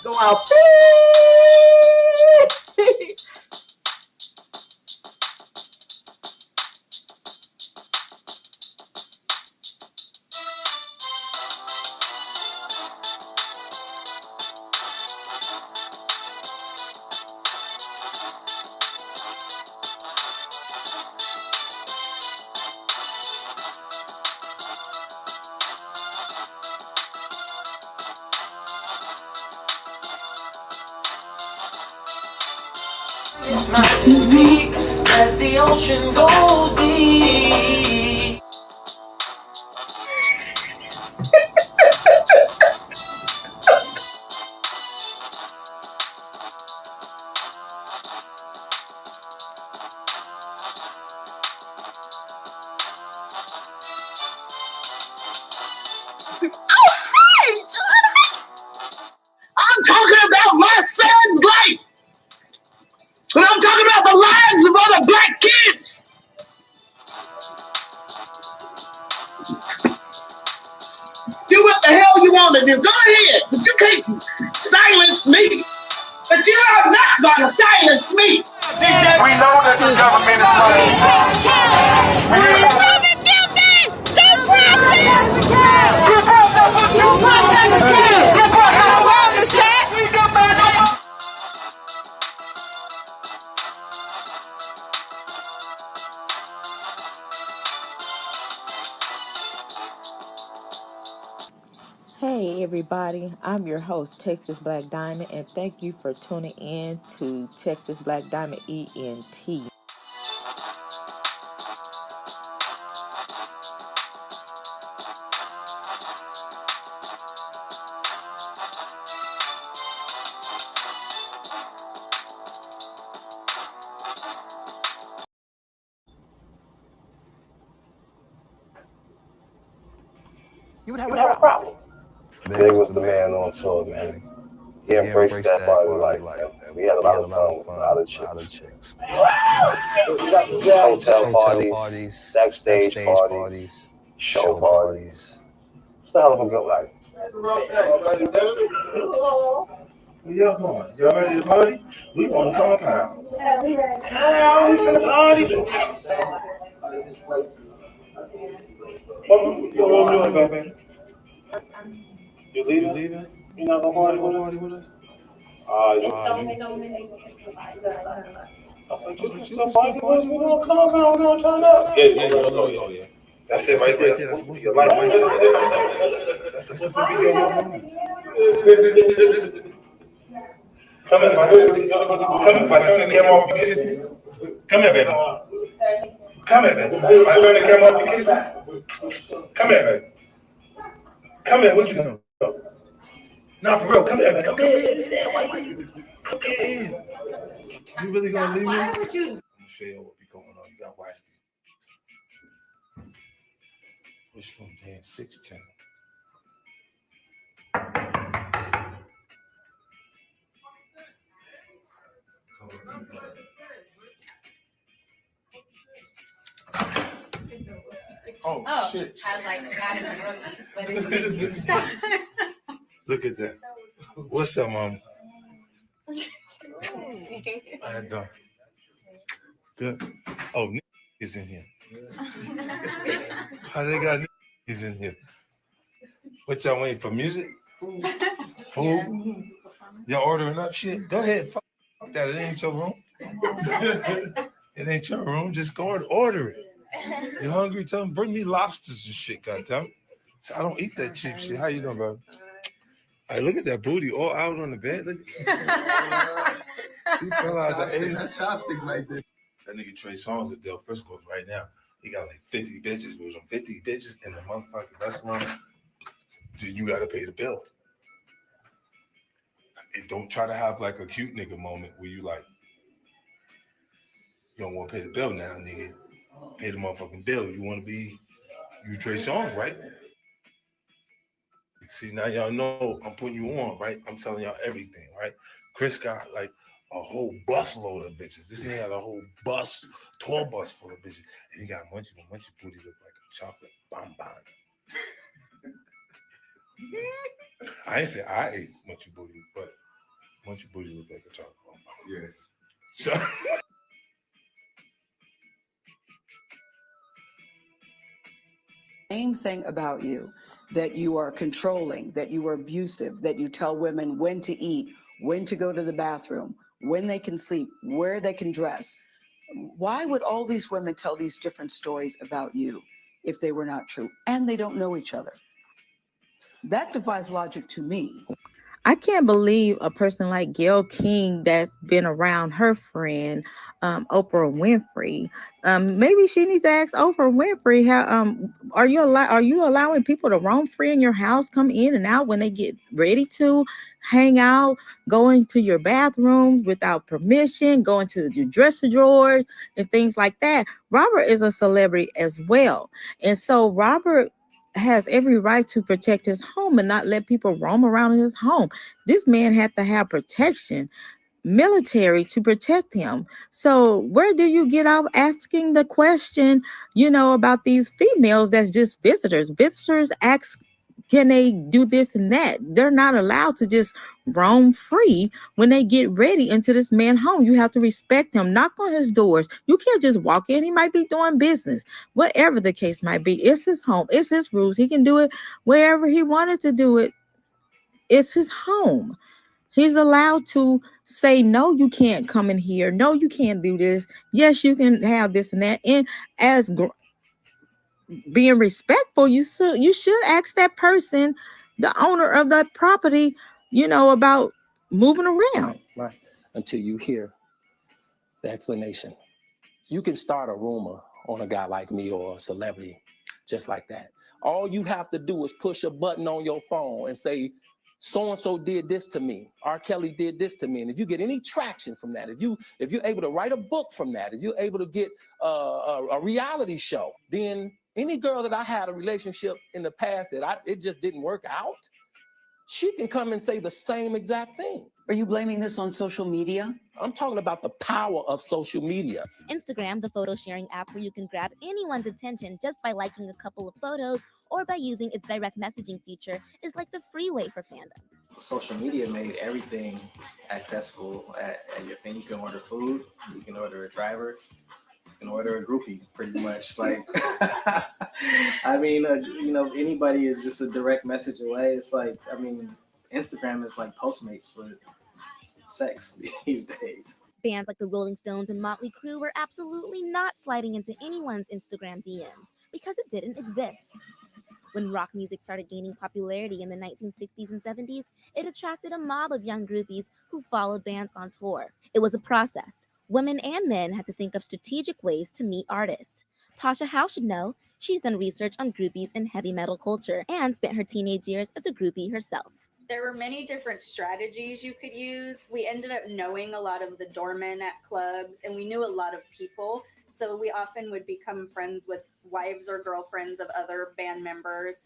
Go out. It's not too deep as the ocean goes deep. I'm talking about my son's life. And I'm talking about the lives of other black kids. Do what the hell you want to do. Go ahead. But you can't silence me. But you are not going to silence me. We know that the government is running. Prove it guilty! Due process! Due process for due process again! Due process for wellness check! we got back. Hey everybody, I'm your host, Texas Black Diamond, and thank you for tuning in to Texas Black Diamond ENT. You would have a problem. Big was the man on tour, man. He embraced that part of life, man. We had a lot of fun with a lot of chicks. Hotel parties, backstage parties, show parties. It's a hell of a good life. Where y'all going? Y'all ready to party? We want to compound. Hell, we finna party. What you doing, baby? You leaving? You not gonna party with us? I said, you can still party with us. We gonna compound. We gonna turn up. Yeah. That's it right there. That's supposed to be your life. That's supposed to be your life. Come here, if I turn the camera off, you kiss me. Come here, baby. Come here, baby. If I turn the camera off, you kiss me. Come here, baby. Come here, what you doing? No, for real, come here, baby. Why you? Come here. You really gonna leave me? I'm gonna show you what be going on. You gotta watch these. Which one? Damn, 610. Oh shit. I was like, got it. Look at that. What's up, mom? I done. Good. Oh, Nick is in here. How they got Nick is in here? What y'all waiting for? Music? Food? Y'all ordering up shit? Go ahead. Fuck that. It ain't your room. It ain't your room. Just go and order it. You hungry? Tell them bring me lobsters and shit, goddamn. So I don't eat that cheap shit. How you doing, bro? Hey, look at that booty all out on the bed. Look. She realized that chopsticks like this. That nigga Trey Songz at Del Frisco's right now. He got like 50 bitches with him. 50 bitches in the motherfucking restaurant. Then you gotta pay the bill. And don't try to have like a cute nigga moment where you like, you don't want to pay the bill now, nigga. Pay the motherfucking bill. You want to be, you Trey Songz, right? See, now y'all know I'm putting you on, right? I'm telling y'all everything, right? Chris got like a whole busload of bitches. This nigga got a whole bus, tour bus full of bitches. And he got Munchie, but Munchie booty look like a chocolate bonbon. I ain't say I ate Munchie booty, but Don't your booty look like a charcoal? Yeah. Same thing about you, that you are controlling, that you are abusive, that you tell women when to eat, when to go to the bathroom, when they can sleep, where they can dress. Why would all these women tell these different stories about you if they were not true? And they don't know each other. That defies logic to me. I can't believe a person like Gayle King that's been around her friend Oprah Winfrey. Maybe she needs to ask Oprah Winfrey, how are you allowing people to roam free in your house, come in and out when they get ready to hang out, go into your bathroom without permission, go into your dresser drawers and things like that. Robert is a celebrity as well, and so Robert has every right to protect his home and not let people roam around in his home. This man had to have protection, military to protect him. So where do you get off asking the question, about these females that's just visitors? Visitors ask, can they do this and that? They're not allowed to just roam free when they get ready into this man's home. You have to respect him, knock on his doors. You can't just walk in. He might be doing business, whatever the case might be. It's his home. It's his rules. He can do it wherever he wanted to do it. It's his home. He's allowed to say, no, you can't come in here. No, you can't do this. Yes, you can have this and that. And as being respectful, you should ask that person, the owner of that property, about moving around. Right. Until you hear the explanation. You can start a rumor on a guy like me or a celebrity just like that. All you have to do is push a button on your phone and say, so-and-so did this to me. R. Kelly did this to me. And if you get any traction from that, if you're able to write a book from that, if you're able to get a reality show, then any girl that I had a relationship in the past that it just didn't work out, she can come and say the same exact thing. Are you blaming this on social media? I'm talking about the power of social media. Instagram, the photo sharing app where you can grab anyone's attention just by liking a couple of photos or by using its direct messaging feature, is like the freeway for fandom. Social media made everything accessible at your thing. You can order food, you can order a driver, you can order a groupie, pretty much. Like, I mean, anybody is just a direct message away. It's like, Instagram is like Postmates for sex these days. Bands like the Rolling Stones and Motley Crue were absolutely not sliding into anyone's Instagram DMs because it didn't exist. When rock music started gaining popularity in the 1960s and 70s, it attracted a mob of young groupies who followed bands on tour. It was a process. Women and men had to think of strategic ways to meet artists. Tasha Howe should know. She's done research on groupies and heavy metal culture and spent her teenage years as a groupie herself. There were many different strategies you could use. We ended up knowing a lot of the doormen at clubs, and we knew a lot of people. So we often would become friends with wives or girlfriends of other band members,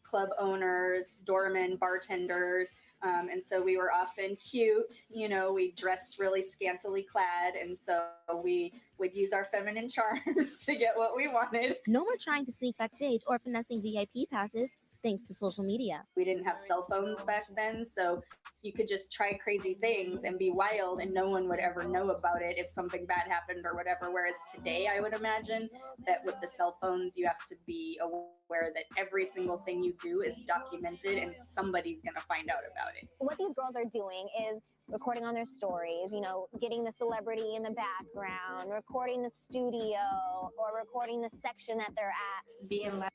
club owners, doormen, bartenders. And so we were often cute. We dressed really scantily clad. And so we would use our feminine charms to get what we wanted. No more trying to sneak backstage or finessing VIP passes. Thanks to social media. We didn't have cell phones back then, so you could just try crazy things and be wild and no one would ever know about it if something bad happened or whatever. Whereas today, I would imagine that with the cell phones, you have to be aware that every single thing you do is documented and somebody's going to find out about it. What these girls are doing is recording on their stories, getting the celebrity in the background, recording the studio, or recording the section that they're at. Being loud.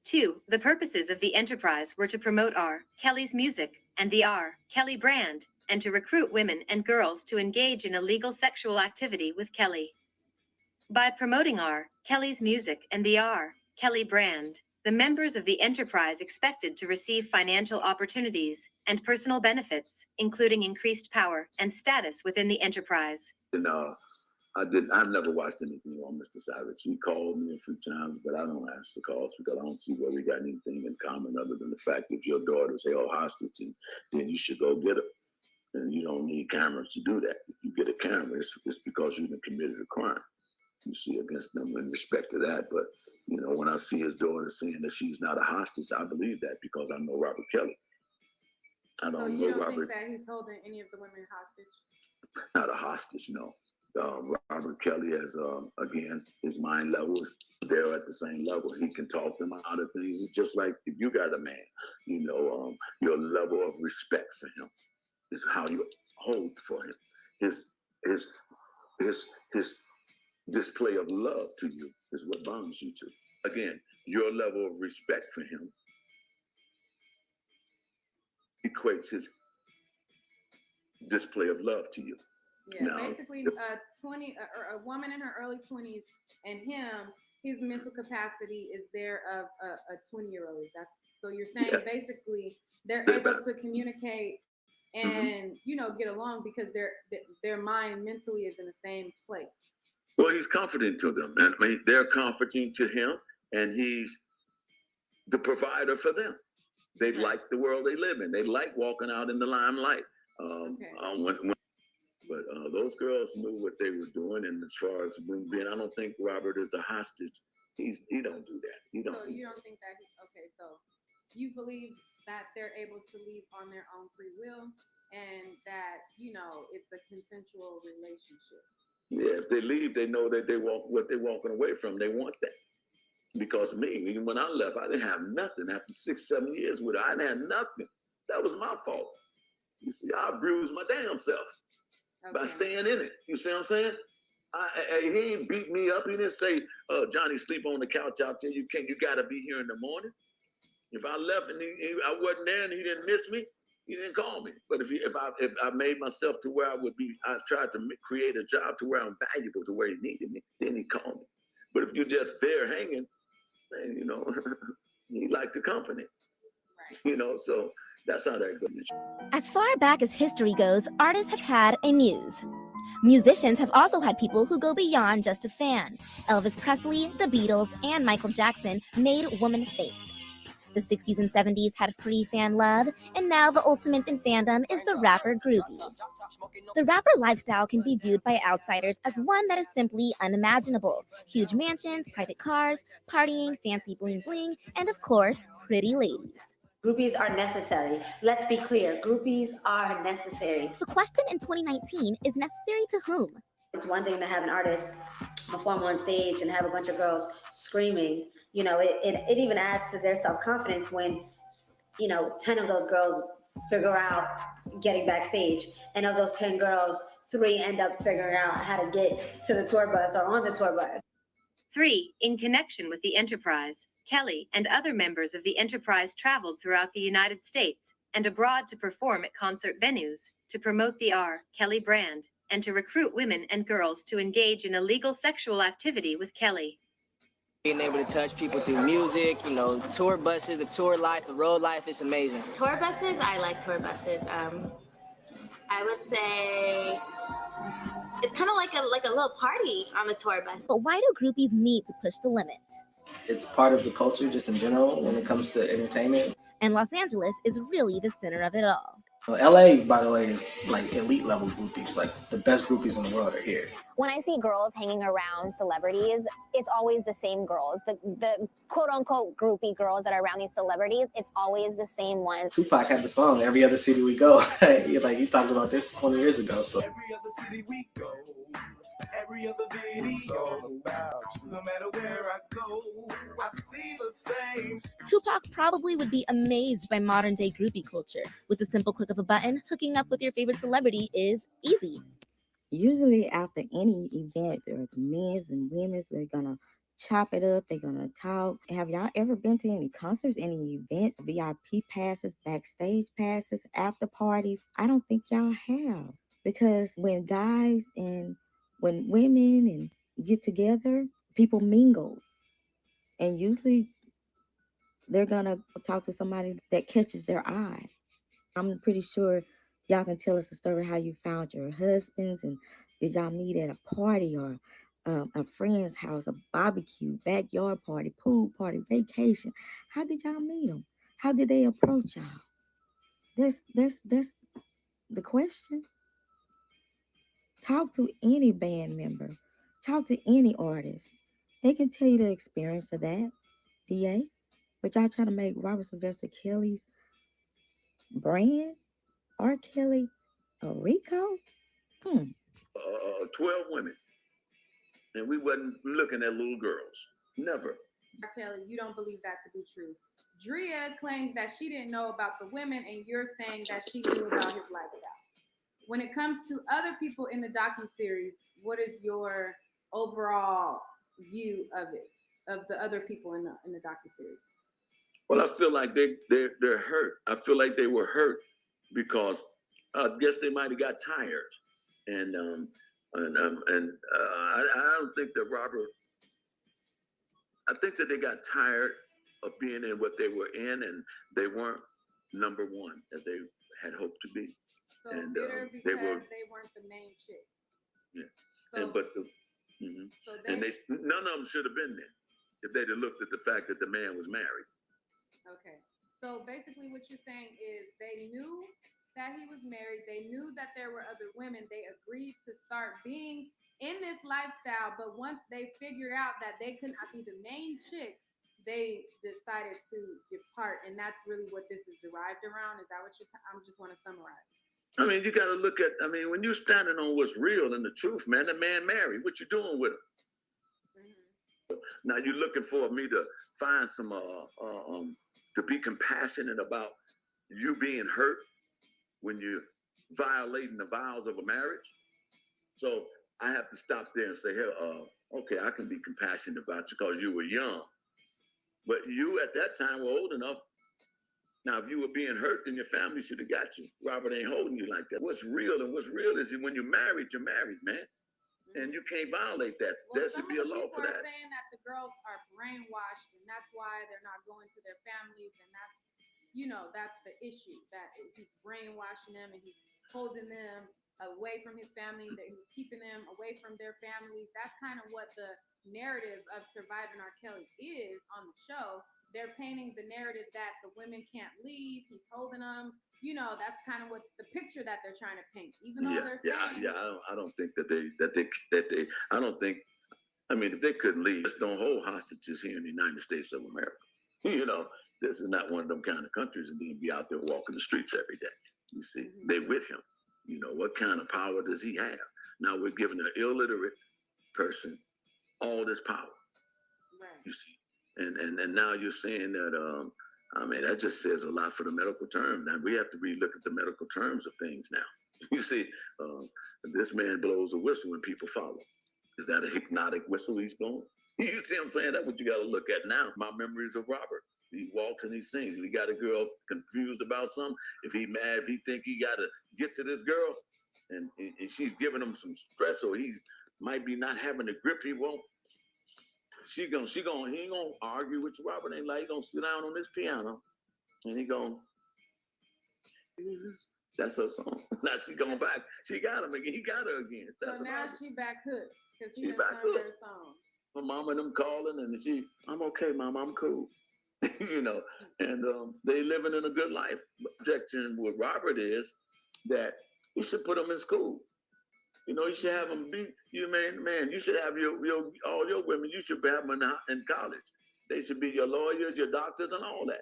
2. The purposes of the enterprise were to promote R. Kelly's music and the R. Kelly brand, and to recruit women and girls to engage in illegal sexual activity with Kelly. By promoting R. Kelly's music and the R. Kelly brand, the members of the enterprise expected to receive financial opportunities and personal benefits, including increased power and status within the enterprise. I've never watched anything on Mr. Savage. He called me a few times, but I don't answer the calls because I don't see where we got anything in common other than the fact that if your daughter's held hostage, then you should go get her. And you don't need cameras to do that. If you get a camera, it's because you've committed a crime. You see against them in respect to that. But, when I see his daughter saying that she's not a hostage, I believe that because I know Robert Kelly. I don't So know you don't Robert. think that he's holding any of the women hostage? Not a hostage, no. Robert Kelly has, again, his mind level is there at the same level. He can talk them out of things. It's just like if you got a man, your level of respect for him is how you hold for him. His display of love to you is what bonds you to. Again, your level of respect for him equates his display of love to you. Yeah, now, basically, a woman in her early 20s, and his mental capacity is there of a 20-year-old. So you're saying basically they're able to communicate and get along because their mind mentally is in the same place. Well, he's comforting to them, and I mean, they're comforting to him, and he's the provider for them. They like the world they live in. They like walking out in the limelight. But those girls knew what they were doing, and as far as being, I don't think Robert is the hostage. He don't do that. So you don't think that okay? So you believe that they're able to leave on their own free will, and that it's a consensual relationship. Yeah, if they leave, they know that what they're walking away from. They want that. Because me, when I left, I didn't have nothing. After 6-7 years with her, I didn't have nothing. That was my fault. You see, I bruised my damn self by staying in it. You see what I'm saying? He ain't beat me up. He didn't say, Johnny, sleep on the couch out there. You got to be here in the morning. If I left and I wasn't there and he didn't miss me, he didn't call me. But if I made myself to where I would be, I tried to create a job to where I'm valuable to where he needed me, then he called me. But if you're just there hanging, then, he liked the company. Right. So that's how that goes. As far back as history goes, artists have had a muse. Musicians have also had people who go beyond just a fan. Elvis Presley, the Beatles, and Michael Jackson made women famous. The 60s and 70s had free fan love, and now the ultimate in fandom is the rapper groupie. The rapper lifestyle can be viewed by outsiders as one that is simply unimaginable. Huge mansions, private cars, partying, fancy bling bling, and of course, pretty ladies. Groupies are necessary. Let's be clear, groupies are necessary. The question in 2019 is necessary to whom? It's one thing to have an artist perform on stage and have a bunch of girls screaming. It even adds to their self-confidence when, 10 of those girls figure out getting backstage. And of those 10 girls, 3 end up figuring out how to get to the tour bus or on the tour bus. 3. In connection with the enterprise, Kelly and other members of the enterprise traveled throughout the United States and abroad to perform at concert venues, to promote the R. Kelly brand, and to recruit women and girls to engage in illegal sexual activity with Kelly. Being able to touch people through music, tour buses, the tour life, the road life, it's amazing. Tour buses, I like tour buses. I would say it's kind of like a little party on the tour bus. But why do groupies need to push the limit? It's part of the culture just in general when it comes to entertainment. And Los Angeles is really the center of it all. Well, LA, by the way, is like elite level groupies. Like the best groupies in the world are here. When I see girls hanging around celebrities, it's always the same girls. The quote unquote groupie girls that are around these celebrities, it's always the same ones. Tupac had the song "Every Other City We Go." He talked about this 20 years ago. So. Every other city we go, every other video, no matter where I go, I see the same. Tupac probably would be amazed by modern day groupie culture. With a simple click of a button, hooking up with your favorite celebrity is easy. Usually after any event, there's men's and women's, they're gonna chop it up, they're gonna talk. Have y'all ever been to any concerts, any events, VIP passes, backstage passes, after parties? I don't think y'all have. Because when guys and when women and get together, people mingle. And usually they're gonna talk to somebody that catches their eye. I'm pretty sure y'all can tell us a story how you found your husbands, and did y'all meet at a party or a friend's house, a barbecue, backyard party, pool party, vacation. How did y'all meet them? How did they approach y'all? That's the question. Talk to any band member. Talk to any artist. They can tell you the experience of that, DA. But y'all trying to make Robert Sylvester Kelly's brand R. Kelly a Rico? 12 women. And we wasn't looking at little girls. Never. Kelly, you don't believe that to be true. Drea claims that she didn't know about the women, and you're saying that she knew about his lifestyle. When it comes to other people in the docuseries, what is your overall view of it, of the other people in the docuseries? Well, I feel like they're hurt. I feel like they were hurt because I guess they might have got tired, and I don't think that Robert. I think that they got tired of being in what they were in, and they weren't number one as they had hoped to be. So and bitter because they weren't the main chick. Yeah. So, So none of them should have been there if they'd have looked at the fact that the man was married. Okay. So basically what you're saying is they knew that he was married. They knew that there were other women. They agreed to start being in this lifestyle. But once they figured out that they could not be the main chick, they decided to depart. And that's really what this is derived around. Is that what I just want to summarize? I mean, you got to look at, when you're standing on what's real and the truth, man, the man married. What you doing with him? Mm-hmm. Now you're looking for me to find some, to be compassionate about you being hurt when you're violating the vows of a marriage. So I have to stop there and say, hey, okay, I can be compassionate about you because you were young. But you at that time were old enough. Now, if you were being hurt, then your family should have got you. Robert ain't holding you like that. What's real is when you're married, man. And you can't violate that. There should be a law for that. People are saying that the girls are brainwashed, and that's why they're not going to their families, and that's the issue, that he's brainwashing them and he's holding them away from his family, that he's keeping them away from their families. That's kind of what the narrative of Surviving R. Kelly is on the show. They're painting the narrative that the women can't leave, he's holding them. That's kind of what the picture that they're trying to paint. Even though they're saying, I don't think that they. I don't think. I mean, if they couldn't leave, just don't hold hostages here in the United States of America. This is not one of them kind of countries, and then be out there walking the streets every day. You see, they with him. What kind of power does he have? Now we're giving an illiterate person all this power. Right. You see. And now you're saying that, that just says a lot for the medical term. Now we have to relook at the medical terms of things now. You see, this man blows a whistle when people follow. Is that a hypnotic whistle he's blowing? You see what I'm saying? That's what you got to look at now. My memories of Robert. He walks and he sings. If he got a girl confused about something, if he mad, if he think he got to get to this girl, and she's giving him some stress, or he might be not having the grip he wants, he ain't gonna argue with you. Robert ain't like, he gonna sit down on this piano and he gonna, that's her song. Now she going back. She got him again. He got her again. That's so now she back hooked because she back hooked. Her song. Her mama and them calling and I'm okay, mom, I'm cool. And they living in a good life. Objection with Robert is that you should put him in school. You should have them be man. You should have all your women. You should have them in college. They should be your lawyers, your doctors, and all that.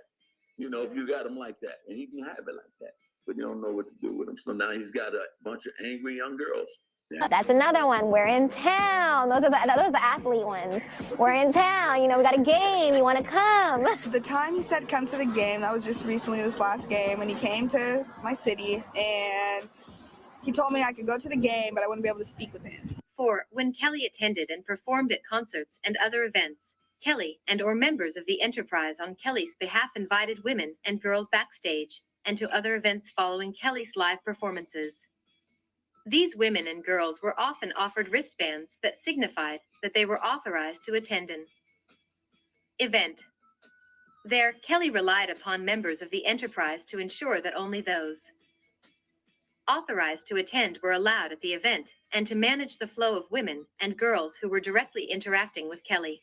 If you got them like that, and he can have it like that, but you don't know what to do with them. So now he's got a bunch of angry young girls. Yeah. That's another one. We're in town. Those are the athlete ones. We're in town. We got a game. You want to come? The time he said come to the game, that was just recently, this last game, and he came to my city and he told me I could go to the game, but I wouldn't be able to speak with him. 4. When Kelly attended and performed at concerts and other events, Kelly and/or members of the enterprise on Kelly's behalf invited women and girls backstage and to other events following Kelly's live performances. These women and girls were often offered wristbands that signified that they were authorized to attend an event. There, Kelly relied upon members of the enterprise to ensure that only those authorized to attend were allowed at the event, and to manage the flow of women and girls who were directly interacting with Kelly.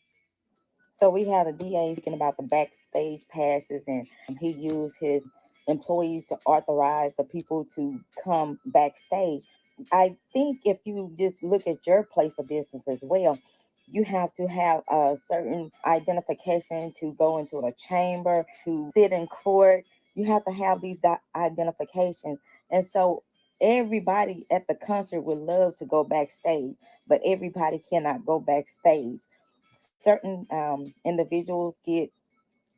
So we had a DA speaking about the backstage passes, and he used his employees to authorize the people to come backstage. I think if you just look at your place of business as well, you have to have a certain identification to go into a chamber, to sit in court. You have to have these identifications And so everybody at the concert would love to go backstage, but everybody cannot go backstage. Certain individuals get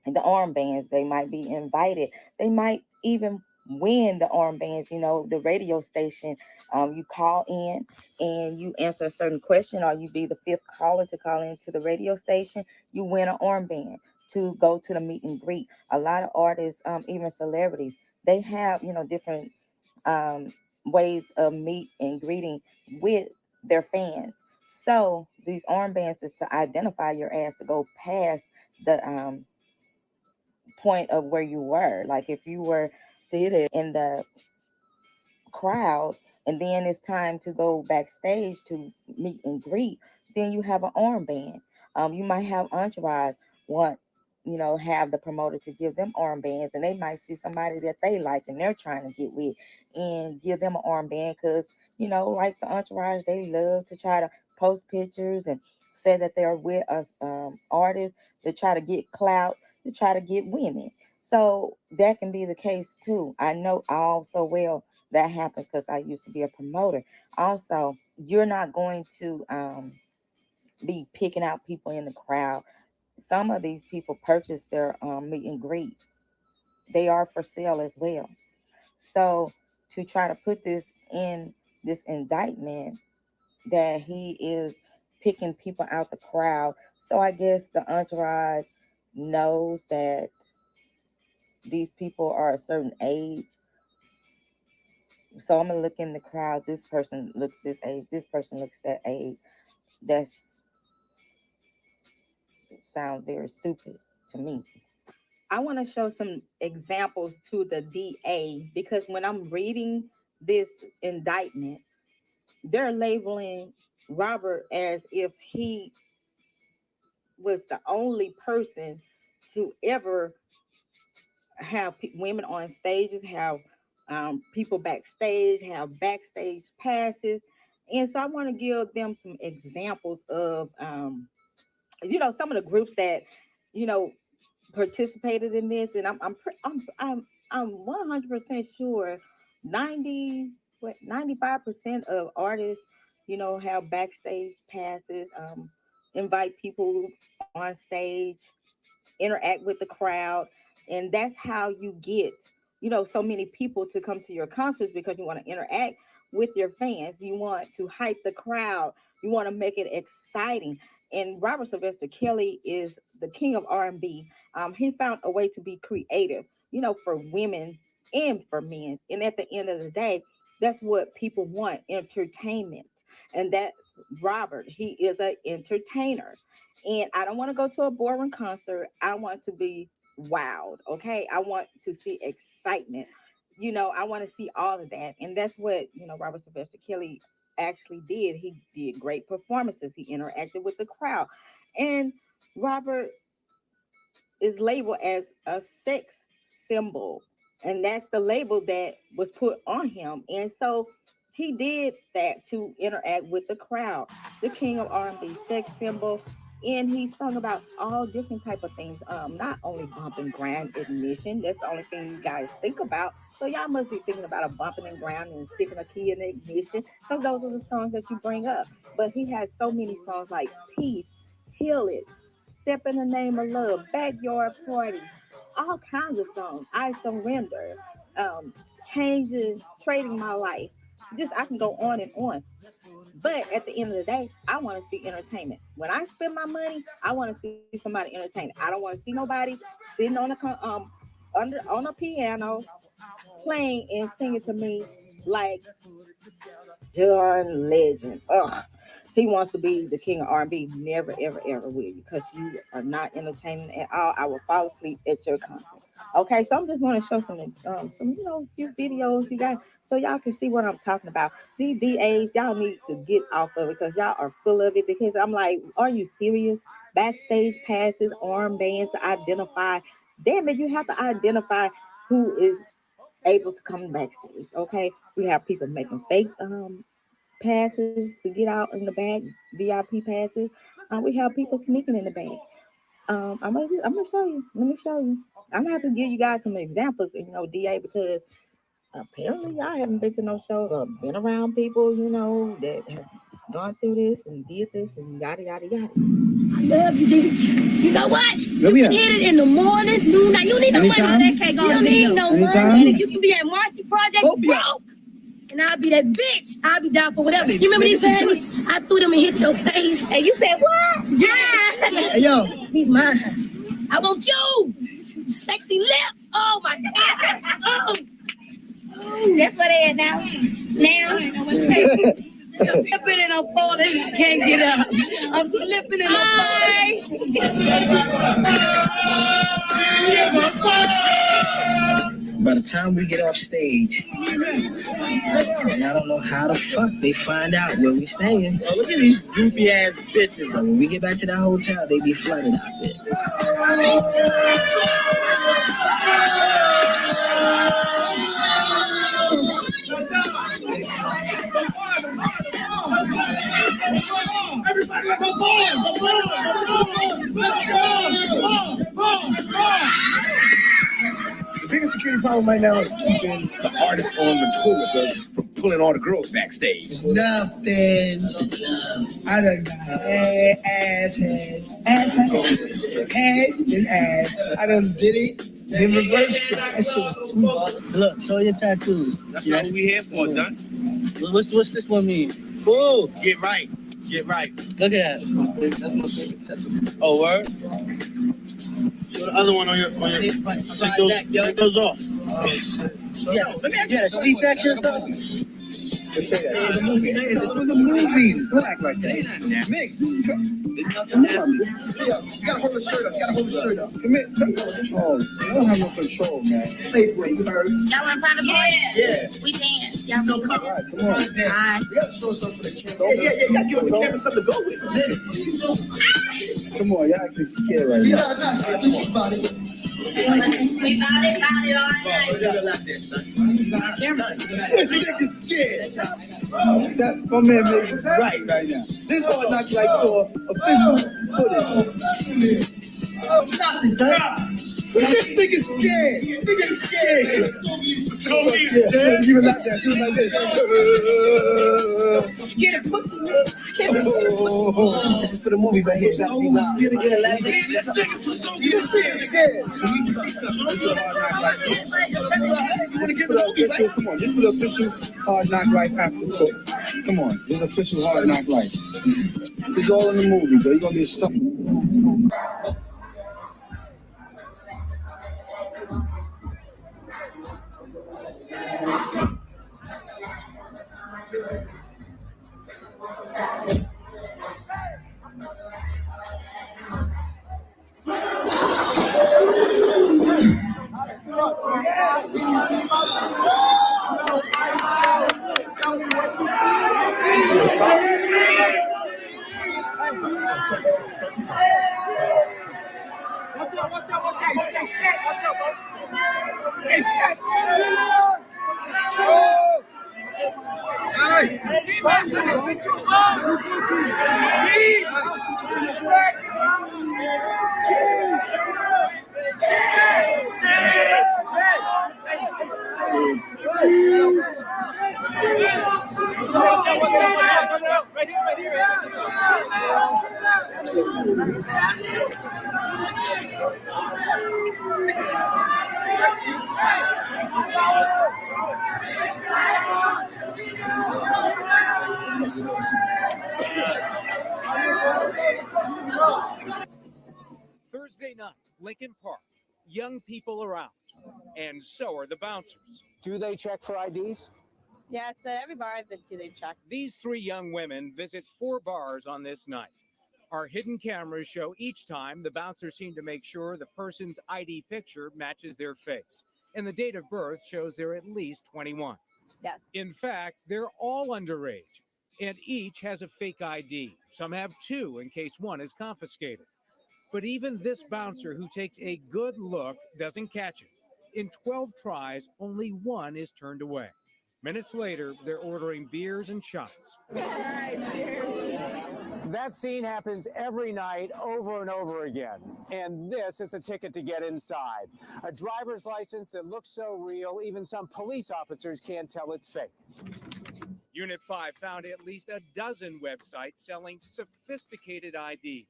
the armbands. They might be invited. They might even win the armbands. You know, the radio station. You call in and you answer a certain question, or you be the fifth caller to call into the radio station. You win an armband to go to the meet and greet. A lot of artists, even celebrities, they have different ways of meet and greeting with their fans. So these armbands is to identify your ass to go past the point of where you were. Like if you were seated in the crowd and then it's time to go backstage to meet and greet, then you have an armband. You might have entourage want have the promoter to give them armbands, and they might see somebody that they like and they're trying to get with and give them an armband because like the entourage, they love to try to post pictures and say that they're with us artists to try to get clout, to try to get women. So that can be the case too. I know all so well that happens because I used to be a promoter. Also, you're not going to be picking out people in the crowd. Some of these people purchase their meet and greet. They are for sale as well. So to try to put this in this indictment that he is picking people out the crowd. So I guess the entourage knows that these people are a certain age. So I'm gonna look in the crowd. This person looks this age. This person looks that age. That's sounds very stupid to me. I want to show some examples to the DA because when I'm reading this indictment, they're labeling Robert as if he was the only person to ever have women on stages, have people backstage, have backstage passes. And so I want to give them some examples of, some of the groups that, you know, participated in this. And I'm 100% sure 95% of artists, have backstage passes, invite people on stage, interact with the crowd, and that's how you get so many people to come to your concerts because you want to interact with your fans, you want to hype the crowd, you want to make it exciting. And Robert Sylvester Kelly is the king of R&B. He found a way to be creative, for women and for men, and at the end of the day, that's what people want: entertainment. And that's Robert. He is an entertainer. And I don't want to go to a boring concert. I want to be wowed. Okay. I want to see excitement. I want to see all of that. And that's what, Robert Sylvester Kelly actually did. He did great performances. He interacted with the crowd. And Robert is labeled as a sex symbol. And that's the label that was put on him. And so he did that to interact with the crowd. The king of R&B, sex symbol. And he sung about all different type of things. Not only bump and grind, ignition. That's the only thing you guys think about. So y'all must be thinking about a bumping and ground and sticking a key in the ignition. Because those are the songs that you bring up. But he has so many songs like Peace, Heal It, Step in the Name of Love, Backyard Party, all kinds of songs. I Surrender, um, Changes, Trading My Life. Just I can go on and on. But at the end of the day, I want to see entertainment. When I spend my money, I want to see somebody entertained. I don't want to see nobody sitting on on a piano playing and singing to me like John Legend. Ugh. He wants to be the king of R&B. Never, ever, ever will you, because you are not entertaining at all. I will fall asleep at your concert. Okay, so I'm just going to show some few videos you guys, so y'all can see what I'm talking about. These DAs, y'all need to get off of it because y'all are full of it. Because I'm like, are you serious? Backstage passes, armbands to identify. Damn it, you have to identify who is able to come backstage. Okay, we have people making fake passes to get out in the back, VIP passes. We have people sneaking in the back. I'm gonna show you. Let me show you. I'm gonna have to give you guys some examples, DA, because apparently I haven't been to no shows or been around people, that have gone through this and did this and yada yada yada. I love you, Jesus. You know what? You can hit it in the morning, noon. Now, you don't need no money. That cake you don't need no money. You can be at Marcy Project broke. And I'll be that bitch. I'll be down for whatever. You remember these panties? I threw them and hit your face. And you said, what? Yeah. Hey, yo. These mine. I want you. Sexy lips. Oh, my God. Oh. That's what they at now. I'm slipping and I'm falling. Can't get up. I'm slipping and I'm falling. By the time we get off stage, and I don't know how the fuck they find out where we staying. Oh, look at these goofy ass bitches. But when we get back to that hotel, they be flooded out there. Everybody, let's go! The biggest security problem right now is keeping the artists on the tour with us from pulling all the girls backstage. Nothing. I don't know. Ass. I done did it. Then reversed it. That shit was sweet. Look, show your tattoos. That's what we here for, done. What's this one mean? Ooh, get right. Look at that. Oh, word? Show the other one on your take those off. Yeah, let me ask you a C-section or something? Just say that. It's for the movies. Don't act like that. Mix. You gotta hold the shirt up. Come here. Oh, you don't have no control, man. Playboy, you heard? Y'all want to find a boy? Yeah. We dance. Y'all So want come on. You gotta show something for the camera. Yeah. You gotta give the camera something to go with. Come on, y'all acting scared right now. Yeah, not scared. This is about it. We about it all night. This nigga scared. That's my man makes it right now. This one not like for official footage. Stop it, dog. This nigga's scared. Yeah, you like that. You like this. Scared of pussy. This is for the movie right here. Gotta be loud. You get a laugh. This nigga's so scared. So you can see something. You wanna give it a official? Come on, this is the official Hard Knock Life after talk. Come on, this is official Hard Knock Life. This is all in the movie, bro. You're gonna be stuck. Thursday night, Lincoln Park. Young people around, and so are the bouncers. Do they check for IDs? Yes, at every bar I've been to, they've checked. These three young women visit 4 bars on this night. Our hidden cameras show each time the bouncers seem to make sure the person's ID picture matches their face, and the date of birth shows they're at least 21. Yes. In fact, they're all underage, and each has a fake ID. Some have 2 in case one is confiscated. But even this bouncer who takes a good look doesn't catch it. In 12 tries, only 1 is turned away. Minutes later, they're ordering beers and shots. That scene happens every night over and over again. And this is the ticket to get inside. A driver's license that looks so real, even some police officers can't tell it's fake. Unit 5 found at least a dozen websites selling sophisticated IDs.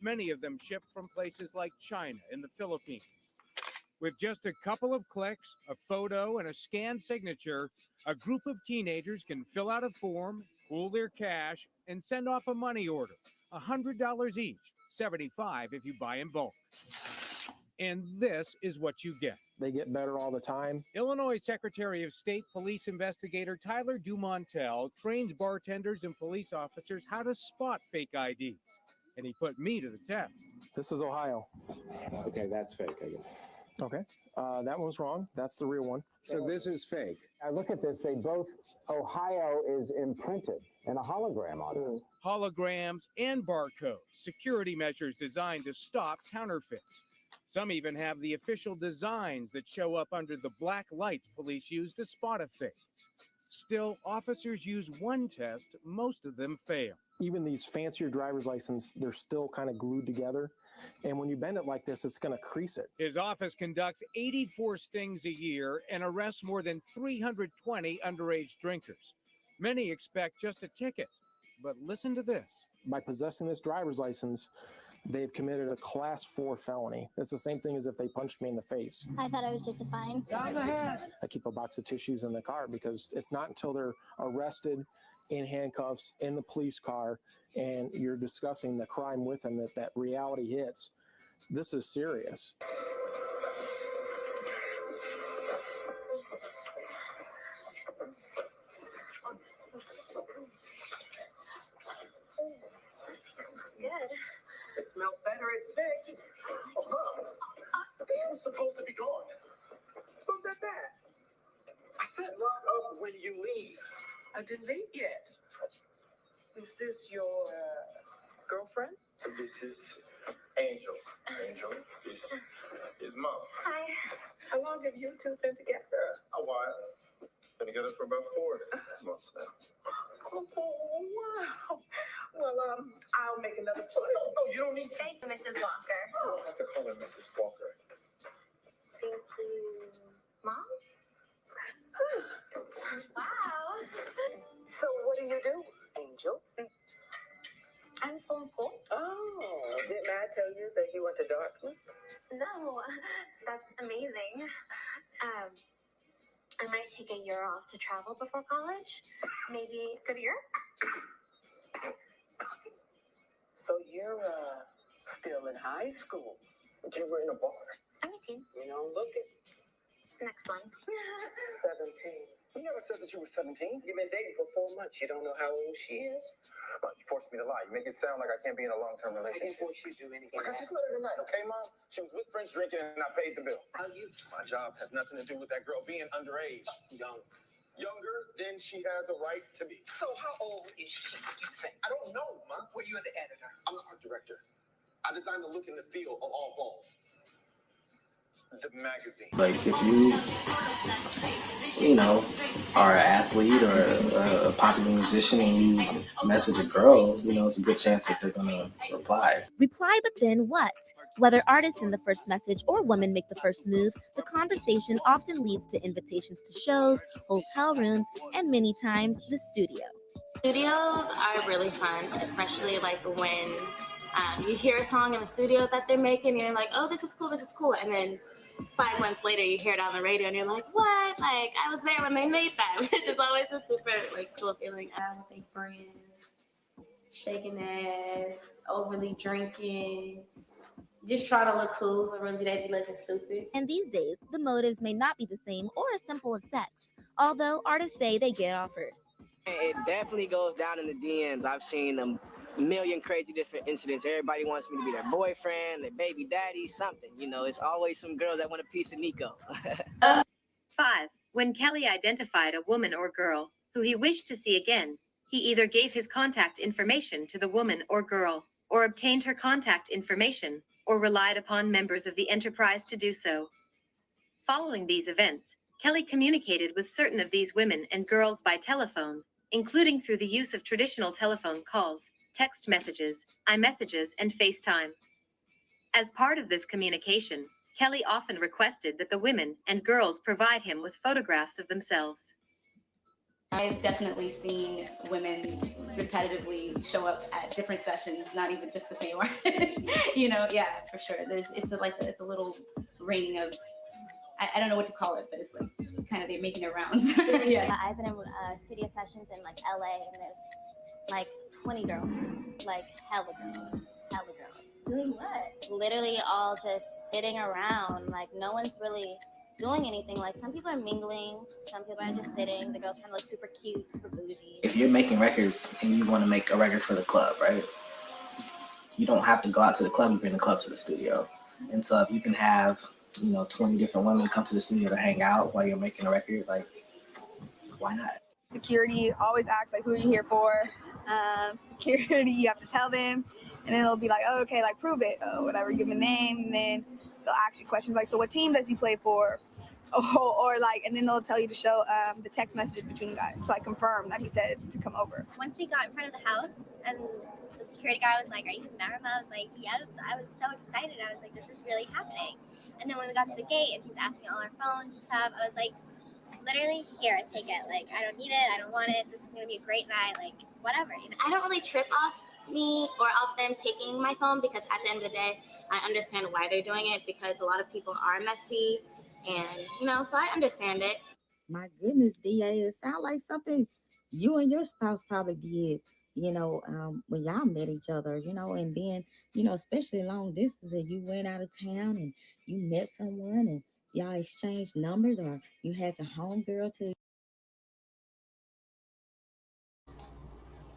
Many of them shipped from places like China and the Philippines. With just a couple of clicks, a photo, and a scanned signature, a group of teenagers can fill out a form, pool their cash, and send off a money order, $100 each, $75 if you buy in bulk. And this is what you get. They get better all the time. Illinois Secretary of State Police Investigator Tyler Dumontel trains bartenders and police officers how to spot fake IDs. And he put me to the test. This is Ohio. Okay, that's fake, I guess. Okay, that one's wrong. That's the real one. So this is fake. I look at this, they both, Ohio is imprinted and a hologram on it. Holograms and barcodes, security measures designed to stop counterfeits. Some even have the official designs that show up under the black lights police use to spot a fake. Still, officers use one test, most of them fail. Even these fancier driver's license, they're still kind of glued together. And when you bend it like this, it's going to crease it. His office conducts 84 stings a year and arrests more than 320 underage drinkers. Many expect just a ticket, but listen to this. By possessing this driver's license, they've committed a class 4 felony. It's the same thing as if they punched me in the face. I thought it was just a fine. I keep a box of tissues in the car because it's not until they're arrested in handcuffs in the police car and you're discussing the crime with them that reality hits. This is serious. It smelled better at 6. It was supposed to be gone. Who said that? I said lock up when you leave. I didn't leave yet. Is this your girlfriend? This is Angel. Angel, this is Mom. Hi. How long have you two been together? A while. Been together for about 4 months now. Oh, wow. Well, I'll make another choice. No, you don't need to. Thank you, Mrs. Walker. I don't have to call her Mrs. Walker. Thank you, Mom. Wow. So what do you do, Angel? I'm still in school. Oh, didn't I tell you that he went to Dartmouth? No, that's amazing. I might take a year off to travel before college. Maybe go to Europe. So you're still in high school, but you were in a bar. I'm 18. You don't look it. Next one. 17. You never said that you were 17. You've been dating for 4 months. You don't know how old she is? Well, you forced me to lie. You make it sound like I can't be in a long-term relationship. I didn't force you to do anything. I just met her tonight, okay, Mom? She was with friends drinking, and I paid the bill. How you? My job has nothing to do with that girl being underage. Young. Younger than she has a right to be. So how old is she, you think? I don't know, Mom. Were you the editor? I'm the art director. I designed the look and the feel of all balls. The magazine. Like if you know, are an athlete or a popular musician and you message a girl, you know, it's a good chance that they're gonna reply. Reply, but then what? Whether artists in the first message or women make the first move, the conversation often leads to invitations to shows, hotel rooms, and many times the studio. Studios are really fun, especially like when you hear a song in the studio that they're making, and you're like, oh, this is cool. And then 5 months later, you hear it on the radio, and you're like, what? Like, I was there when they made that, which is always a super, like, cool feeling. Fake friends, shaking ass, overly drinking, just try to look cool, but really they be looking stupid. And these days, the motives may not be the same or as simple as sex, although artists say they get offers. It definitely goes down in the DMs. I've seen a million crazy different incidents. Everybody wants me to be their boyfriend, their baby daddy, something. You know, it's always some girls that want a piece of Nico. 5. When Kelly identified a woman or girl who he wished to see again, he either gave his contact information to the woman or girl, or obtained her contact information, or relied upon members of the enterprise to do so. Following these events, Kelly communicated with certain of these women and girls by telephone, including through the use of traditional telephone calls, text messages, iMessages, and FaceTime. As part of this communication, Kelly often requested that the women and girls provide him with photographs of themselves. I've definitely seen women repetitively show up at different sessions, not even just the same artist. Yeah, for sure. It's a little ring of, I don't know what to call it, but it's like kind of they're making their rounds. Yeah. I've been in studio sessions in like LA, and there's like 20 girls, like hella girls. Doing what? Literally all just sitting around, like no one's really doing anything. Like some people are mingling, some people are just sitting. The girls kind of look super cute, super bougie. If you're making records and you want to make a record for the club, right? You don't have to go out to the club, you bring the club to the studio. And so if you can have, 20 different women come to the studio to hang out while you're making a record, like, why not? Security always asks like, who are you here for? Security, you have to tell them, and then they'll be like, oh, okay, like prove it, whatever, give them a name, and then they'll ask you questions like, so what team does he play for? Or like, and then they'll tell you to show the text messages between you guys to like confirm that he said to come over. Once we got in front of the house and the security guy was like, are you Marima? I was like, yes. I was so excited. I was like, this is really happening. And then when we got to the gate and he's asking all our phones and stuff, I was like, literally, here, take it. Like, I don't need it. I don't want it. This is going to be a great night. Like, whatever. I don't really trip off me or off them taking my phone, because at the end of the day, I understand why they're doing it, because a lot of people are messy, and so I understand it. My goodness, DA, it sounds like something you and your spouse probably did, when y'all met each other, and then, especially long distance, and you went out of town and you met someone and y'all exchanged numbers, or you had your homegirl to.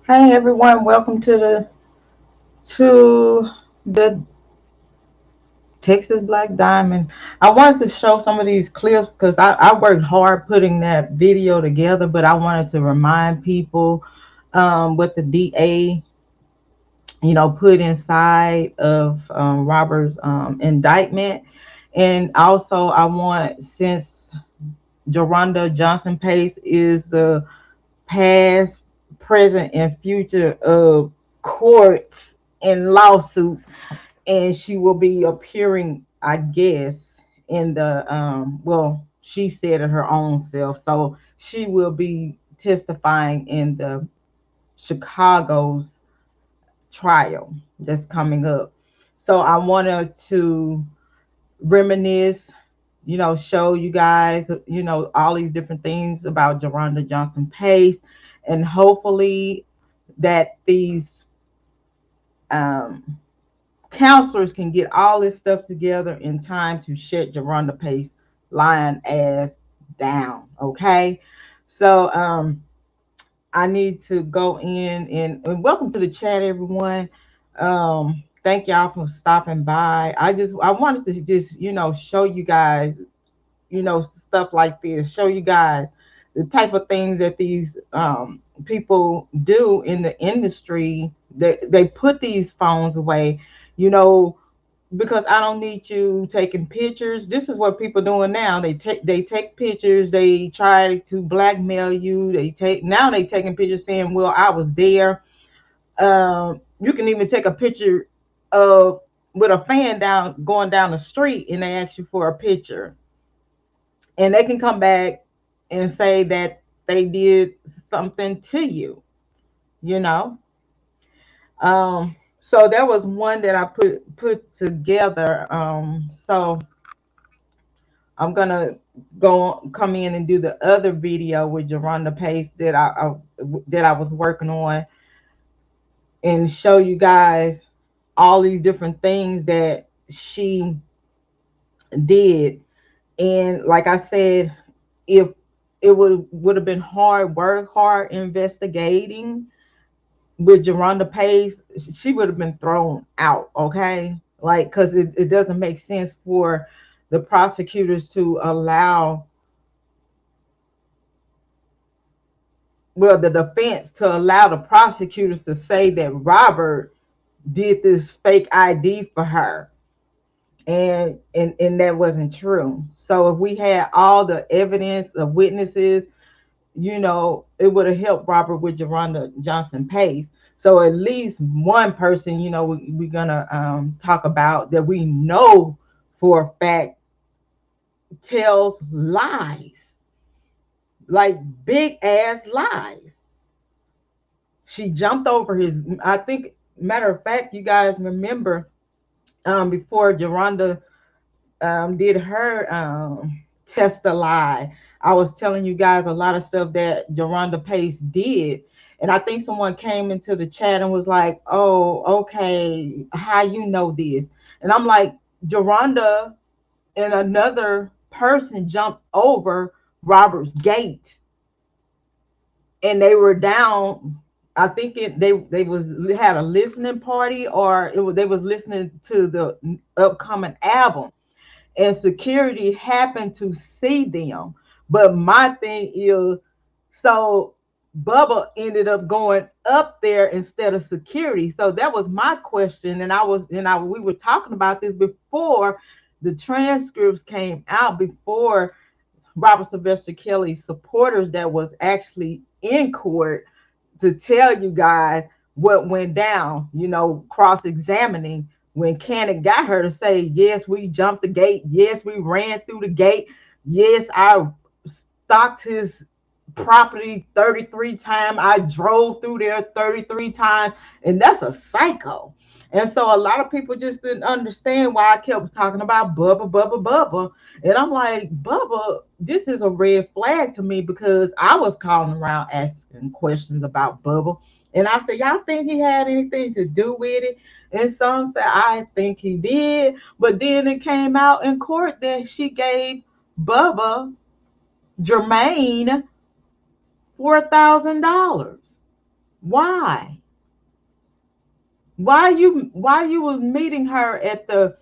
Hey everyone, welcome to the Texas Black Diamond. I wanted to show some of these clips because I worked hard putting that video together, but I wanted to remind people what the DA put inside of Robert's indictment. And also I want, since Jerhonda Johnson Pace is the past, present, and future of courts and lawsuits, and she will be appearing, I guess, in the she said it her own self, so she will be testifying in the Chicago's trial that's coming up. So I wanted to reminisce, show you guys, all these different things about Jerhonda Johnson Pace, and hopefully that these counselors can get all this stuff together in time to shut Jerhonda Pace lying ass down. Okay, so I need to go in and welcome to the chat, everyone. Thank y'all for stopping by. I wanted to just show you guys stuff like this, show you guys the type of things that these people do in the industry. They put these phones away, because I don't need you taking pictures. This is what people doing now. They take pictures. They try to blackmail you. They taking pictures saying, well, I was there. You can even take a picture of with a fan going down the street, and they ask you for a picture, and they can come back and say that they did something to you, So there was one that I put together. So I'm gonna come in and do the other video with Jerhonda Pace that I was working on, and show you guys all these different things that she did. And like I said, if it would have been hard work, hard investigating with Jerhonda Pace, she would have been thrown out. Okay, like, because it doesn't make sense for the prosecutors to allow, the defense to allow the prosecutors to say that Robert did this fake ID for her. and that wasn't true. So if we had all the evidence of witnesses, it would have helped Robert with Jerhonda Johnson Pace. So at least one person, we're gonna talk about that we know for a fact tells lies, like big ass lies. She jumped over his. I think, matter of fact, you guys remember before Jerhonda did her test a lie. I was telling you guys a lot of stuff that Jerhonda Pace did. And I think someone came into the chat and was like, oh, okay, how you know this? And I'm like, Jerhonda and another person jumped over Robert's gate. And they were down. I think they had a listening party, or they was listening to the upcoming album, and security happened to see them. But my thing is, so Bubba ended up going up there instead of security. So that was my question. And we were talking about this before the transcripts came out, before Robert Sylvester Kelly's supporters that was actually in court to tell you guys what went down, cross-examining when Cannon got her to say, yes, we jumped the gate. Yes, we ran through the gate. Yes, I stalked his property 33 times. I drove through there 33 times. And that's a psycho. And so a lot of people just didn't understand why I kept talking about Bubba, Bubba, Bubba. And I'm like, Bubba, this is a red flag to me, because I was calling around asking questions about Bubba. And I said, y'all think he had anything to do with it? And some said, I think he did. But then it came out in court that she gave Bubba, Jermaine, $4,000. Why? Why you was meeting her at the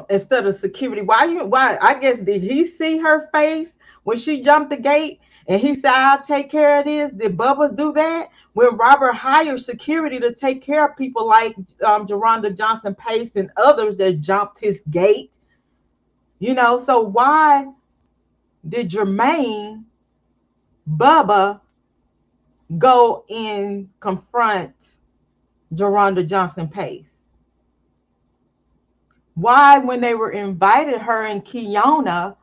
instead of security? Why I guess, did he see her face when she jumped the gate and he said, I'll take care of this? Did Bubba do that? When Robert hired security to take care of people like Jerhonda Johnson Pace and others that jumped his gate, so why did Jermaine, Bubba, go and confront Jerhonda Johnson Pace? Why, when they were invited, her and Kiana,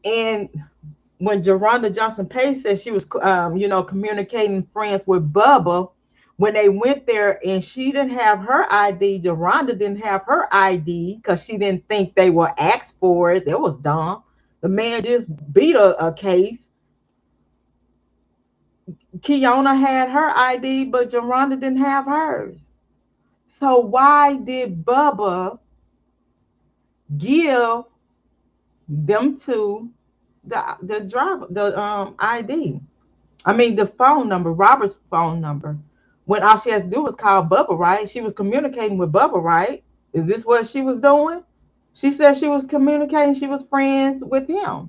and when Jerhonda Johnson Pace said she was, communicating friends with Bubba, when they went there and she didn't have her ID, Jerhonda didn't have her ID because she didn't think they were asked for it. That was dumb. The man just beat a case. Kiana had her ID, but Jerhonda didn't have hers. So why did Bubba give them to the driver, the ID? I mean, the phone number, Robert's phone number, when all she has to do was call Bubba, right? She was communicating with Bubba, right? Is this what she was doing? She said she was communicating. She was friends with him.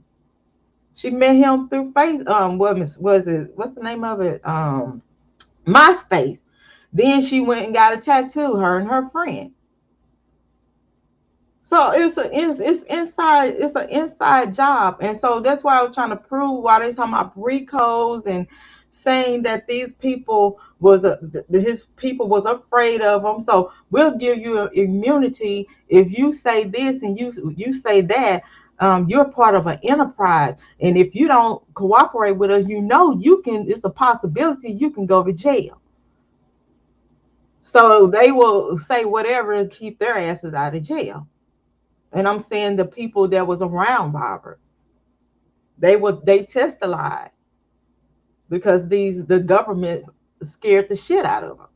She met him through what was it? What's the name of it? MySpace. Then she went and got a tattoo, her and her friend. So it's an inside job. And so that's why I was trying to prove why they talking about RICOs and saying that these people his people was afraid of him. So we'll give you immunity if you say this and you say that. You're part of an enterprise, and if you don't cooperate with us, you can. It's a possibility you can go to jail. So they will say whatever to keep their asses out of jail. And I'm saying the people that was around Robert, they testified because the government scared the shit out of them.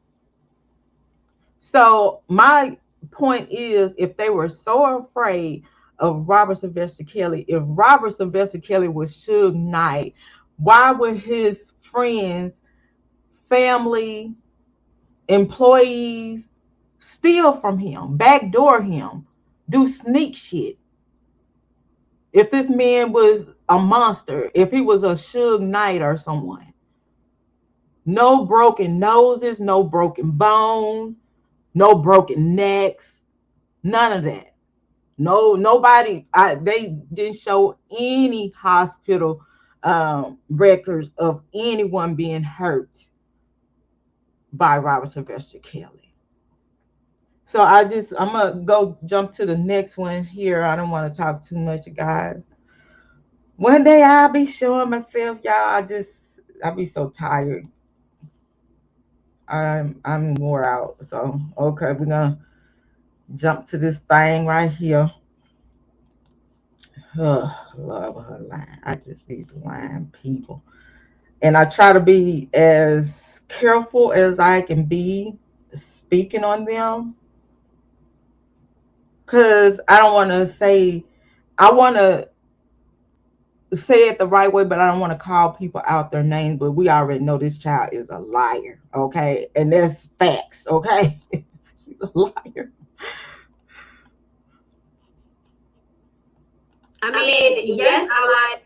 So my point is, if they were so afraid of Robert Sylvester Kelly, if Robert Sylvester Kelly was Suge Knight, why would his friends, family, employees steal from him, backdoor him, do sneak shit? If this man was a monster, if he was a Suge Knight or someone, no broken noses, no broken bones, no broken necks, none of that. No, nobody. They didn't show any hospital records of anyone being hurt by Robert Sylvester Kelly. So I'm gonna go jump to the next one here. I don't want to talk too much, guys. One day I'll be showing myself, y'all. I'll be so tired. I'm wore out. So okay, we're gonna jump to this thing right here. Ugh, love her line. I just these lying people. And I try to be as careful as I can be speaking on them. Cause I wanna say it the right way, but I don't want to call people out their names. But we already know this child is a liar, okay? And that's facts, okay? She's a liar. Yes, I lied.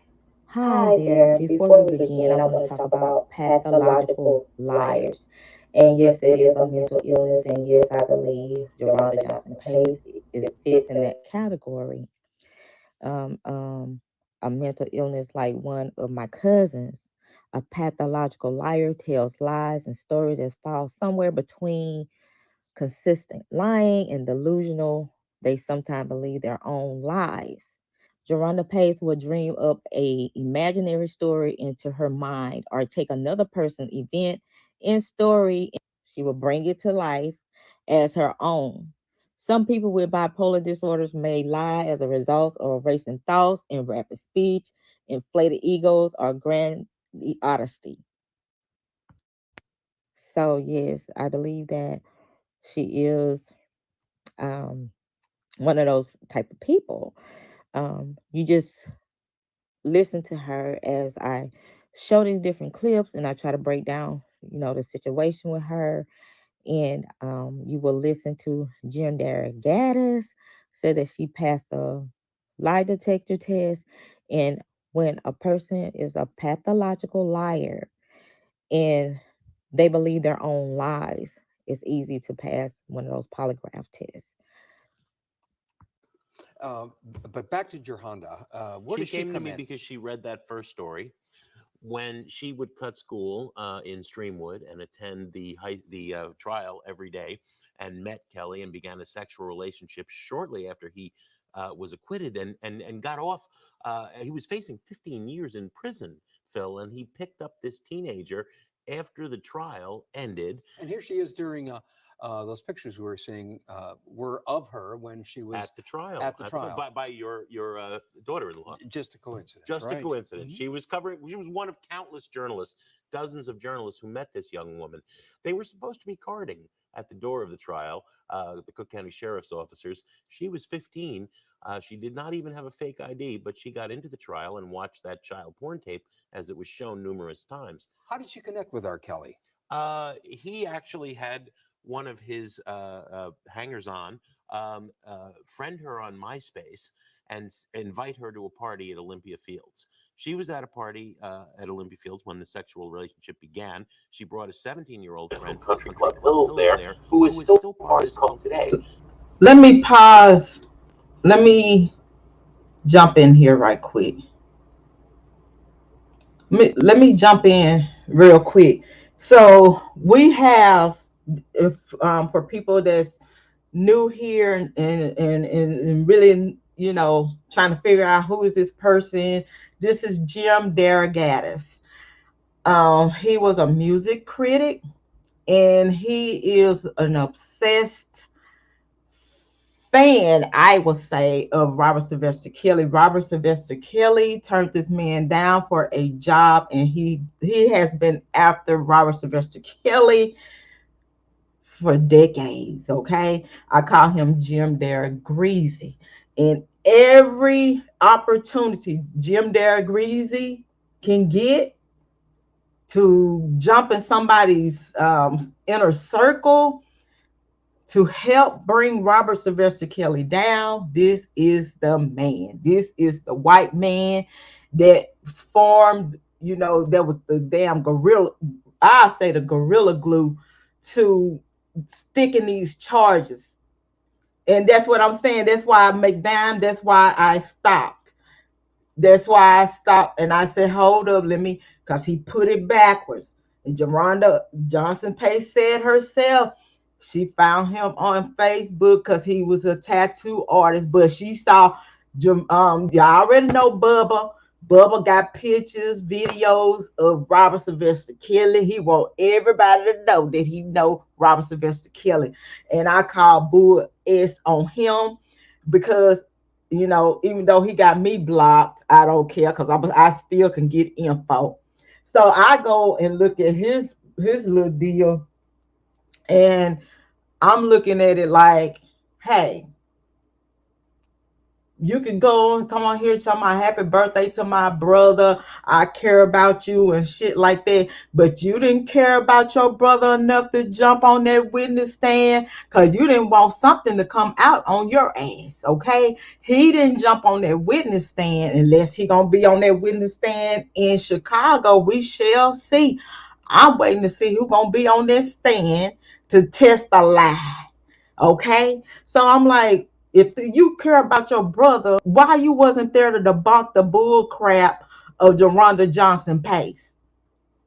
Hi there. Before we begin, I want to talk about pathological liars. And yes, it is a mental illness. And yes, I believe Jerhonda Johnson Pace fits in that category. Um, um, a mental illness like one of my cousins. A pathological liar tells lies and stories that fall somewhere between consistent lying and delusional. They sometimes believe their own lies. Jerhonda Pace will dream up a imaginary story into her mind or take another person's event and story. She will bring it to life as her own. Some people with bipolar disorders may lie as a result of racing thoughts and rapid speech, inflated egos, or grandiosity. So yes, I believe that she is um, one of those type of people. You just listen to her as I show these different clips and I try to break down, the situation with her. And you will listen to Jerhonda Gaddis say that she passed a lie detector test. And when a person is a pathological liar and they believe their own lies, it's easy to pass one of those polygraph tests. But back to Jerhonda. Where She does she came to come me in? because she read that first story when she would cut school in Streamwood and attend the trial every day, and met Kelly and began a sexual relationship shortly after he was acquitted and got off. He was facing 15 years in prison, Phil, and he picked up this teenager after the trial ended. And here she is during those pictures we were seeing were of her when she was At the trial, At the trial. by your daughter-in-law. Just a coincidence. Just a right? coincidence. She was one of countless journalists, dozens of journalists who met this young woman. They were supposed to be carding at the door of the trial, the Cook County Sheriff's officers. She was 15. She did not even have a fake ID, but she got into the trial and watched that child porn tape as it was shown numerous times. How did she connect with R. Kelly? He actually had one of his hangers-on friend her on MySpace and invite her to a party at Olympia Fields. She was at a party at Olympia Fields when the sexual relationship began. She brought a 17-year-old friend from Country Club Hills there, who is still part of his cult today. Let me pause. Let me jump in here right quick. Let me jump in real quick. So we have, if for people that's new here and really, trying to figure out who is this person. This is Jim Daragatis. He was a music critic, and he is an obsessed fan, I would say, of Robert Sylvester Kelly. Robert Sylvester Kelly turned this man down for a job, and he has been after Robert Sylvester Kelly for decades. Okay, I call him Jim Daragreasy. And every opportunity Jim Daragreasy can get to jump in somebody's inner circle to help bring Robert Sylvester Kelly down, this is the man. This is the white man that formed, that was the damn gorilla. I say the gorilla glue to sticking these charges And that's what I'm saying. That's why I make damn. That's why I stopped. That's why I stopped and I said, hold up, let me, because he put it backwards. And Jerhonda Johnson Pace said herself, she found him on Facebook because he was a tattoo artist, but she saw, y'all already know Bubba. Bubba got pictures, videos of Robert Sylvester Kelly. He want everybody to know that he know Robert Sylvester Kelly. And I call Bull S on him because even though he got me blocked, I don't care because I still can get info. So I go and look at his little deal, and I'm looking at it like, hey, you can go and come on here and tell my happy birthday to my brother. I care about you and shit like that. But you didn't care about your brother enough to jump on that witness stand because you didn't want something to come out on your ass, okay? He didn't jump on that witness stand unless he gonna be on that witness stand in Chicago. We shall see. I'm waiting to see who gonna be on that stand to test a lie, okay? So I'm like, if you care about your brother, why you wasn't there to debunk the bull crap of Jerhonda Johnson Pace?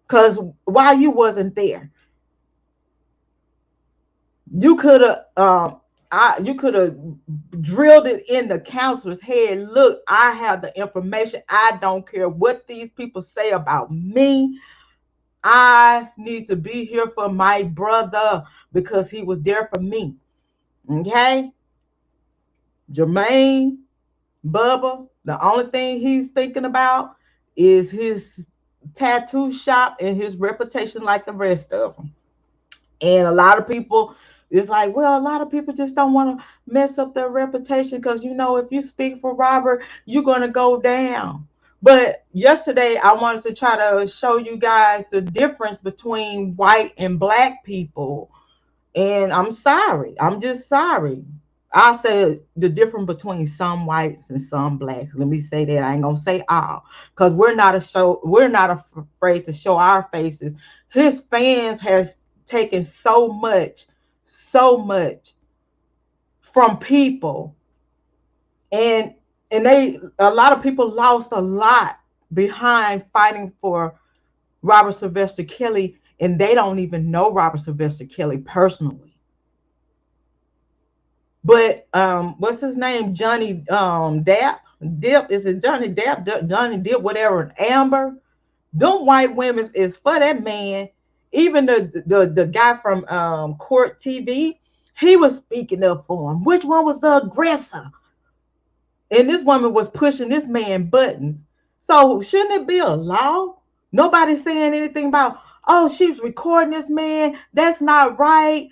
Because why you wasn't there? You could have you could have drilled it in the counselor's head. Look, I have the information. I don't care what these people say about me. I need to be here for my brother because he was there for me. Okay? Jermaine, Bubba, the only thing he's thinking about is his tattoo shop and his reputation like the rest of them. And a lot of people, it's like, well, a lot of people just don't want to mess up their reputation because, if you speak for Robert, you're going to go down. But yesterday, I wanted to try to show you guys the difference between white and black people. And I'm sorry. I'm just sorry. I say the difference between some whites and some blacks. Let me say that. I ain't gonna say all, because we're not afraid to show our faces. His fans has taken so much from people, and a lot of people lost a lot behind fighting for Robert Sylvester Kelly, and they don't even know Robert Sylvester Kelly personally. But what's his name? Johnny Depp. Dip, is it Johnny Depp? Johnny Depp, whatever. Amber. Them white women is for that man. Even the guy from Court TV, he was speaking up for him. Which one was the aggressor? And this woman was pushing this man buttons. So shouldn't it be a law? Nobody's saying anything about, oh, she's recording this man. That's not right.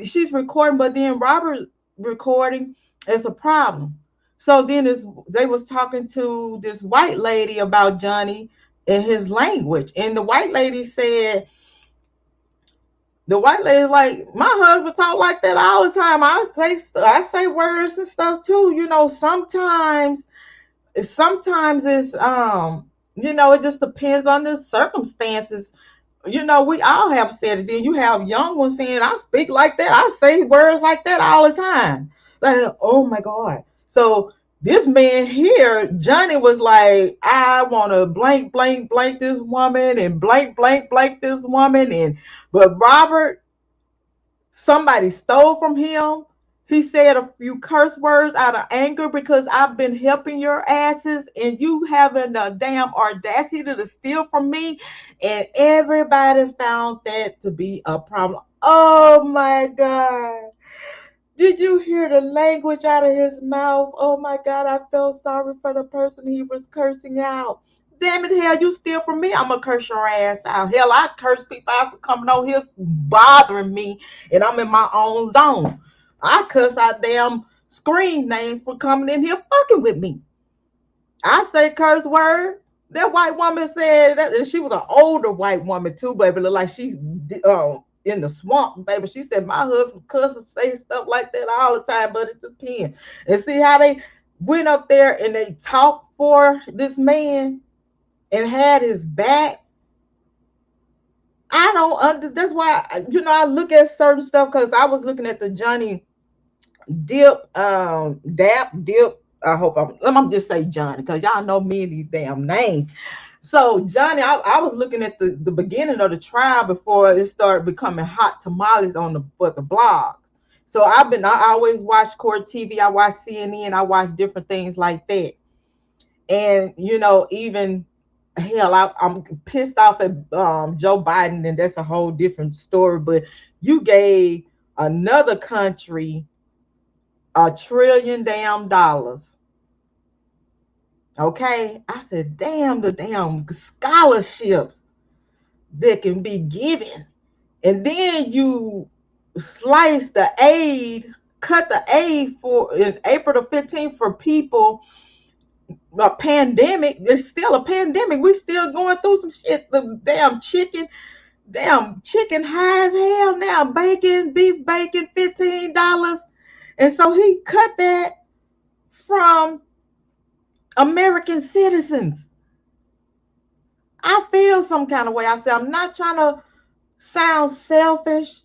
She's recording, but then Robert recording is a problem. So then they was talking to this white lady about Johnny and his language. And the white lady said, like, my husband talk like that all the time. I say words and stuff too. Sometimes it's it just depends on the circumstances. We all have said it. Then you have young ones saying, I speak like that. I say words like that all the time. Like, oh my God. So this man here, Johnny, was like, I want to blank, blank, blank this woman and blank, blank, blank this woman. But Robert, somebody stole from him. He said a few curse words out of anger because I've been helping your asses and you having the damn audacity to steal from me. And everybody found that to be a problem. Oh my God. Did you hear the language out of his mouth? Oh my God, I felt sorry for the person he was cursing out. Damn it, hell, you steal from me, I'm gonna curse your ass out. Hell, I curse people out for coming over here bothering me, and I'm in my own zone. I cuss out damn screen names for coming in here fucking with me. I say curse word. That white woman said that, and she was an older white woman too, baby. Look like she's in the swamp, baby. She said my husband cuss and say stuff like that all the time, but it depends. And see how they went up there and they talked for this man and had his back. I don't that's why I look at certain stuff, because I was looking at the Johnny Dip. I hope I'm just say Johnny because y'all know me and these damn names. So Johnny, I was looking at the beginning of the trial before it started becoming hot tamales on the blogs. So I always watch court TV, I watch CNN, I watch different things like that. And even hell, I'm pissed off at Joe Biden, and that's a whole different story. But you gave another country $1 trillion damn dollars. Okay, I said, damn, the damn scholarships that can be given, and then you slice the aid, cut the aid for in April the 15th for people. A pandemic, there's still a pandemic, we still going through some shit. The damn chicken high as hell now, bacon, beef bacon, $15. And so he cut that from American citizens. I feel some kind of way. I said, I'm not trying to sound selfish,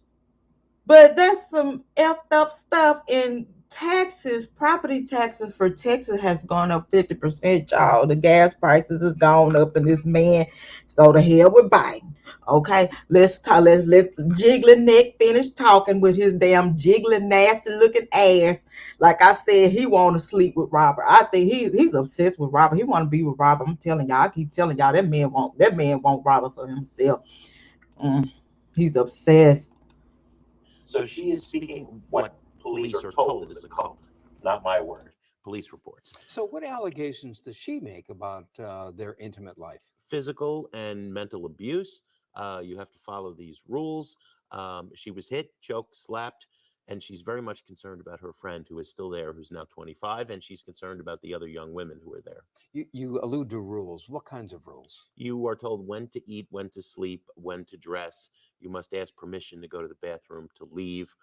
but that's some effed up stuff. In taxes, property taxes for Texas has gone up 50%, y'all. The gas prices has gone up, and this man, so the hell with Biden. Okay, let's talk. Let jiggling neck finish talking with his damn jiggling nasty looking ass. Like I said, he want to sleep with Robert. I think he's obsessed with Robert. He want to be with Robert. I'm telling y'all. I keep telling y'all that man want Robert for himself. Mm, he's obsessed. So she is speaking what police are told is a cult, not my word. Police reports. So, what allegations does she make about their intimate life? Physical and mental abuse. You have to follow these rules. She was hit, choked, slapped, and she's very much concerned about her friend who is still there, who's now 25, and she's concerned about the other young women who are there. You allude to rules. What kinds of rules? You are told when to eat, when to sleep, when to dress. You must ask permission to go to the bathroom, to leave.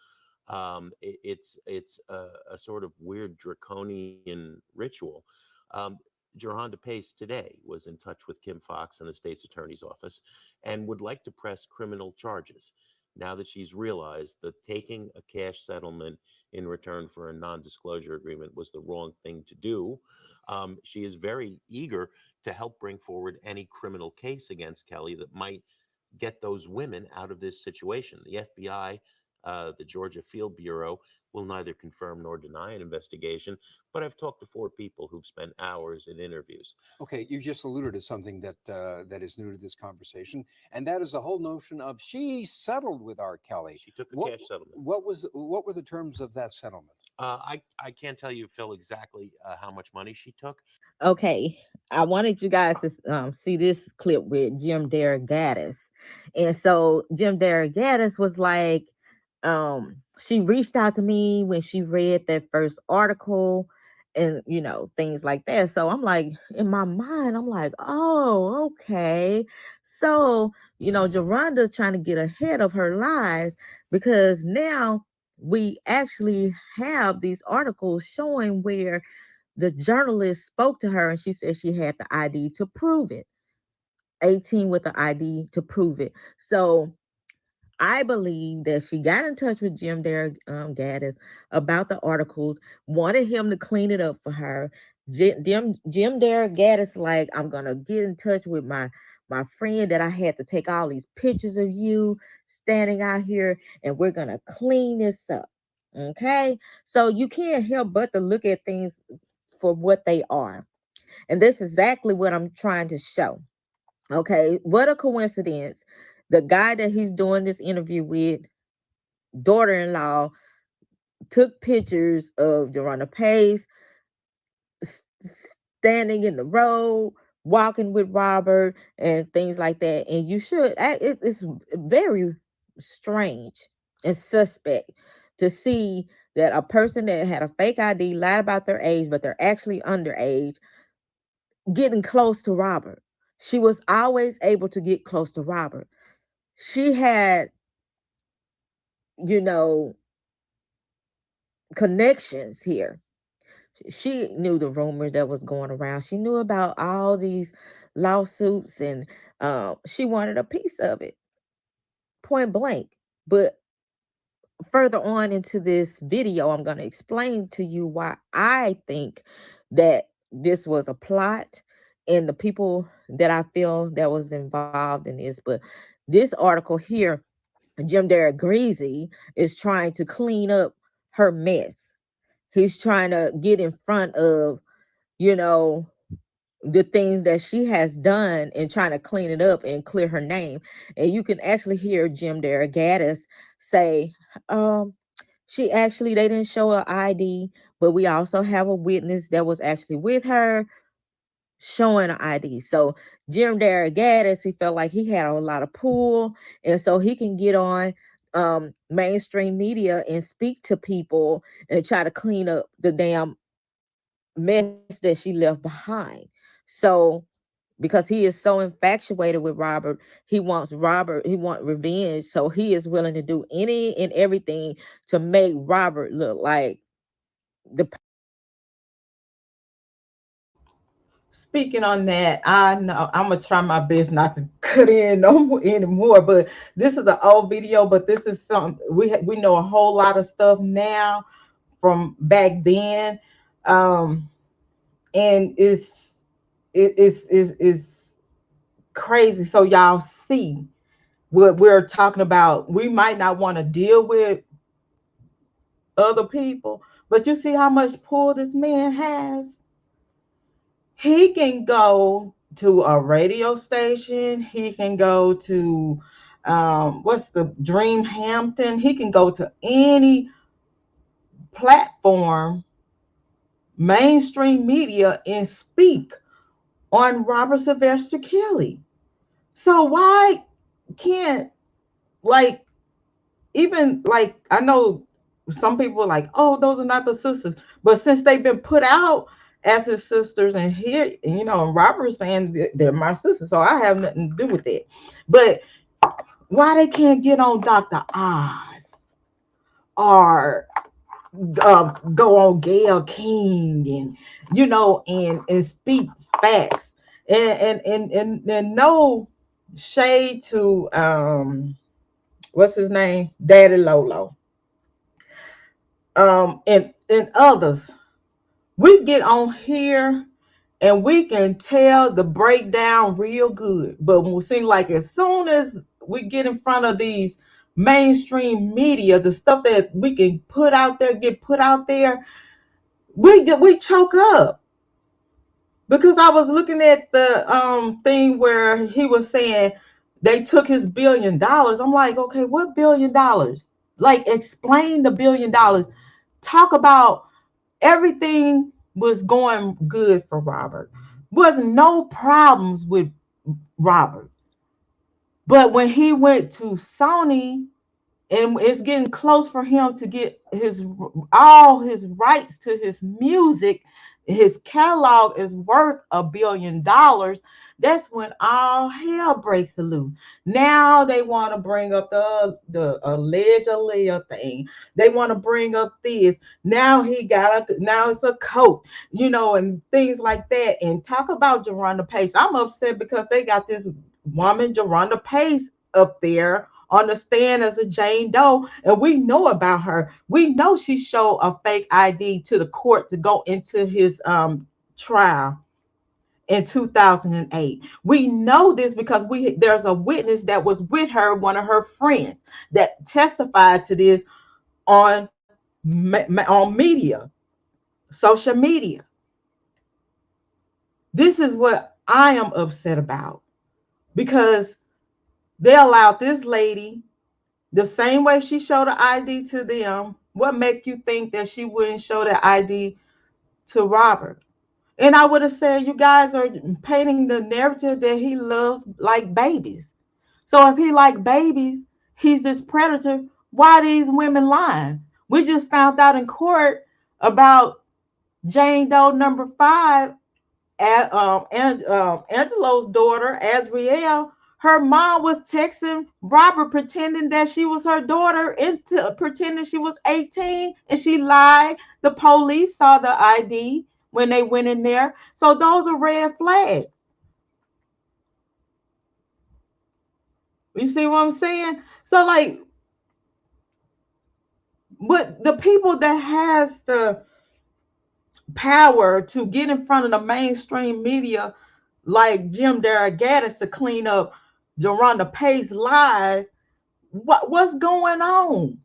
It's a sort of weird draconian ritual. Um, Jerhonda Pace today was in touch with Kim Fox and the state's attorney's office and would like to press criminal charges now that she's realized that taking a cash settlement in return for a non-disclosure agreement was the wrong thing to do. She is very eager to help bring forward any criminal case against Kelly that might get those women out of this situation. The FBI, the Georgia Field Bureau, will neither confirm nor deny an investigation, but I've talked to 4 people who've spent hours in interviews. Okay, you just alluded to something that is new to this conversation, and that is the whole notion of she settled with R. Kelly. She took a What- cash settlement. What were the terms of that settlement? I can't tell you, Phil, exactly how much money she took. Okay, I wanted you guys to see this clip with Jim Gaddis. And so Jim Gaddis was like, she reached out to me when she read that first article and things like that. So I'm like, in my mind, I'm like, oh, okay. So, Jerhonda trying to get ahead of her lies because now we actually have these articles showing where the journalist spoke to her and she said she had the ID to prove it. 18 with the ID to prove it. So I believe that she got in touch with Gaddis about the articles, wanted him to clean it up for her. Jim Gaddis, like, I'm gonna get in touch with my friend that I had to take all these pictures of you standing out here, and we're gonna clean this up. Okay, so you can't help but to look at things for what they are. And this is exactly what I'm trying to show. Okay, what a coincidence. The guy that he's doing this interview with, daughter-in-law, took pictures of Jerhonda Pace s- standing in the road, walking with Robert, and things like that. And you should, it's very strange and suspect to see that a person that had a fake ID, lied about their age, but they're actually underage, getting close to Robert. She was always able to get close to Robert. She had, you know, connections here. She knew the rumors that was going around. She knew about all these lawsuits, and she wanted a piece of it, point blank. But further on into this video, I'm going to explain to you why I think that this was a plot and the people that I feel that was involved in this. But this article here, Jim Derek Greasy is trying to clean up her mess. He's trying to get in front of, you know, the things that she has done and trying to clean it up and clear her name. And you can actually hear Jim Derek Gaddis say, she actually, they didn't show her ID, but we also have a witness that was actually with her showing an ID. So Jim Derek Gaddis, he felt like he had a lot of pull, and so he can get on mainstream media and speak to people and try to clean up the damn mess that she left behind. So because he is so infatuated with Robert, he wants revenge. So he is willing to do any and everything to make Robert look like the. Speaking on that, I know I'm gonna try my best not to cut in no more anymore. But this is an old video, but this is something we know a whole lot of stuff now from back then, and it's crazy. So y'all see what we're talking about. We might not want to deal with other people, but you see how much pull this man has. He can go to a radio station. He can go to what's the Dream Hampton. He can go to any platform, mainstream media, and speak on Robert Sylvester Kelly. So why can't, like, even like, I know some people are like, oh, those are not the sisters, but since they've been put out as his sisters, and here, and Robert's saying they're my sisters, so I have nothing to do with that. But why they can't get on Dr. Oz or go on Gail King, and and speak facts, and no shade to what's his name, Daddy Lolo, and others. We get on here and we can tell the breakdown real good, but when it seems like as soon as we get in front of these mainstream media, the stuff that we can put out there, get put out there, we choke up. Because I was looking at the thing where he was saying they took his $1 billion. I'm like, okay, what $1 billion? Like, explain the $1 billion. Talk about everything was going good for Robert. Wasn't no problems with Robert. But when he went to Sony, and it's getting close for him to get all his rights to his music, his catalog is worth $1 billion. That's when all hell breaks loose. Now they want to bring up the alleged Aaliyah thing. They want to bring up this. Now now it's a coat, and things like that. And talk about Jerhonda Pace. I'm upset because they got this woman, Jerhonda Pace, up there on the stand as a Jane Doe, and we know about her. We know she showed a fake ID to the court to go into his trial in 2008. We know this because there's a witness that was with her, one of her friends, that testified to this on media, social media. This is what I am upset about, because they allowed this lady, the same way she showed the ID to them. What make you think that she wouldn't show the ID to Robert? And I would have said, you guys are painting the narrative that he loves like babies. So if he like babies, he's this predator. Why are these women lying? We just found out in court about Jane Doe number 5, Angelo's daughter, Azriel. Her mom was texting Robert pretending that she was her daughter, into pretending she was 18, and she lied. The police saw the ID when they went in there. So those are red flags. You see what I'm saying? So, like, But the people that has the power to get in front of the mainstream media, like Jim Daragatis, to clean up Jerhonda Pace lies, what's going on?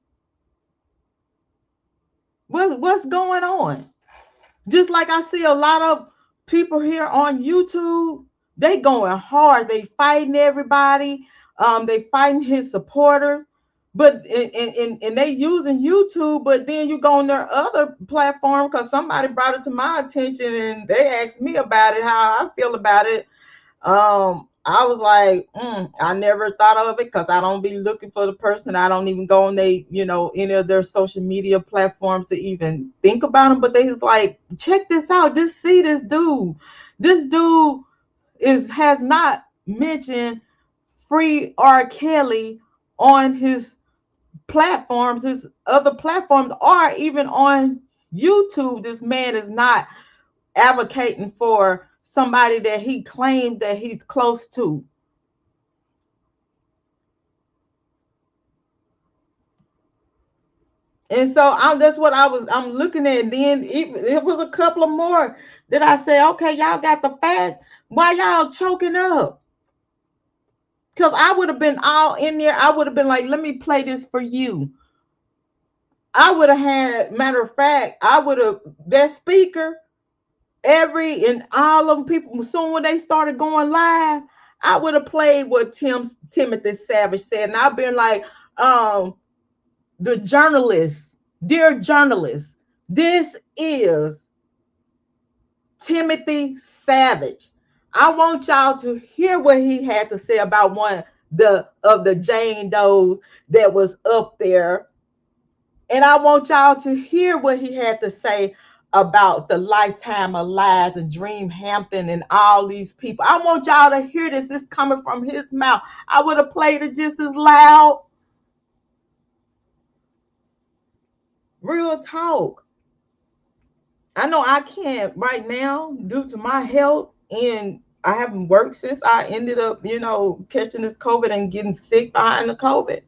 What's going on? Just like I see a lot of people here on YouTube, they going hard. They fighting everybody. They fighting his supporters. But and they using YouTube, but then you go on their other platform because somebody brought it to my attention and they asked me about it, how I feel about it. I was like, I never thought of it because I don't be looking for the person. I don't even go on any of their social media platforms to even think about them. But they was like, check this out. Just see this dude. This dude has not mentioned free R. Kelly on his platforms, his other platforms, or even on YouTube. This man is not advocating for somebody that he claimed that he's close to. And so that's what I'm looking at. And then it was a couple of more that I said, okay, y'all got the facts. Why y'all choking up? Because I would have been all in there. I would have been like, let me play this for you. I would have had, matter of fact, I would have, that speaker, and all of them people, soon when they started going live, I would have played what Timothy Savage said. And I've been like, the journalist, dear journalist, this is Timothy Savage. I want y'all to hear what he had to say about one of the Jane Does that was up there. And I want y'all to hear what he had to say about the Lifetime of Lies and Dream Hampton and all these people. I want y'all to hear this. This coming from his mouth. I would have played it just as loud. Real talk. I know I can't right now due to my health, and I haven't worked since I ended up, catching this COVID and getting sick behind the COVID.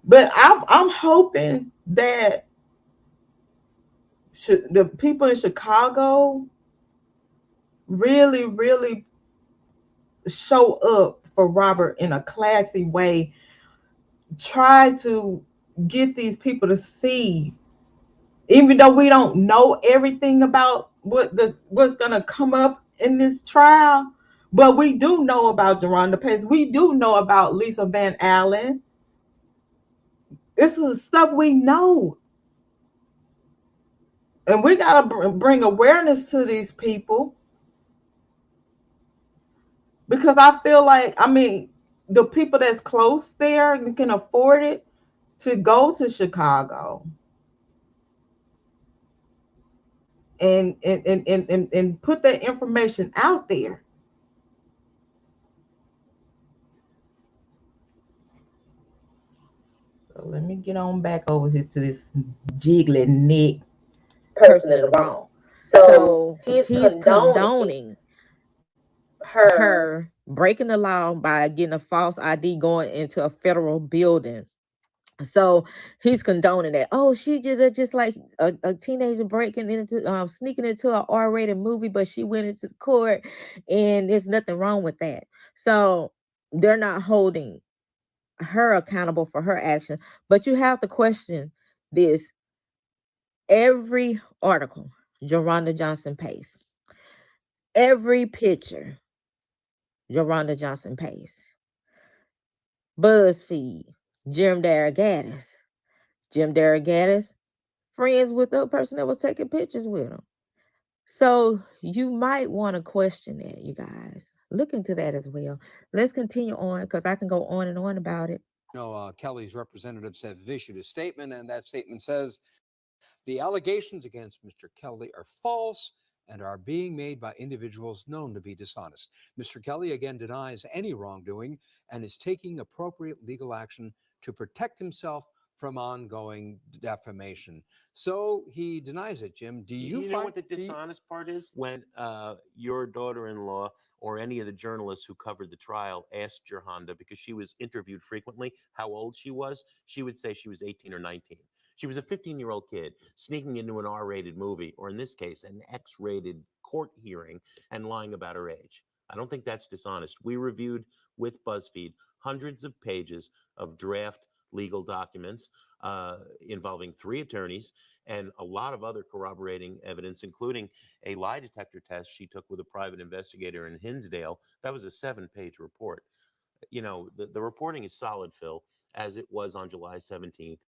But I'm hoping that the people in Chicago really, really show up for Robert in a classy way. Try to get these people to see, even though we don't know everything about what's gonna come up in this trial, but we do know about Jerhonda Pace. We do know about Lisa Van Allen. This is stuff we know, and we gotta bring awareness to these people, because I feel like, the people that's close there and can afford it to go to Chicago and put that information out there. So let me get on back over here to this jiggly neck person in the wrong. So So he's condoning her breaking the law by getting a false ID going into a federal building. So he's condoning that. Oh, she just like a teenager breaking into sneaking into an R-rated movie, but she went into the court, and there's nothing wrong with that. So they're not holding her accountable for her action. But you have to question this. Every article, Jerhonda Johnson Pace. Every picture, Jerhonda Johnson Pace. BuzzFeed, Jim Daragatis. Jim Daragatis, friends with the person that was taking pictures with him. So you might want to question that, you guys. Look into that as well. Let's continue on, because I can go on and on about it. Kelly's representatives have issued a statement, and that statement says the allegations against Mr. Kelly are false and are being made by individuals known to be dishonest. Mr. Kelly again denies any wrongdoing and is taking appropriate legal action to protect himself from ongoing defamation. So he denies it, Jim. Do you, You know find what the dishonest part is? When your daughter-in-law or any of the journalists who covered the trial asked Jerhonda, because she was interviewed frequently, how old she was, she would say she was 18 or 19. She was a 15-year-old kid sneaking into an R-rated movie, or in this case, an X-rated court hearing, and lying about her age. I don't think that's dishonest. We reviewed with BuzzFeed hundreds of pages of draft legal documents involving 3 attorneys and a lot of other corroborating evidence, including a lie detector test she took with a private investigator in Hinsdale. That was a 7-page report. You know, the reporting is solid, Phil, as it was on July 17th.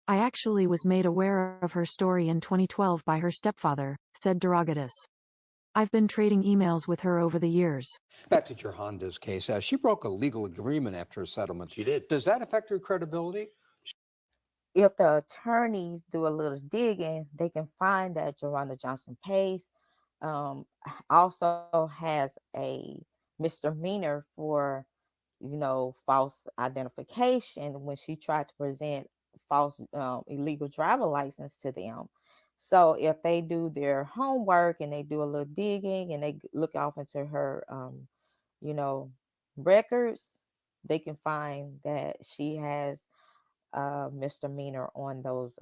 I actually was made aware of her story in 2012 by her stepfather, said Derogatis. I've been trading emails with her over the years. Back to Jerhonda's case, she broke a legal agreement after a settlement. She did. Does that affect her credibility? If the attorneys do a little digging, they can find that Jerhonda Johnson Pace also has a misdemeanor for, false identification when she tried to present false illegal driver license to them. So if they do their homework and they do a little digging and they look off into her, records, they can find that she has misdemeanor on those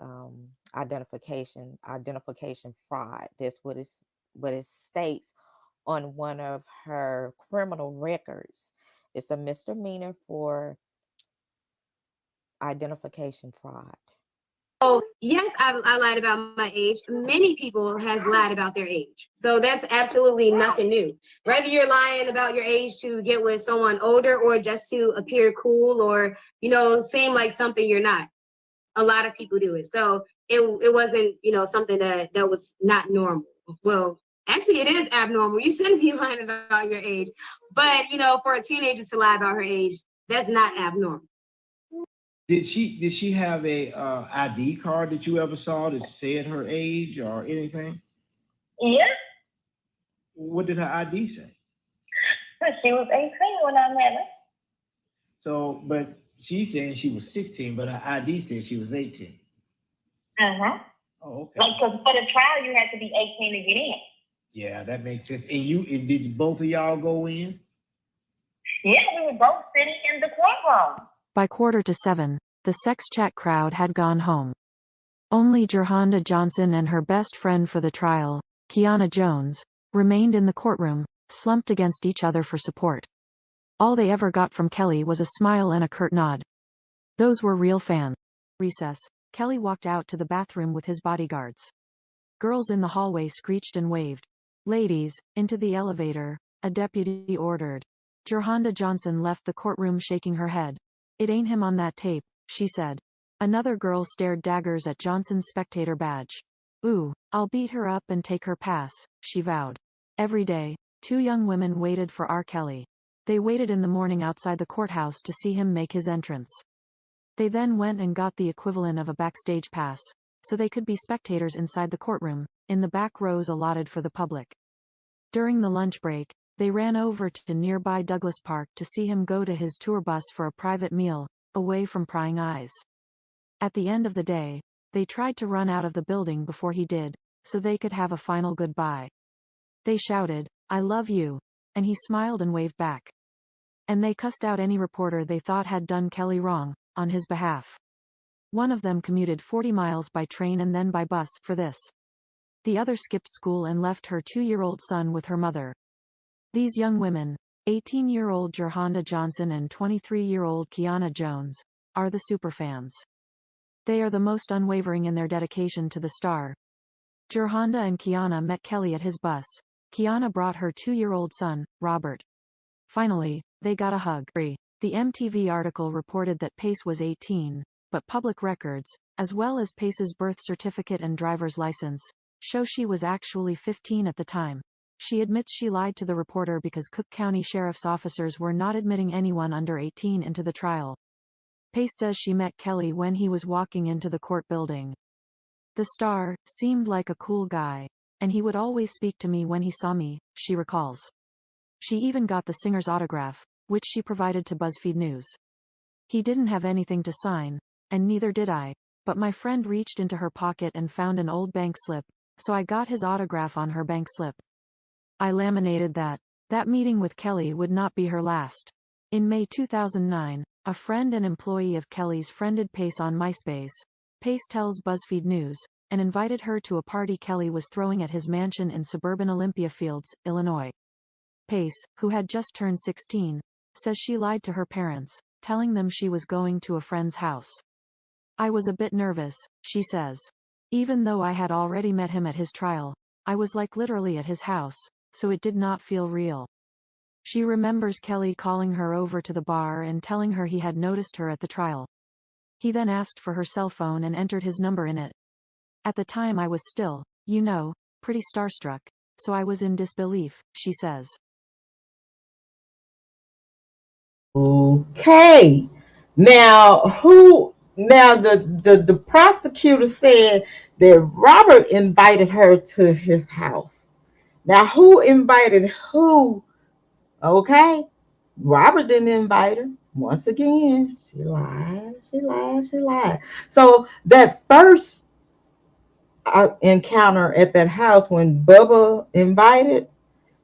identification fraud. That's what it states on one of her criminal records. It's a misdemeanor for identification fraud. So yes, I lied about my age. Many people has lied about their age. So that's absolutely nothing new. Whether you're lying about your age to get with someone older or just to appear cool or, seem like something you're not. A lot of people do it. So it wasn't, something that was not normal. Well, actually it is abnormal. You shouldn't be lying about your age. But, for a teenager to lie about her age, that's not abnormal. Did she have a ID card that you ever saw that said her age or anything? Yeah. What did her ID say? She was 18 when I met her. So, but she said she was 16, but her ID said she was 18. Uh-huh. Oh, okay. Like, because for the trial, you had to be 18 to get in. Yeah, that makes sense. And did both of y'all go in? Yeah, we were both sitting in the courtroom. By 6:45, the sex chat crowd had gone home. Only Jerhonda Johnson and her best friend for the trial, Kiana Jones, remained in the courtroom, slumped against each other for support. All they ever got from Kelly was a smile and a curt nod. Those were real fans. Recess, Kelly walked out to the bathroom with his bodyguards. Girls in the hallway screeched and waved. Ladies, into the elevator, a deputy ordered. Jerhonda Johnson left the courtroom shaking her head. It ain't him on that tape, she said. Another girl stared daggers at Johnson's spectator badge. Ooh, I'll beat her up and take her pass, she vowed. Every day, 2 young women waited for R. Kelly. They waited in the morning outside the courthouse to see him make his entrance. They then went and got the equivalent of a backstage pass, so they could be spectators inside the courtroom, in the back rows allotted for the public. During the lunch break, they ran over to nearby Douglas Park to see him go to his tour bus for a private meal, away from prying eyes. At the end of the day, they tried to run out of the building before he did, so they could have a final goodbye. They shouted, "I love you," and he smiled and waved back. And they cussed out any reporter they thought had done Kelly wrong, on his behalf. One of them commuted 40 miles by train and then by bus for this. The other skipped school and left her 2-year-old son with her mother. These young women, 18-year-old Jerhonda Johnson and 23-year-old Kiana Jones, are the superfans. They are the most unwavering in their dedication to the star. Jerhonda and Kiana met Kelly at his bus. Kiana brought her 2-year-old son, Robert. Finally, they got a hug. The MTV article reported that Pace was 18, but public records, as well as Pace's birth certificate and driver's license, show she was actually 15 at the time. She admits she lied to the reporter because Cook County Sheriff's officers were not admitting anyone under 18 into the trial. Pace says she met Kelly when he was walking into the court building. The star seemed like a cool guy, and he would always speak to me when he saw me, she recalls. She even got the singer's autograph, which she provided to BuzzFeed News. He didn't have anything to sign, and neither did I, but my friend reached into her pocket and found an old bank slip, so I got his autograph on her bank slip. I laminated that. That meeting with Kelly would not be her last. In May 2009, a friend and employee of Kelly's friended Pace on MySpace. Pace tells BuzzFeed News, and invited her to a party Kelly was throwing at his mansion in suburban Olympia Fields, Illinois. Pace, who had just turned 16, says she lied to her parents, telling them she was going to a friend's house. I was a bit nervous, she says. Even though I had already met him at his trial, I was like literally at his house, so it did not feel real. She remembers Kelly calling her over to the bar and telling her he had noticed her at the trial. He then asked for her cell phone and entered his number in it. At the time I was still, pretty starstruck, so I was in disbelief, she says. Okay. Now the prosecutor said that Robert invited her to his house. Now who invited who? Okay. Robert didn't invite her. Once again, she lied, she lied, she lied. So that first encounter at that house when Bubba invited,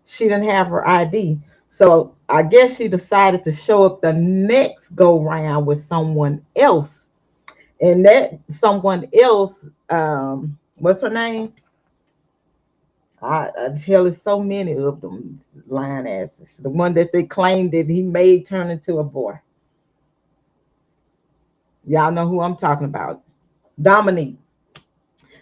she didn't have her ID. So I guess she decided to show up the next go round with someone else. And that someone else, what's her name? I hell is so many of them lying asses. The one that they claimed that he made turn into a boy. Y'all know who I'm talking about. Dominique.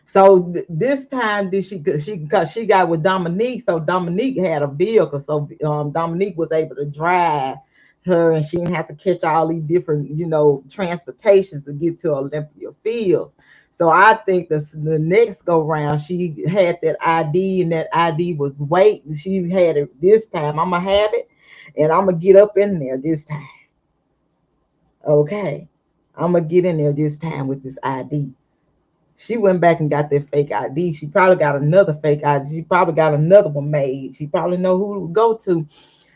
So this time, did she? Because she got with Dominique, so Dominique had a vehicle, so Dominique was able to drive her, and she didn't have to catch all these different, transportations to get to Olympia Fields. So I think the next go round, she had that ID, and that ID was waiting. She had it this time. I'm gonna have it, and I'm gonna get up in there this time. Okay, I'm gonna get in there this time with this ID. She went back and got that fake ID. She probably got another fake ID. She probably got another one made. She probably know who to go to,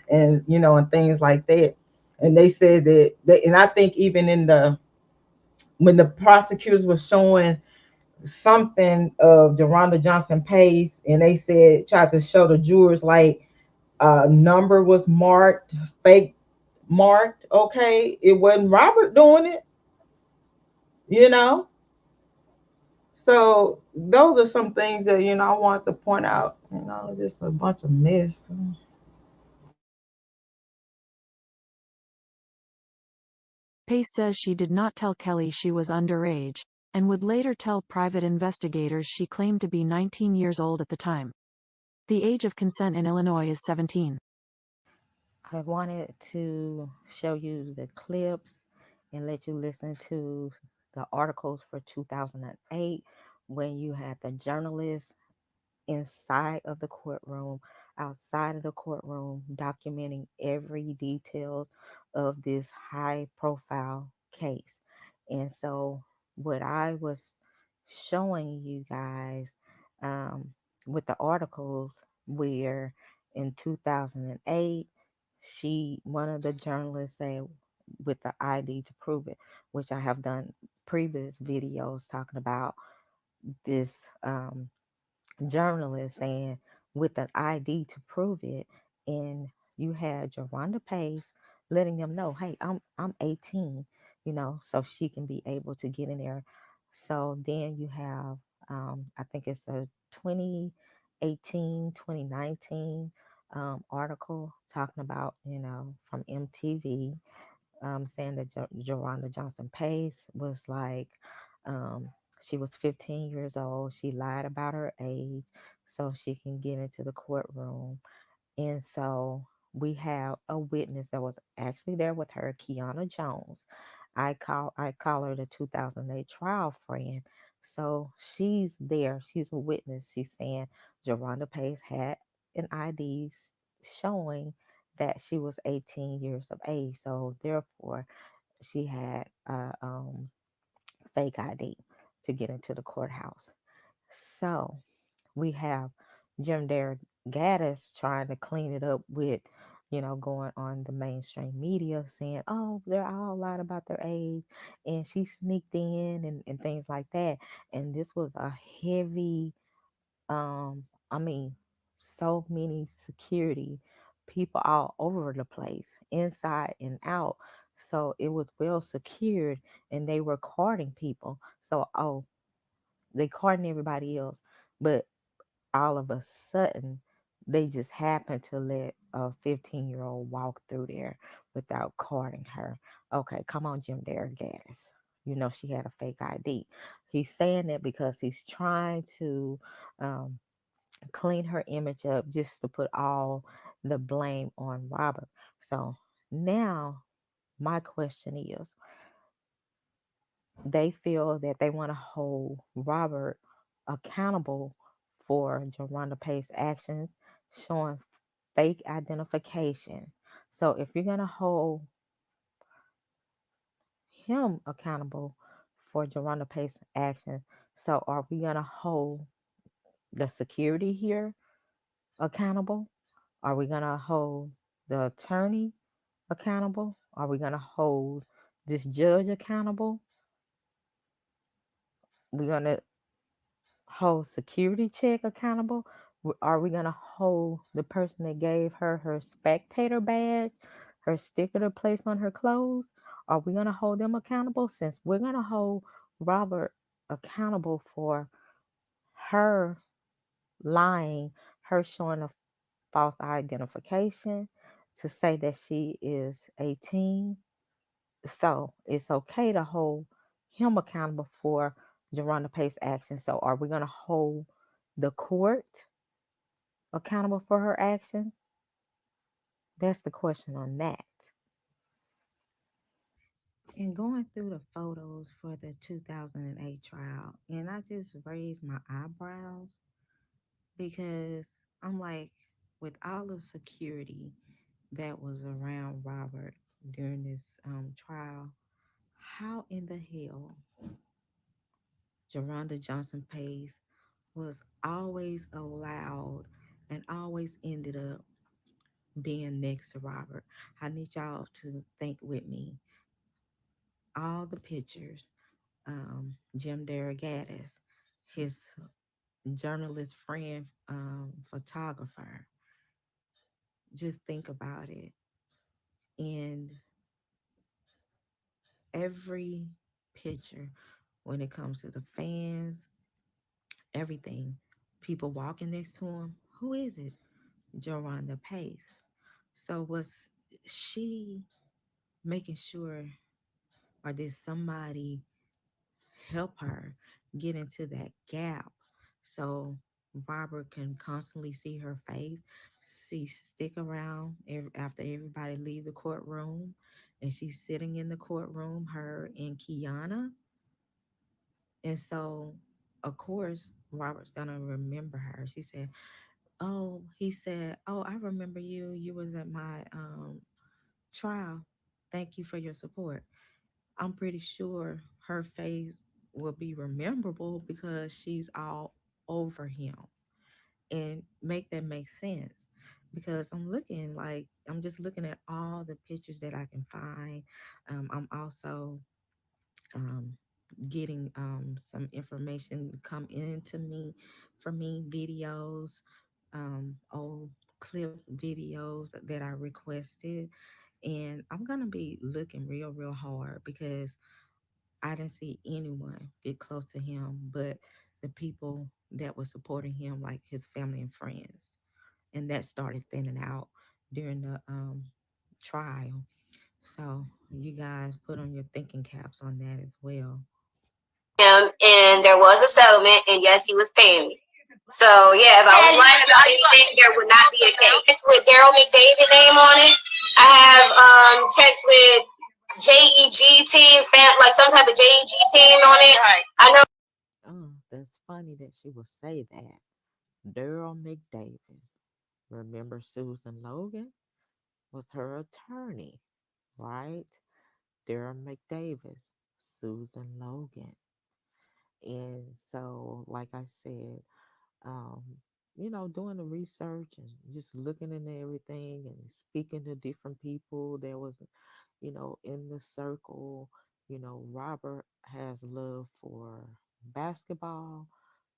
and and things like that. And they said and I think even when the prosecutors were showing something of Jerhonda Johnson Pace, and they tried to show the jurors like number was marked, fake marked. Okay, it wasn't Robert doing it, you know. So those are some things that I want to point out. Just a bunch of mess. Pace says she did not tell Kelly she was underage, and would later tell private investigators she claimed to be 19 years old at the time. The age of consent in Illinois is 17. I wanted to show you the clips and let you listen to the articles for 2008 when you had the journalists inside of the courtroom, outside of the courtroom, documenting every detail of this high profile case. And so, what I was showing you guys um, with the articles, where in 2008, one of the journalists said, with the ID to prove it, which I have done previous videos talking about this journalist saying with an ID to prove it, and you had Jerhonda Pace letting them know, hey, I'm 18, so she can be able to get in there. So then you have, I think it's a 2018, 2019 article talking about, from MTV, saying that Jerhonda Johnson Pace was like, um, she was 15 years old. She lied about her age so she can get into the courtroom. And so we have a witness that was actually there with her, Kiana Jones. I call her the 2008 trial friend. So she's there. She's a witness. She's saying Jerhonda Pace had an ID showing that she was 18 years of age. So therefore, she had a fake ID to get into the courthouse. So we have Jim Derrick Gaddis trying to clean it up with going on the mainstream media saying, oh, they're all lied about their age and she sneaked in and things like that. And this was a heavy, I mean, so many security people all over the place, inside and out. So it was well secured and they were carding people. So, they carding everybody else. But all of a sudden they just happened to let a 15-year-old walk through there without carding her. Okay, come on, Jim Derrick Gaddis. She had a fake ID. He's saying that because he's trying to um, clean her image up just to put all the blame on Robert. So now my question is, they feel that they want to hold Robert accountable for Jerhonda Pace's actions, showing fake identification. So if you're going to hold him accountable for Jerhonda Pace's actions, so are we going to hold the security here accountable? Are we going to hold the attorney accountable? Are we going to hold this judge accountable? We're going to hold security check accountable? Are we going to hold the person that gave her her spectator badge, her sticker to place on her clothes? Are we going to hold them accountable? Since we're going to hold Robert accountable for her lying, her showing a false identification to say that she is 18. So it's okay to hold him accountable for Jerhonda Pace's actions. So are we going to hold the court accountable for her actions? That's the question on that. And going through the photos for the 2008 trial, and I just raised my eyebrows because I'm like, with all the security that was around Robert during this trial, how in the hell Jerhonda Johnson Pace was always allowed and always ended up being next to Robert? I need y'all to think with me. All the pictures, Jim Derrick Gaddis, his journalist friend, photographer. Just think about it. And every picture, when it comes to the fans, everything, people walking next to him, who is it? Jerhonda Pace. So was she making sure, or did somebody help her get into that gap so Robert can constantly see her face? She stick around after everybody leave the courtroom, and she's sitting in the courtroom, her and Kiana. And so, of course, Robert's gonna remember her. She said, "Oh," he said, "Oh, I remember you. You was at my trial. Thank you for your support." I'm pretty sure her face will be rememberable because she's all over him. And make that make sense, because I'm just looking at all the pictures that I can find. I'm also um, getting some information come into me for me, videos, old clip videos that I requested. And I'm going to be looking real hard because I didn't see anyone get close to him but the people that were supporting him, like his family and friends. And that started thinning out during the trial. So you guys put on your thinking caps on that as well. Him, and there was a settlement, and yes, he was paying me. So yeah, if I was lying about anything, there would not be a case. It's with Daryl McDavid name on it. I have checks with JEG team, like some type of JEG team on it. Right. I know. Oh, that's funny that she would say that. Daryl McDavis. Remember Susan Logan was her attorney, right? Daryl McDavis, Susan Logan. And so, like I said, um, doing the research and just looking into everything and speaking to different people. There was, in the circle, Robert has love for basketball,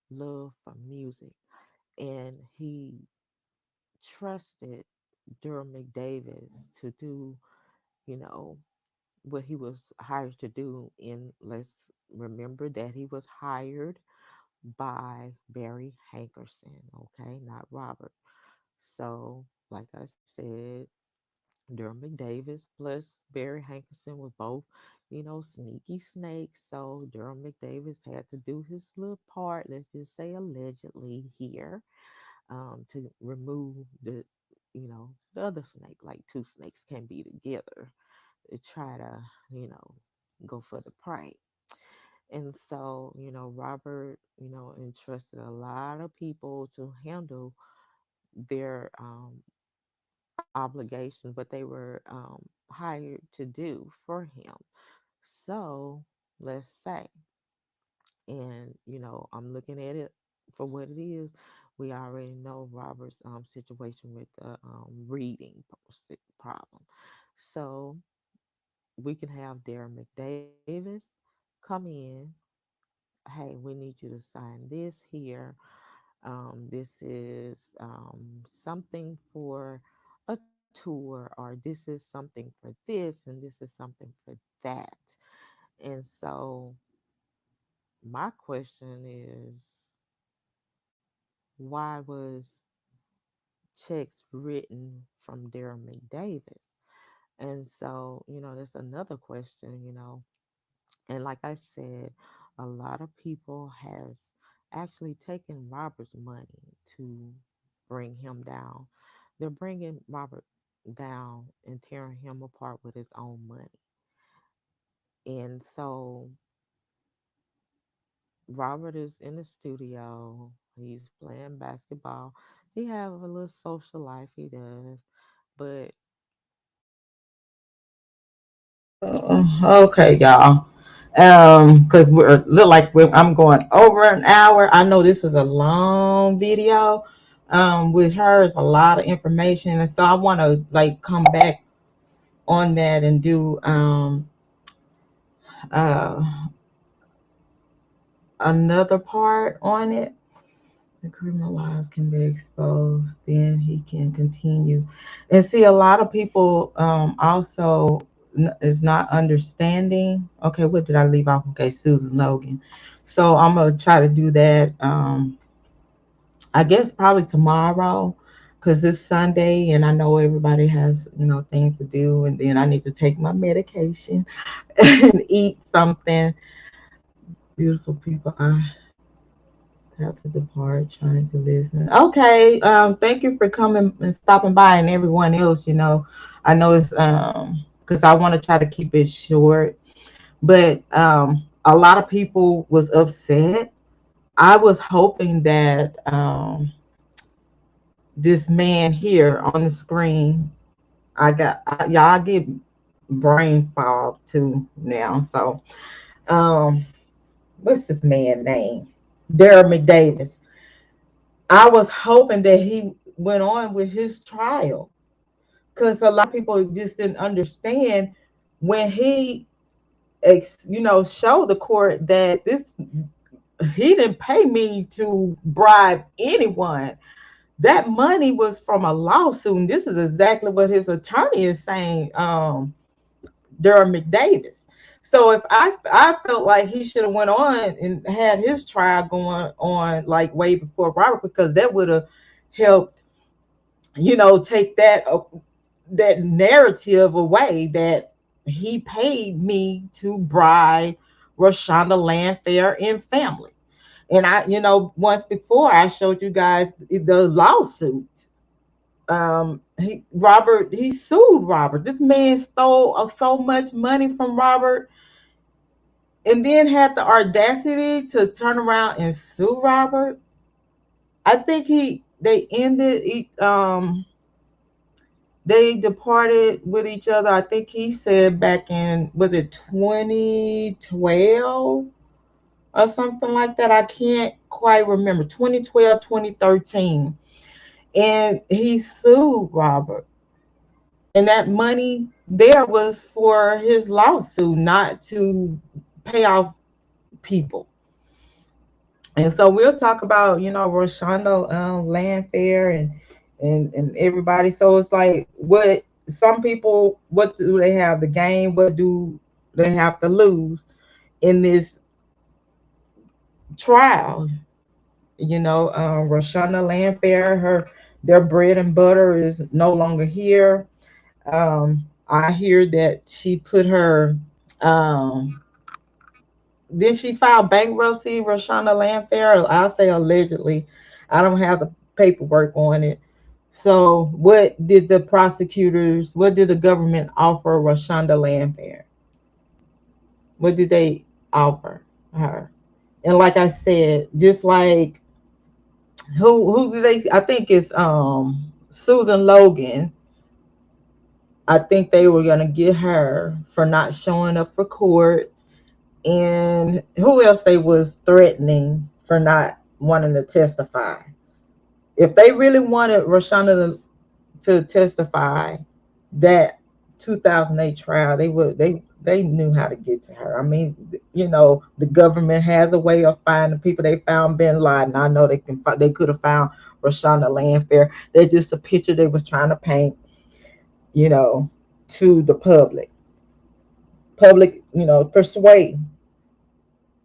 love for music, and he trusted Durham McDavis to do, you know, what he was hired to do. And let's remember that he was hired by Barry Hankerson, okay, not Robert. So, like I said, Durham McDavis plus Barry Hankerson were both, sneaky snakes. So Durham McDavis had to do his little part, let's just say allegedly here, to remove the other snake. Like two snakes can be together to try to, go for the prey. And so, Robert, entrusted a lot of people to handle their obligations, what they were hired to do for him. So let's say, and I'm looking at it for what it is. We already know Robert's situation with the problem. So we can have Darren McDavis come in. Hey, we need you to sign this here. This is something for a tour, or this is something for this, and this is something for that. And so, my question is, why was checks written from Darren McDavis? And so, that's another question, And like I said, a lot of people has actually taken Robert's money to bring him down. They're bringing Robert down and tearing him apart with his own money. And so Robert is in the studio. He's playing basketball. He have a little social life, he does. But Okay, y'all. Because we're look like I'm going over an hour. I know this is a long video. With her is a lot of information, and so I want to like come back on that and do uh another part on it. The criminal lives can be exposed, then he can continue. And see, a lot of people also is not understanding. Okay, what did I leave off? Okay, Susan Logan. So I'm gonna try to do that. I guess probably tomorrow, because it's Sunday, and I know everybody has things to do, and then I need to take my medication and eat something. Beautiful people, I have to depart, trying to listen. Okay, thank you for coming and stopping by, and everyone else. I know it's because I want to try to keep it short, but a lot of people was upset. I was hoping that this man here on the screen, y'all get brain fog too now. So, what's this man name? Darren McDavis. I was hoping that he went on with his trial, because a lot of people just didn't understand when he, showed the court that he didn't pay me to bribe anyone. That money was from a lawsuit, and this is exactly what his attorney is saying. Durham McDavis. So if I felt like he should have went on and had his trial going on like way before Robert, because that would have helped, take that narrative away that he paid me to bribe Rashonda Landfair and family. And once before I showed you guys the lawsuit. He sued Robert. This man stole so much money from Robert, and then had the audacity to turn around and sue Robert. I think they departed with each other. I think he said back in, was it 2012? or something like that. I can't quite remember. 2012, 2013. And he sued Robert. And that money there was for his lawsuit, not to pay off people. And so we'll talk about, Roshonda Landfair and everybody. So it's like, what some people, what do they have to gain? What do they have to lose in this trial? Roshonda Landfair, their bread and butter is no longer here. I hear that she put her um did she file bankruptcy, Roshonda Landfair? I'll say allegedly. I don't have the paperwork on it. So what did the government offer Roshonda Landfair? What did they offer her? And like I said, just like who do they, I think it's Susan Logan. I think they were gonna get her for not showing up for court. And who else they was threatening for not wanting to testify? If they really wanted Roshonda to testify, that 2008 trial, they knew how to get to her. I mean, the government has a way of finding people. They found Bin Laden. I know they could have found Roshonda Landfair. That's just a picture they was trying to paint, you know, to the public.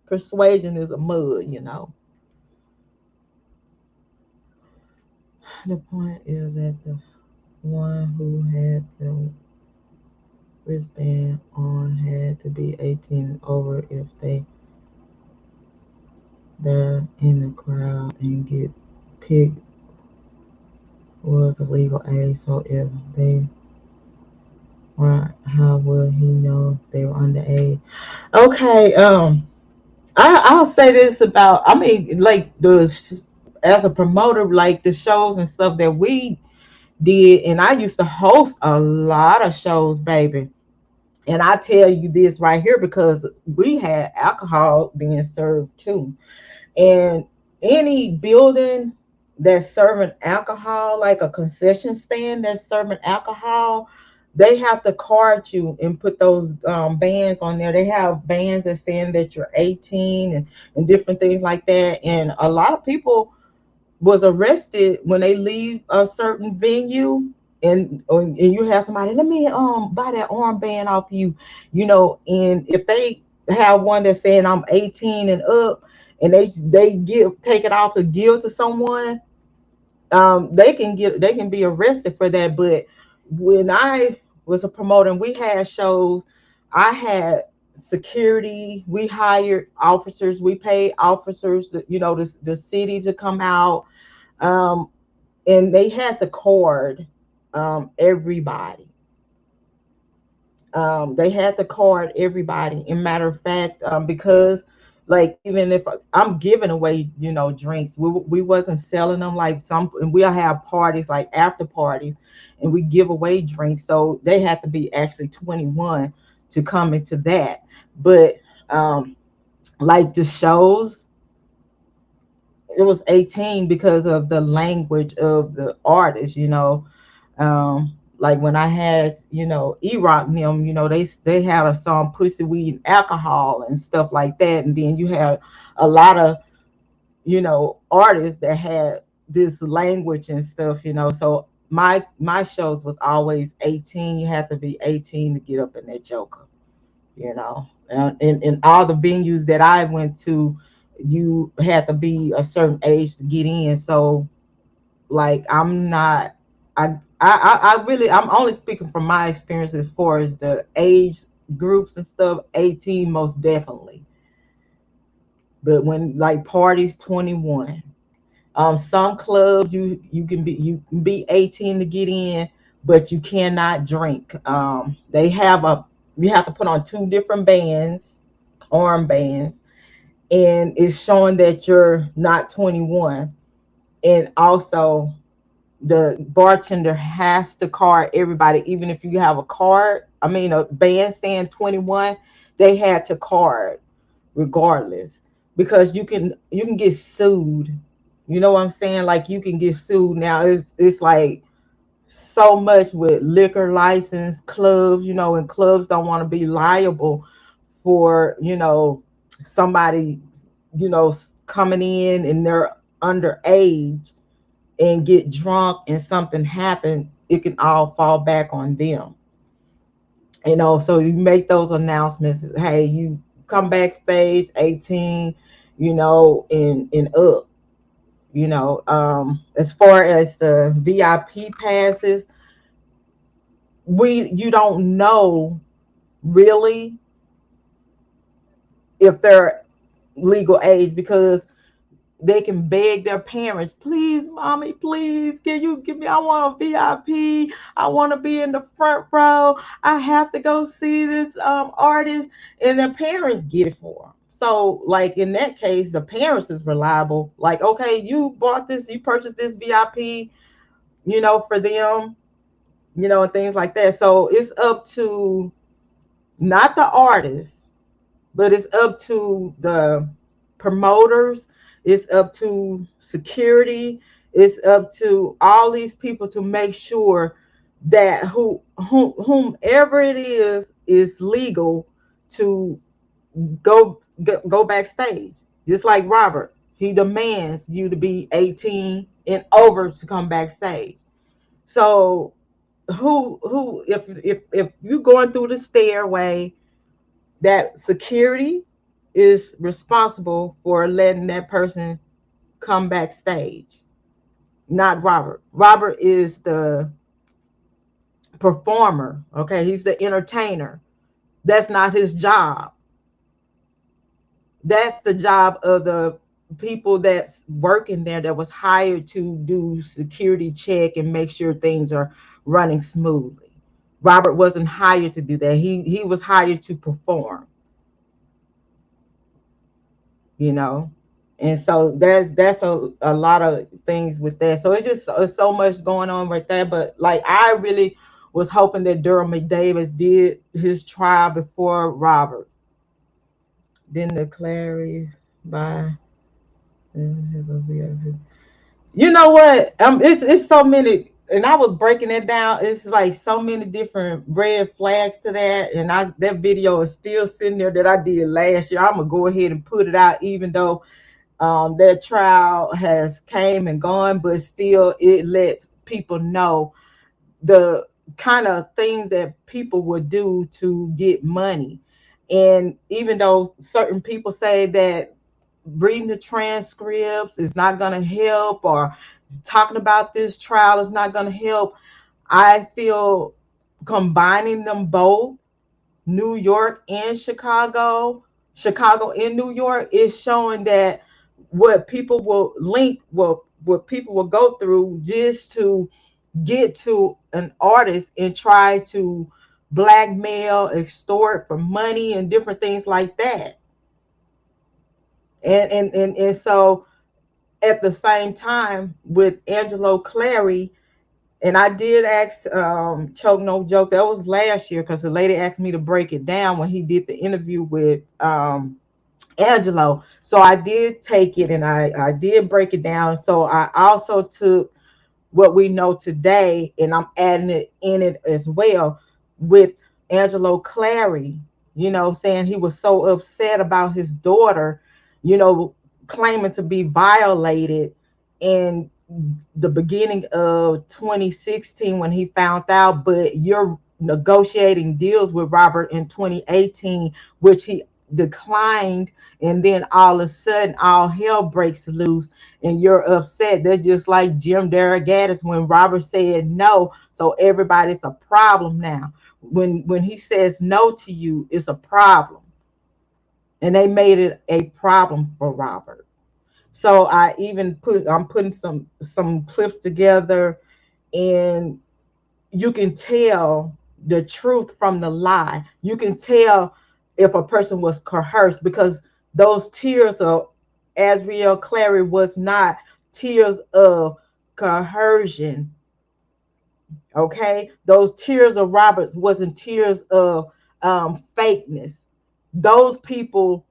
Persuasion is a mud. The point is that the one who had the wristband on had to be 18 over if they're in the crowd and get picked was a legal age. So if they weren't, how would he know they were underage? Okay, I'll say this about, I mean, like as a promoter, like the shows and stuff that we did, and I used to host a lot of shows, baby. And I tell you this right here because we had alcohol being served too. And any building that's serving alcohol, like a concession stand that's serving alcohol, they have to card you and put those bands on there. They have bands that saying that you're 18 and different things like that. And a lot of people was arrested when they leave a certain venue, and you have somebody, let me buy that armband off you, and if they have one that's saying I'm 18 and up, and they take it off to give to someone, they can be arrested for that. But when I was a promoter and we had shows, I had security, we hired officers, we paid officers, the city to come out, um, and they had to card everybody. They had to card everybody. In matter of fact, because like even if I'm giving away, drinks, we wasn't selling them like some, and we'll have parties like after parties, and we give away drinks. So they had to be actually 21 to come into that. But like the shows, it was 18 because of the language of the artist. Like when I had, E-Rock and them, they had a song Pussy Weed and Alcohol and stuff like that. And then you had a lot of, artists that had this language and stuff. So my shows was always 18. You had to be 18 to get up in that joker, and in all the venues that I went to, you had to be a certain age to get in. So like I'm not, I really, I'm only speaking from my experience as far as the age groups and stuff. 18 most definitely, but when like parties, 21. Some clubs you can be 18 to get in, but you cannot drink. They have a you have to put on two different bands, armbands, and it's showing that you're not 21. And also the bartender has to card everybody, even if you have a card, I mean a bandstand 21, they had to card regardless. because you can get sued. You know what I'm saying? Like you can get sued now. It's like so much with liquor license clubs, and clubs don't want to be liable for, somebody, coming in and they're underage and get drunk and something happen, it can all fall back on them. So you make those announcements, hey, you come backstage 18, and up. As far as the VIP passes, you don't know really if they're legal age, because they can beg their parents, please, mommy, please, can you give me, I want a VIP. I want to be in the front row. I have to go see this artist. And their parents get it for them. So, like in that case, the parents is reliable. Like, okay, you bought this, you purchased this VIP, for them, and things like that. So it's up to not the artist, but it's up to the promoters, it's up to security, it's up to all these people to make sure that whomever it is legal to go backstage. Just like Robert, he demands you to be 18 and over to come backstage. So if you're going through the stairway, that security is responsible for letting that person come backstage, not Robert. Robert is the performer, okay? He's the entertainer. That's not his job. That's the job of the people that's working there that was hired to do security check and make sure things are running smoothly. Robert wasn't hired to do that. He was hired to perform. you know and so that's a lot of things with that. So it just it's so much going on right there. But like, I really was hoping that Durham McDavis did his trial before Roberts, then the Clary by you know what, it's so many, and I was breaking it down. It's like so many different red flags to that, and that video is still sitting there that I did last year. I'm gonna go ahead and put it out, even though that trial has came and gone, but still it lets people know the kind of things that people would do to get money. And even though certain people say that reading the transcripts is not going to help, or talking about this trial is not going to help, I feel combining them both, New York and Chicago and New York, is showing that what people will link, what people will go through just to get to an artist and try to blackmail, extort for money and different things like that. And so at the same time with Angelo Clary, and I did ask Choke No Joke, that was last year, because the lady asked me to break it down when he did the interview with Angelo. So I did take it and I did break it down. So I also took what we know today and I'm adding it in it as well with Angelo Clary, saying he was so upset about his daughter, you know, claiming to be violated in the beginning of 2016 when he found out, but you're negotiating deals with Robert in 2018, which he declined, and then all of a sudden all hell breaks loose and you're upset. They're just like Jim Derogatis when Robert said no, so everybody's a problem now. When he says no to you, it's a problem, and they made it a problem for Robert. So I'm putting some clips together, and you can tell the truth from the lie. You can tell if a person was coerced, because those tears of Azriel Clary was not tears of coercion. Okay, those tears of Roberts wasn't tears of fakeness. Those people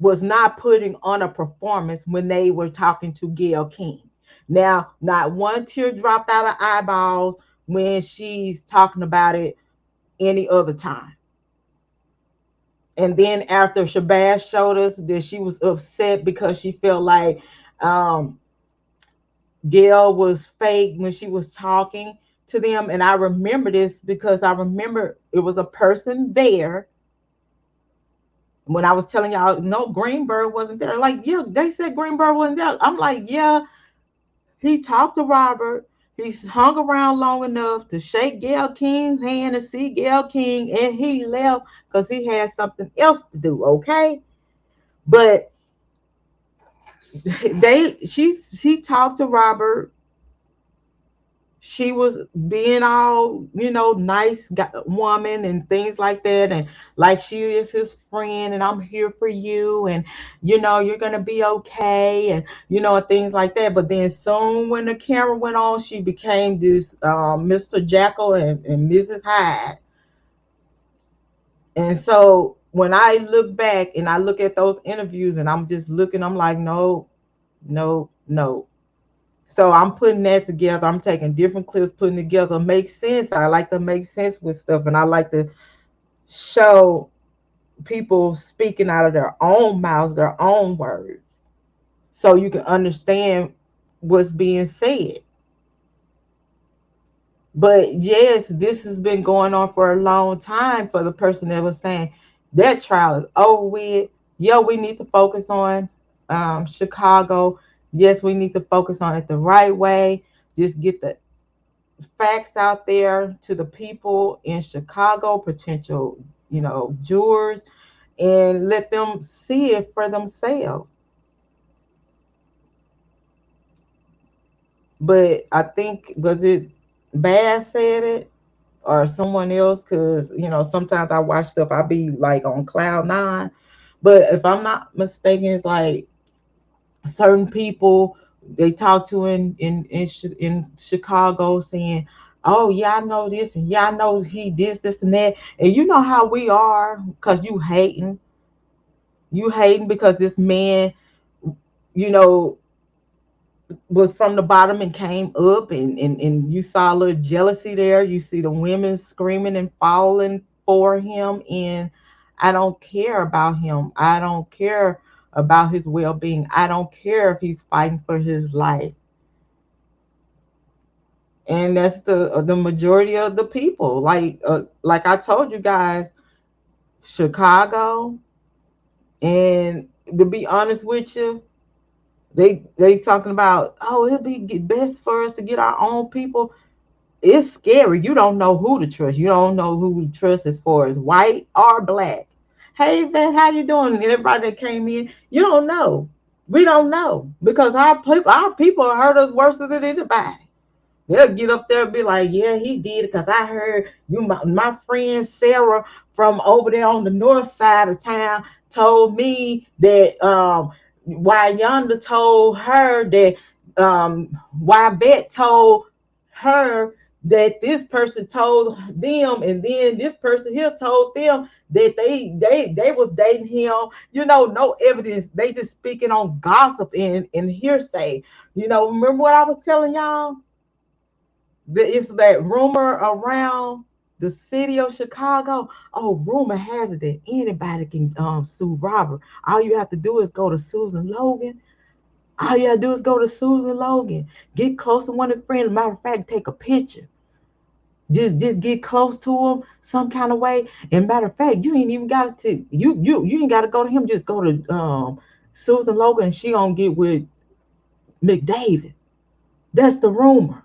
was not putting on a performance when they were talking to Gayle King. Now, not one tear dropped out of eyeballs when she's talking about it any other time. And then after Shabazz showed us that she was upset because she felt like Gayle was fake when she was talking to them. And I remember this because I remember it was a person there when I was telling y'all, no, Greenberg wasn't there. Like, yeah, they said Greenberg wasn't there. I'm like, yeah, he talked to Robert. He hung around long enough to shake Gayle King's hand and see Gayle King, and he left because he had something else to do. Okay, but she talked to Robert. She was being all, nice woman and things like that. And like she is his friend and I'm here for you. And, you're going to be okay. And, and things like that. But then soon when the camera went on, she became this Mr. Jekyll and Mrs. Hyde. And so when I look back and I look at those interviews and I'm just looking, I'm like, no, no, no. So I'm putting that together. I'm taking different clips, putting together. Makes sense. I like to make sense with stuff, and I like to show people speaking out of their own mouths, their own words, so you can understand what's being said. But yes, this has been going on for a long time for the person that was saying that trial is over with. Yeah, we need to focus on Chicago. Yes, we need to focus on it the right way. Just get the facts out there to the people in Chicago, potential, jurors, and let them see it for themselves. But I think, was it Bass said it or someone else? Because, sometimes I watch stuff, I be like on cloud nine. But if I'm not mistaken, it's like certain people they talk to in Chicago saying, "Oh yeah, I know this, and yeah, I know he this and that." And you know how we are, because you hating because this man, you know, was from the bottom and came up, and you saw a little jealousy there. You see the women screaming and falling for him, and I don't care about him. I don't care about his well-being. I don't care if he's fighting for his life. And that's the majority of the people. Like I told you guys, Chicago, and to be honest with you, they talking about, oh, it'll be best for us to get our own people. It's scary. You don't know who to trust. You don't know who to trust as far as white or black. Hey, Vet, how you doing? And everybody that came in, you don't know. We don't know because our people hurt us worse than anybody. They'll get up there and be like, yeah, he did it because I heard you, my friend Sarah from over there on the north side of town told me that why Yonder told her that why Bet told her that this person told them, and then this person here told them that they was dating him. No evidence. They just speaking on gossip and hearsay. Remember what I was telling y'all? It's that rumor around the city of Chicago. Oh, rumor has it that anybody can sue Robert. All you have to do is go to Susan Logan. All you have to do is go to Susan Logan. Get close to one of his friends. Matter of fact, take a picture. Just get close to him some kind of way. And matter of fact, you ain't even got to you ain't got to go to him. Just go to Susan Logan. And she gonna get with McDavid. That's the rumor.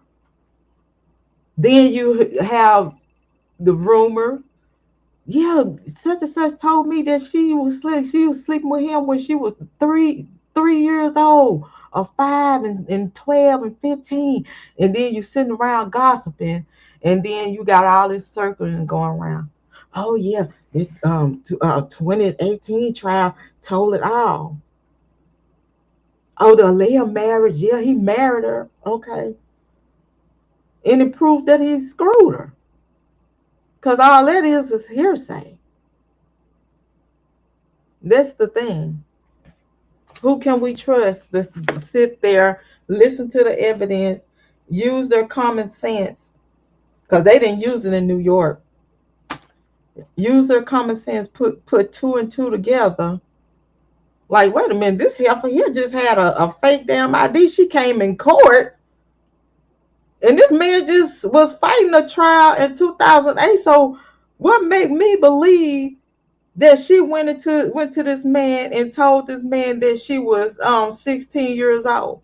Then you have the rumor. Yeah, such and such told me that she was sleeping with him when she was 3 years old, or 5 and 12 and 15. And then you sitting around gossiping, and then you got all this circling going around. Oh yeah, this 2018 trial told it all. Oh, the Leah marriage, yeah, he married her. Okay. And it proved that he screwed her. Because all that is hearsay. That's the thing. Who can we trust to sit there, listen to the evidence, use their common sense? Because they didn't use it in New York. Use their common sense, put two and two together. Like, wait a minute, this heifer here just had a fake damn ID. She came in court, and this man just was fighting a trial in 2008. So, what made me believe that she went to this man and told this man that she was 16 years old?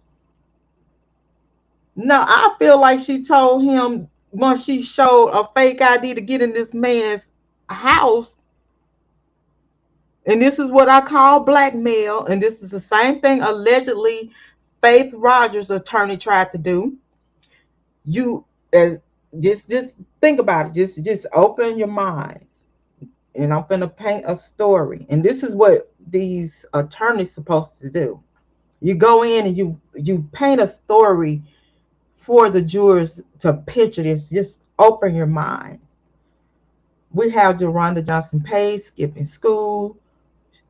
No, I feel like she told him once she showed a fake ID to get in this man's house. And this is what I call blackmail. And this is the same thing allegedly Faith Rogers' attorney tried to do. You as just think about it. Just open your mind. And I'm gonna paint a story. And this is what these attorneys supposed to do. You go in and you paint a story for the jurors to picture this. Just open your mind. We have Jerhonda Johnson Pace skipping school.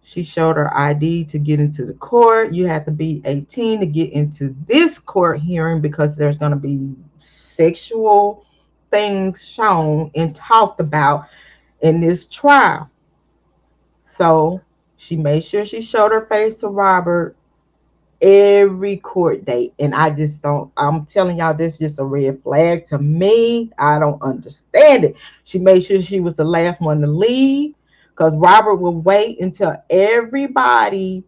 She showed her ID to get into the court. You have to be 18 to get into this court hearing because there's going to be sexual things shown and talked about in this trial. So she made sure she showed her face to Robert every court date. And I just don't, I'm telling y'all, this is just a red flag to me. I don't understand it. She made sure she was the last one to leave because Robert will wait until everybody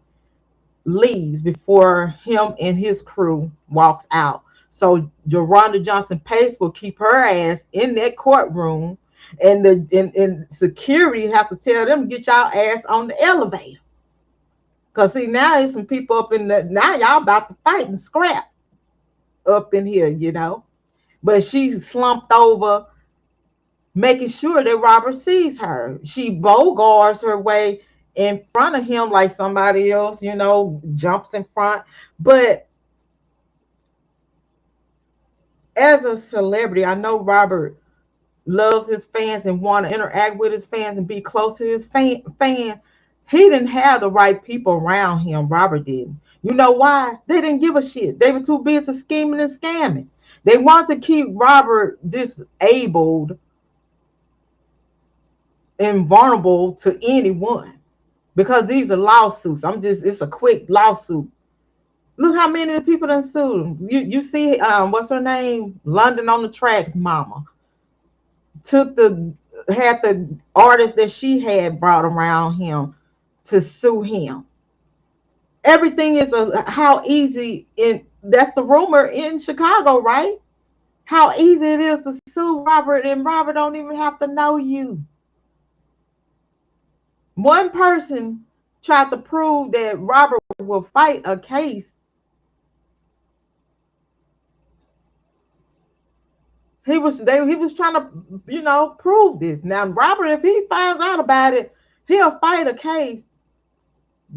leaves before him and his crew walks out. So Jerhonda Johnson Pace will keep her ass in that courtroom, and the security have to tell them get y'all ass on the elevator. Cause see, now there's some people up in the, now y'all about to fight and scrap up in here, you know. But she's slumped over, making sure that Robert sees her. She bogarts her way in front of him like somebody else, you know, jumps in front. But as a celebrity, I know Robert loves his fans and want to interact with his fans and be close to his fans. He didn't have the right people around him. Robert didn't. You know why? They didn't give a shit. They were too busy scheming and scamming. They wanted to keep Robert disabled and vulnerable to anyone because these are lawsuits. It's a quick lawsuit. Look how many of the people that sued him. You see, what's her name? London on the Track mama had the artist that she had brought around him to sue him. Everything is how easy in that's the rumor in Chicago, right? How easy it is to sue Robert, and Robert don't even have to know you. One person tried to prove that Robert will fight a case. He was trying to, prove this. Now Robert, if he finds out about it, he'll fight a case.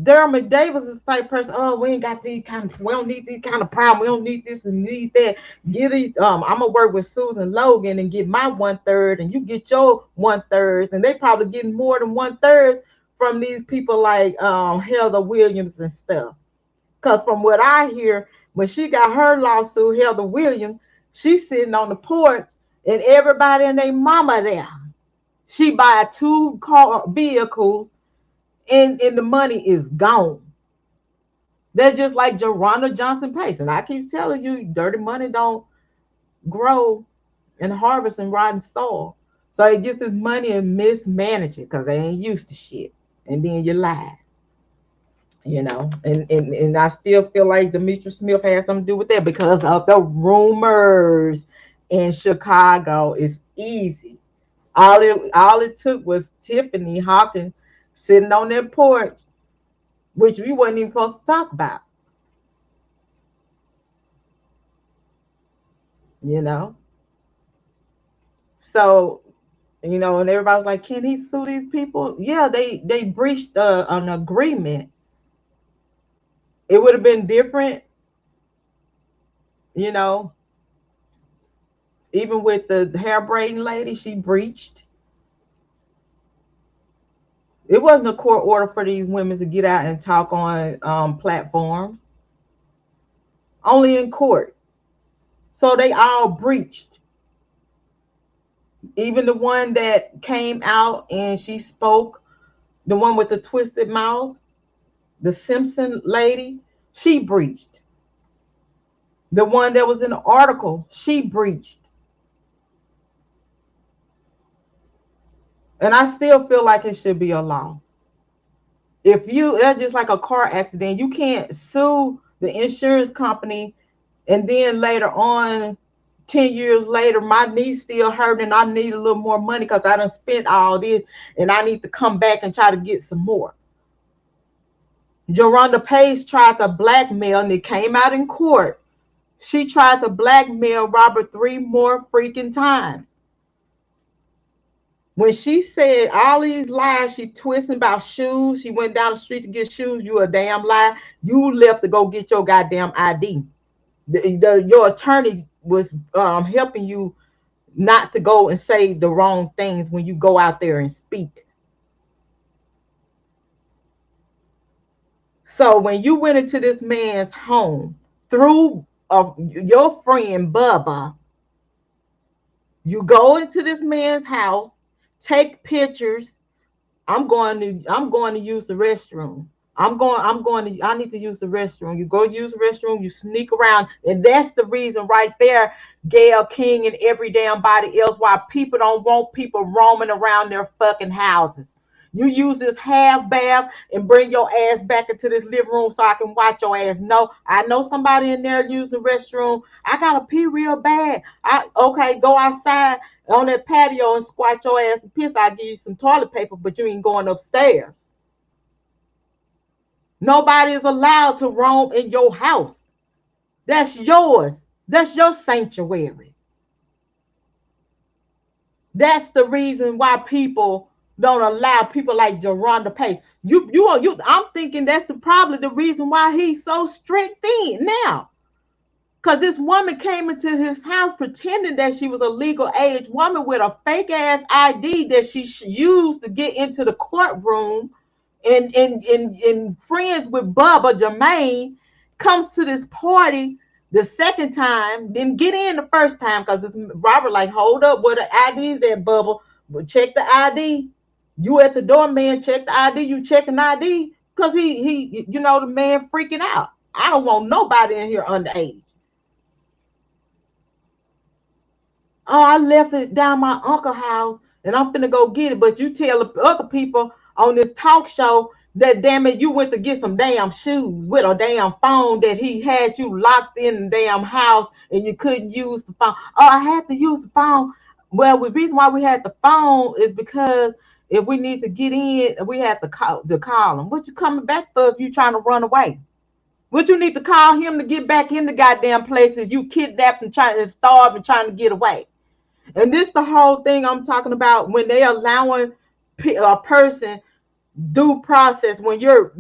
Daryl McDavis is the type person. Oh, we ain't got these kind of. We don't need these kind of problem. We don't need this and need that. Get these. I'm gonna work with Susan Logan and get my 1/3, and you get your 1/3, and they probably getting more than 1/3 from these people like Heather Williams and stuff. Cause from what I hear, when she got her lawsuit, Heather Williams, she's sitting on the porch, and everybody and their mama there. She buy two car vehicles, and the money is gone. They're just like Jerhonda Johnson Pace. And I keep telling you, dirty money don't grow and harvest in rotten soil. So it gets this money and mismanage it because they ain't used to shit. And then you lie. And I still feel like Demetrius Smith has something to do with that because of the rumors in Chicago. It's easy. All it took was Tiffany Hawkins sitting on their porch, which we wasn't even supposed to talk about. you know. So, and everybody's like, can he sue these people? Yeah, they breached an agreement. It would have been different, you know, even with the hair braiding lady, she breached. It wasn't a court order for these women to get out and talk on platforms. Only in court. So they all breached. Even the one that came out and she spoke, the one with the twisted mouth, the Simpson lady, she breached. The one that was in the article, she breached. And I still feel like it should be a law. If you, that's just like a car accident. You can't sue the insurance company and then later on, 10 years later, my knee's still hurting and I need a little more money because I done spent all this and I need to come back and try to get some more. Jerhonda Page tried to blackmail and it came out in court. She tried to blackmail Robert 3 more freaking times. When she said all these lies, she twisting about shoes. She went down the street to get shoes. You a damn lie. You left to go get your goddamn ID. Your attorney was helping you not to go and say the wrong things when you go out there and speak. So when you went into this man's home through your friend Bubba, you go into this man's house, take pictures. I'm going to use the restroom. I need to use the restroom. You go use the restroom, you sneak around. And that's the reason right there, Gayle King and every damn body else, why people don't want people roaming around their fucking houses. You use this half bath and bring your ass back into this living room so I can watch your ass. No, I know somebody in there using the restroom. I gotta pee real bad. Okay, go outside on that patio and squat your ass and piss. I'll give you some toilet paper, but you ain't going upstairs. Nobody is allowed to roam in your house. That's yours. That's your sanctuary. That's the reason why people don't allow people like Jerhonda Page. I'm thinking that's probably the reason why he's so strict now. Because this woman came into his house pretending that she was a legal age woman with a fake ass ID that she used to get into the courtroom, and friends with Bubba Jermaine, comes to this party the second time, didn't get in the first time because Robert like, hold up, where the ID is at, Bubba? But check the ID. You at the door, man, check the ID. You checking ID? Because he the man freaking out. I don't want nobody in here underage. Oh, I left it down my uncle's house and I'm finna go get it. But you tell the other people on this talk show that, damn it, you went to get some damn shoes with a damn phone that he had you locked in the damn house and you couldn't use the phone. Oh, I had to use the phone. Well, the reason why we had the phone is because if we need to get in, we had to call him. What you coming back for if you trying to run away? What you need to call him to get back in the goddamn places you kidnapped and trying to starve and trying to get away? And this the whole thing I'm talking about when they allowing a person due process. When you're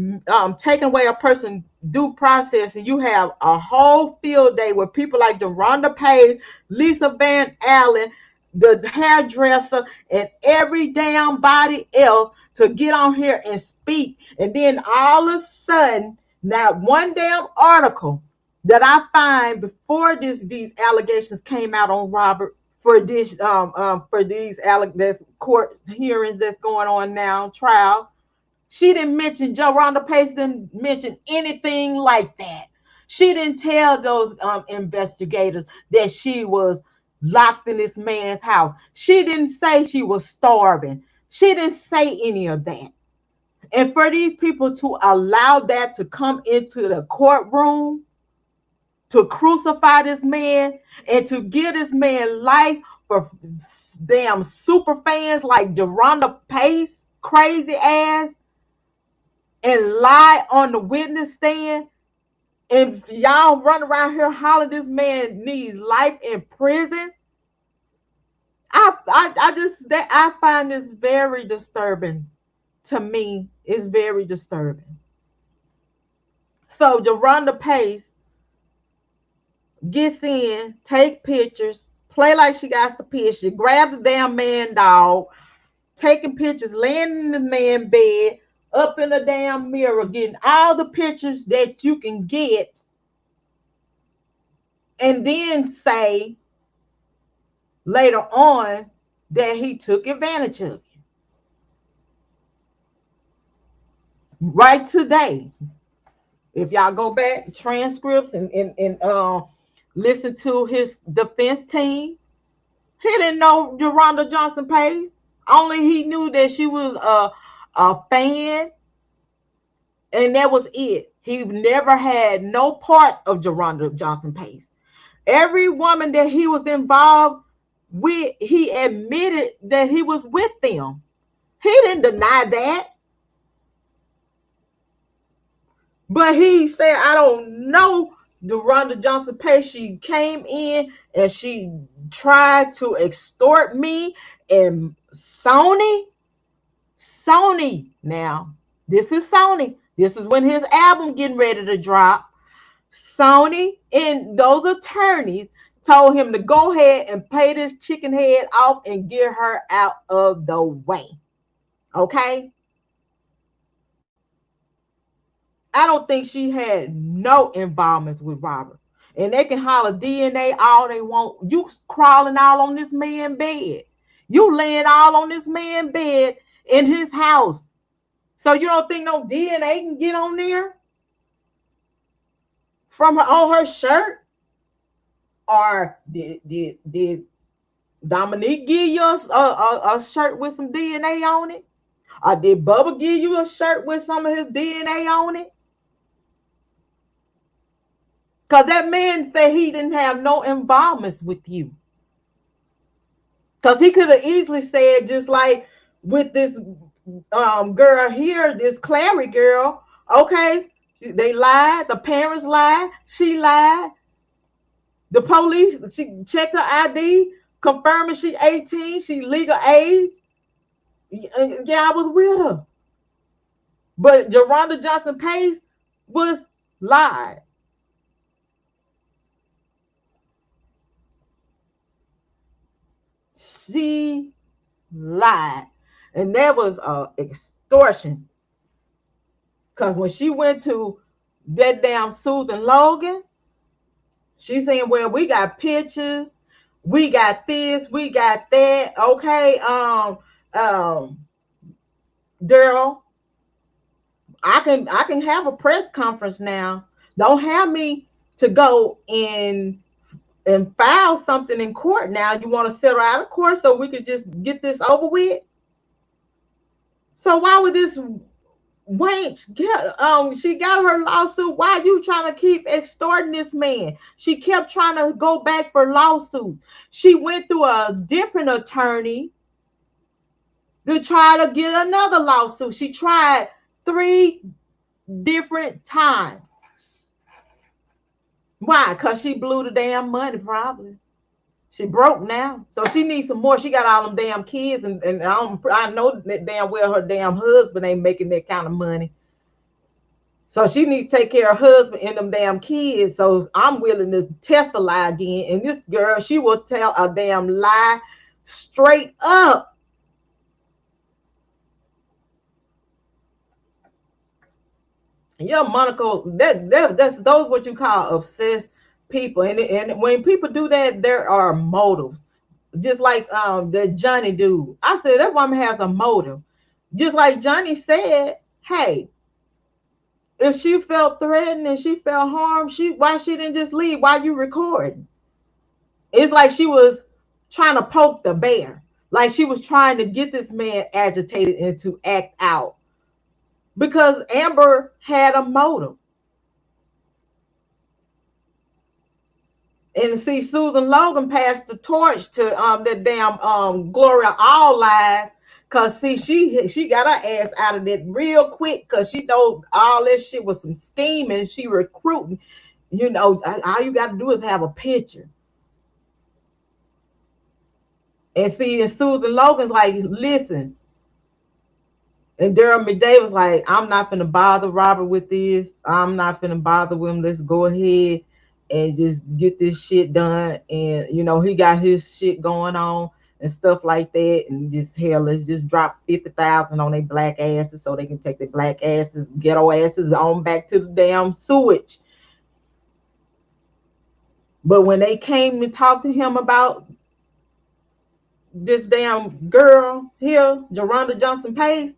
taking away a person due process and you have a whole field day with people like Jerhonda Page, Lisa Van Allen, the hairdresser, and every damn body else to get on here and speak. And then all of a sudden, not one damn article that I find before these allegations came out on Robert for these court hearings that's going on now, trial. She didn't mention, Jerhonda Page didn't mention anything like that. She didn't tell those investigators that she was locked in this man's house. She didn't say she was starving. She didn't say any of that. And for these people to allow that to come into the courtroom, to crucify this man and to give this man life for damn super fans like Jerhonda Page, crazy ass, and lie on the witness stand, and y'all run around here hollering this man needs life in prison. I find this very disturbing. To me, it's very disturbing. So Jerhonda Page gets in, take pictures, play like she got to piss. She grab the damn man dog, taking pictures, laying in the man bed, up in a damn mirror, getting all the pictures that you can get, and then say later on that he took advantage of you. Right today, if y'all go back transcripts and listen to his defense team, he didn't know Jerhonda Johnson Pace. Only he knew that she was a fan, and that was it. He never had no parts of Jerhonda Johnson Pace. Every woman that he was involved with, he admitted that he was with them. He didn't deny that. But he said, I don't know Jerhonda Johnson Pace. She came in and she tried to extort me. And Sony, now, this is Sony. This is when his album getting ready to drop. Sony and those attorneys told him to go ahead and pay this chicken head off and get her out of the way. Okay? I don't think she had no involvement with Robert. And they can holler DNA all they want. You crawling all on this man's bed. You laying all on this man's bed in his house. So you don't think no DNA can get on there? From her on her shirt? Or did Dominique give you a shirt with some DNA on it? Or did Bubba give you a shirt with some of his DNA on it? Because that man said he didn't have no involvement with you. Because he could have easily said, just like with this girl here, this Clary girl, okay, they lied, the parents lied, she lied. The police, she checked her ID, confirming she 18, she legal age. Yeah, I was with her. But Jerhonda Johnson Pace was lied. She lied. And that was extortion. Because when she went to that damn Susan Logan, she's saying, well, we got pictures, we got this, we got that. Okay, Daryl, I can have a press conference now. Don't have me to go and file something in court now. You want to settle out of court so we could just get this over with? So why would this wench get she got her lawsuit? Why are you trying to keep extorting this man? She kept trying to go back for lawsuits. She went through a different attorney to try to get another lawsuit. She tried 3 different times. Why? Because she blew the damn money, probably. She broke now. So she needs some more. She got all them damn kids, and I know that damn well her damn husband ain't making that kind of money. So she needs to take care of her husband and them damn kids. So I'm willing to test a lie again. And this girl, she will tell a damn lie straight up. Yeah, Monica, that's those what you call obsessed people. And when people do that, there are motives. Just like the Johnny dude. I said that woman has a motive. Just like Johnny said, hey, if she felt threatened and she felt harmed, why she didn't just leave? Why you recording? It's like she was trying to poke the bear. Like she was trying to get this man agitated and to act out. Because Amber had a motive. And see, Susan Logan passed the torch to that damn Gloria All Lies. Cause see, she got her ass out of it real quick, cause she know all this shit was some scheming. She recruiting. You know, all you got to do is have a picture. And see, and Susan Logan's like, listen. And Daryl McDay was like, I'm not gonna bother Robert with this. I'm not gonna bother with him. Let's go ahead and just get this shit done. And you know, he got his shit going on. and stuff like that, and just hell, let's just drop 50,000 on their black asses so they can take their black asses, ghetto asses on back to the damn sewage. But when they came and talked to him about this damn girl here, Jerhonda Johnson Pace,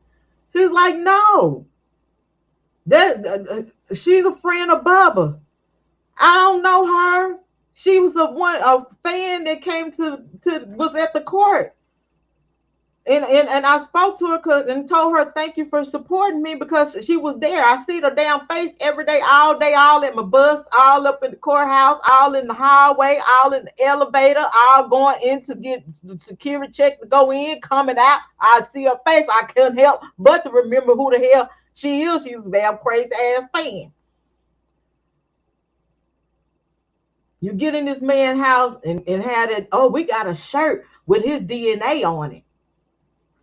he's like, no, that she's a friend of Bubba. I don't know her. She was a fan that came to was at the court. And I spoke to her and told her thank you for supporting me because she was there. I see her damn face every day, all at my bus, all up in the courthouse, all in the hallway, all in the elevator, all going in to get the security check to go in, coming out. I see her face. I couldn't help but to remember who the hell she is. She's a damn crazy ass fan. You get in this man's house and had it, oh, we got a shirt with his DNA on it.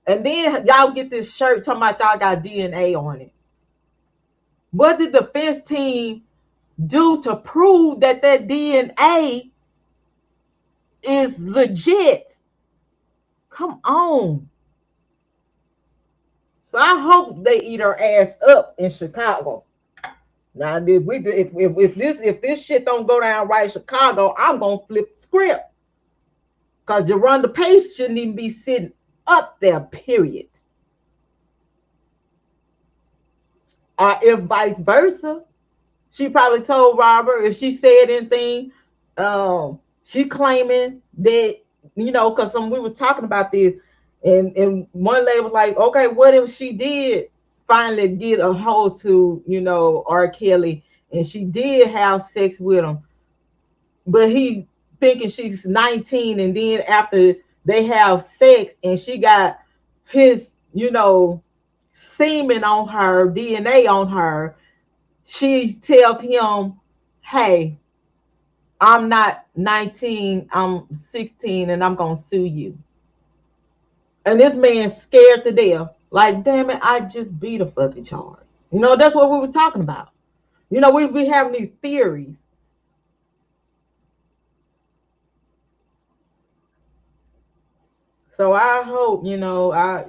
And then y'all get this shirt talking about y'all got DNA on it. What did the defense team do to prove that DNA is legit? Come on. So I hope they eat her ass up in Chicago. Now, if this shit don't go down right in Chicago, I'm gonna flip the script. Because Jerhonda Pace shouldn't even be sitting up there, period. If vice versa, she probably told Robert if she said anything. She claiming that, because we were talking about this, and one lady was like, okay, what if she did finally get a hold to, R. Kelly, and she did have sex with him, but he thinking she's 19, and then after they have sex and she got his, semen on her, DNA on her, she tells him, hey, I'm not 19, I'm 16, and I'm going to sue you. And this man's scared to death. Like, damn it, I just beat a fucking charge. That's what we were talking about. We have these theories. So I hope, I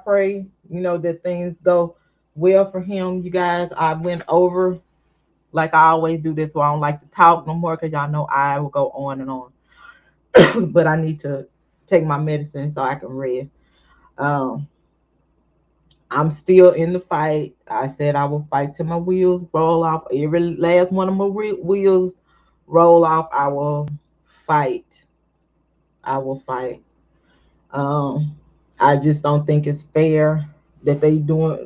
pray, that things go well for him. You guys, I went over like I always do this, so I don't like to talk no more because y'all know I will go on and on. But I need to take my medicine so I can rest. I'm still in the fight. I said I will fight till my wheels roll off. Every last one of my wheels roll off. I will fight. I will fight. I just don't think it's fair that they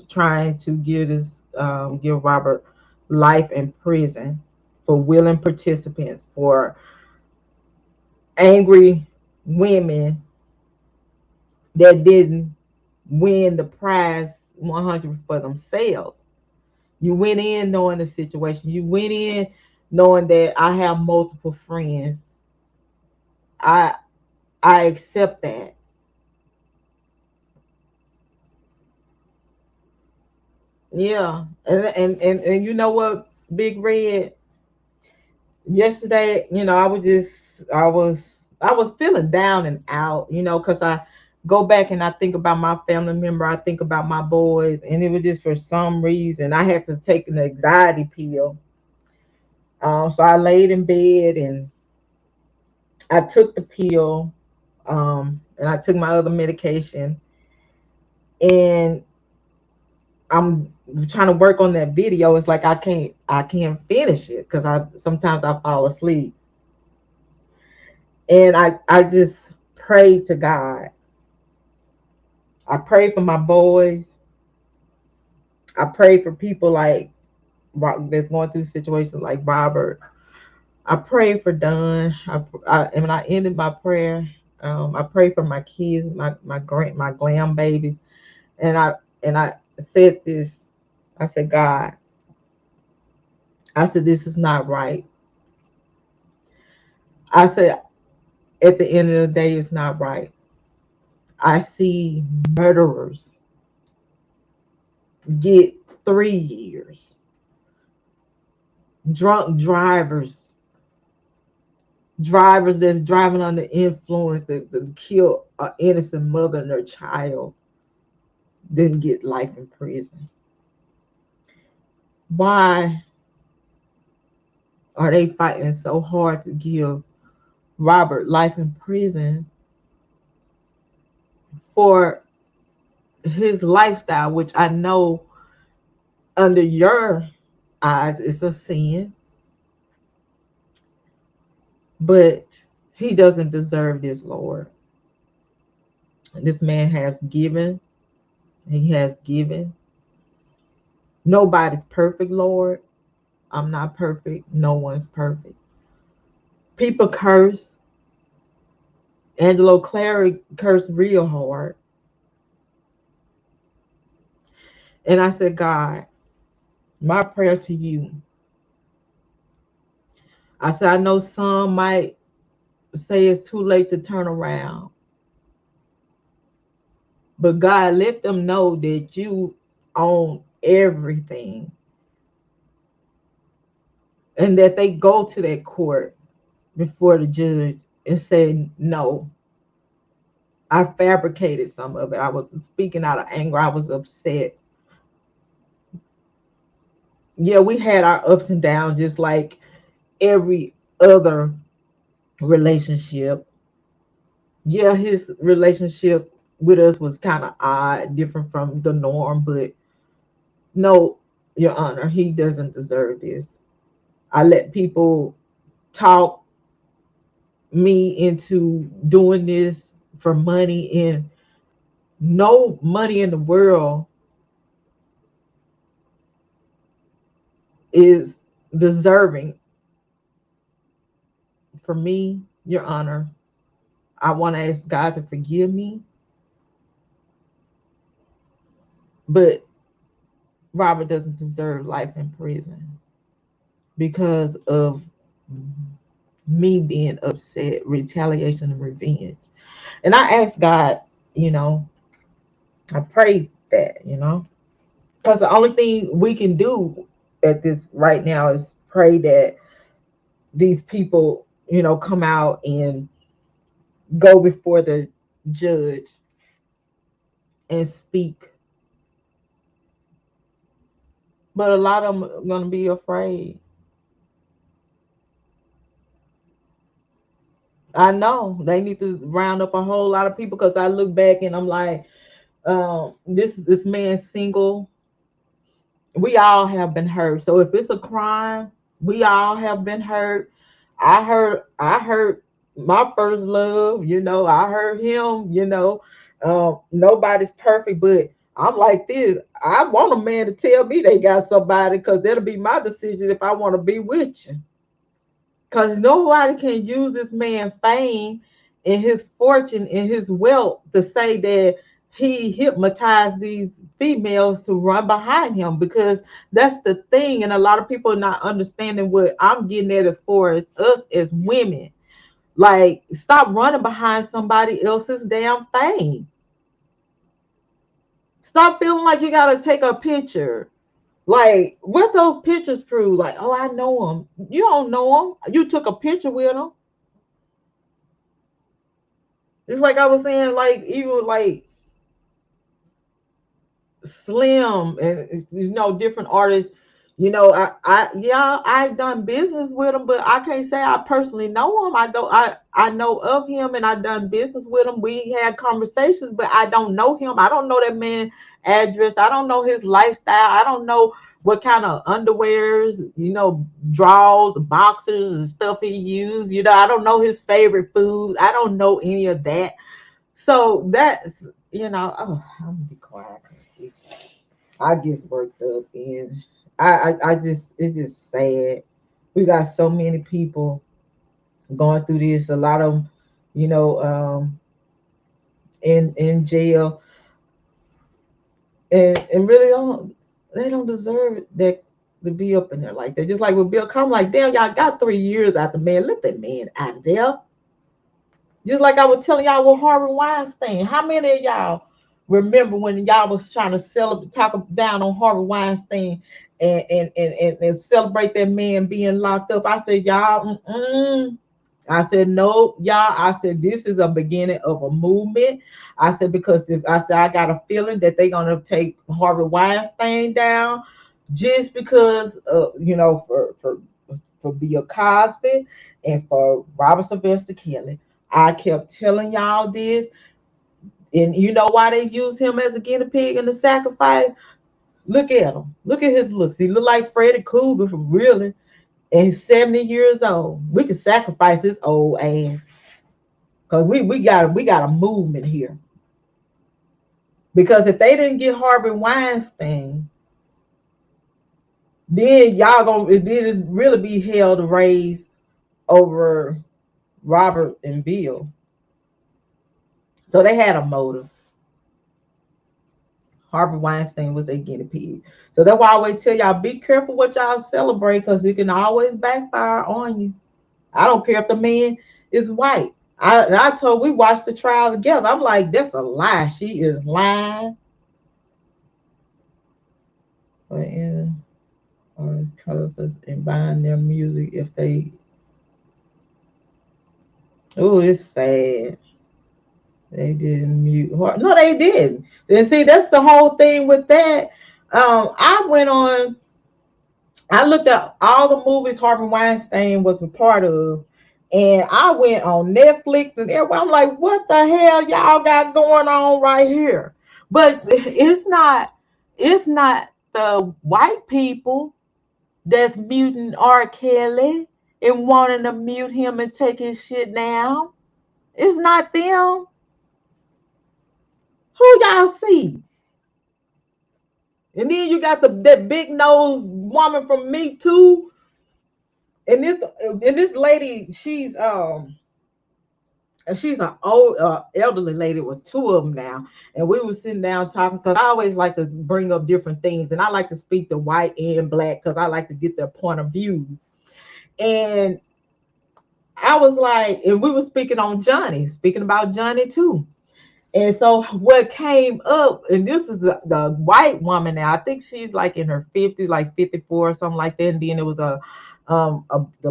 trying to give Robert life in prison for willing participants, for angry women that didn't win the prize 100 for themselves. You went in knowing the situation. You went in knowing that I have multiple friends. I accept that. Yeah, and you know what, Big Red? Yesterday, I was feeling down and out, because I go back and I think about my family member, I think about my boys, and it was just for some reason I had to take an anxiety pill. So I laid in bed and I took the pill, and I took my other medication, and I'm trying to work on that video. It's like I can't finish it because sometimes I fall asleep. And I just pray to God. I pray for my boys. I pray for people like that's going through situations like Robert. I pray for Don. And when I ended my prayer, I pray for my kids, my glam babies, and I said this. I said, God, I said, this is not right. I said, at the end of the day, it's not right. I see murderers get 3 years. Drunk drivers drivers that's driving under influence that kill an innocent mother and her child didn't get life in prison. Why are they fighting so hard to give Robert life in prison for his lifestyle, which I know under your eyes is a sin, but he doesn't deserve this, Lord. This man has given. He has given. Nobody's perfect, Lord. I'm not perfect. No one's perfect. People curse. Angelo Clary cursed real hard. And I said, God, my prayer to you. I said, I know some might say it's too late to turn around. But God, let them know that you own everything. And that they go to that court before the judge and say, no, I fabricated some of it. I was speaking out of anger. I was upset. Yeah, we had our ups and downs just like every other relationship. Yeah, his relationship with us was kind of odd, different from the norm, but no, Your Honor, he doesn't deserve this. I let people talk me into doing this for money, and no money in the world is deserving for me, Your Honor. I want to ask God to forgive me, but Robert doesn't deserve life in prison because of me being upset, retaliation, and revenge. And I asked God, you know, I prayed that, because the only thing we can do at this right now is pray that these people, come out and go before the judge and speak. But a lot of them are going to be afraid. I know they need to round up a whole lot of people because I look back and I'm like, this man's single. We all have been hurt. So if it's a crime, we all have been hurt. I hurt my first love, I hurt him, nobody's perfect, but I'm like this. I want a man to tell me they got somebody because that'll be my decision if I want to be with you. Because nobody can use this man's fame and his fortune and his wealth to say that he hypnotized these females to run behind him, because that's the thing. And a lot of people are not understanding what I'm getting at as far as us as women. Like, stop running behind somebody else's damn fame. Stop feeling like you got to take a picture. Like, what those pictures prove? Like, oh, I know him. You don't know him. You took a picture with him. It's like I was saying, like, even like Slim and different artists. I done business with him, but I can't say I personally know him. I know of him and I done business with him. We had conversations, but I don't know him. I don't know that man address. I don't know his lifestyle. I don't know what kind of underwears, drawers, boxers and stuff he used. I don't know his favorite food. I don't know any of that. So that's, oh, I'm gonna be quiet. I get worked up, and I just, it's just sad. We got so many people going through this. A lot of them, in jail, and really they don't deserve that to be up in there like that. Just like with Bill Cosby, like, damn, y'all got 3 years out the man. Let that man out of there. Just like I was telling y'all with Harvey Weinstein. How many of y'all remember when y'all was trying to talk down on Harvey Weinstein and celebrate that man being locked up? I said, y'all, I said, no, y'all. I said, this is a beginning of a movement. I said, because if I said, I got a feeling that they're going to take Harvey Weinstein down just because, for Bill Cosby and for Robert Sylvester Kelly. I kept telling y'all this. And you know why they use him as a guinea pig in the sacrifice? Look at him. Look at his looks. He look like Freddy Krueger for really. And he's 70 years old. We could sacrifice his old ass. Because we got a movement here. Because if they didn't get Harvey Weinstein, then it really be hell to raise over Robert and Bill. So they had a motive. Harvey Weinstein was their guinea pig. So that's why I always tell y'all, be careful what y'all celebrate, because it can always backfire on you. I don't care if the man is white. We watched the trial together. I'm like, that's a lie. She is lying. Artists, colors, and buying their music if they. Oh, it's sad. They didn't mute. No, they didn't. And see, that's the whole thing with that. I went on. I looked at all the movies Harvey Weinstein was a part of, and I went on Netflix and everywhere. I'm like, what the hell y'all got going on right here? But it's not the white people that's muting R. Kelly and wanting to mute him and take his shit down. It's not them. Who y'all see? And then you got that big nose woman from Me Too. And this lady, she's an old elderly lady with two of them now. And we were sitting down talking, because I always like to bring up different things, and I like to speak to white and black because I like to get their point of views. And I was like, and we were speaking about Johnny too. And so what came up, and this is the white woman now. I think she's like in her 50s, like 54 or something like that. And then it was the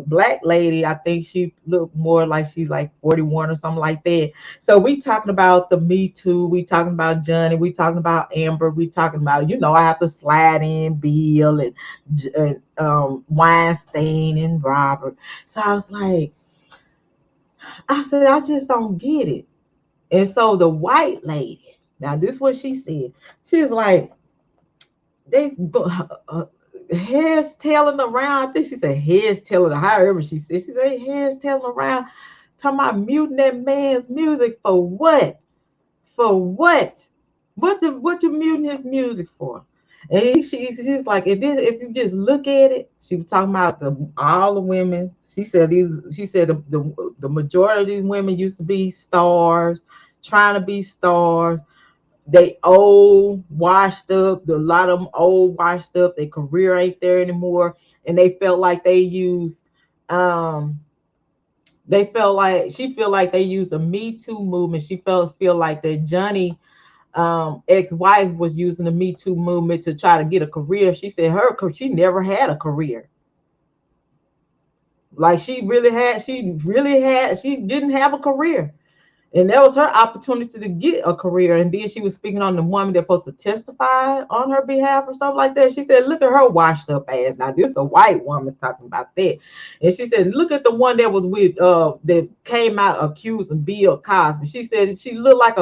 black lady. I think she looked more like she's like 41 or something like that. So we talking about the Me Too. We talking about Johnny. We talking about Amber. We talking about, I have to slide in Bill and Weinstein and Robert. So I was like, I said, I just don't get it. And so the white lady, now this is what she said. She was like, they heads telling around. I think she said heads telling, however she said. She said heads telling around, talking about muting that man's music for what? For what? What you muting his music for? And she's like, if you just look at it, she was talking about all the women. She said the majority of these women used to be stars, trying to be stars. They old, washed up. A lot of them old, washed up. Their career ain't there anymore, and they felt like they used. She feel like they used the Me Too movement. She feel like that Johnny ex-wife was using the Me Too movement to try to get a career. She said she never had a career. Like she didn't have a career. And that was her opportunity to get a career. And then she was speaking on the woman that's supposed to testify on her behalf or something like that. She said, look at her washed up ass. Now, this is a white woman talking about that. And she said, look at the one that was with that came out accusing Bill Cosby. She said she looked like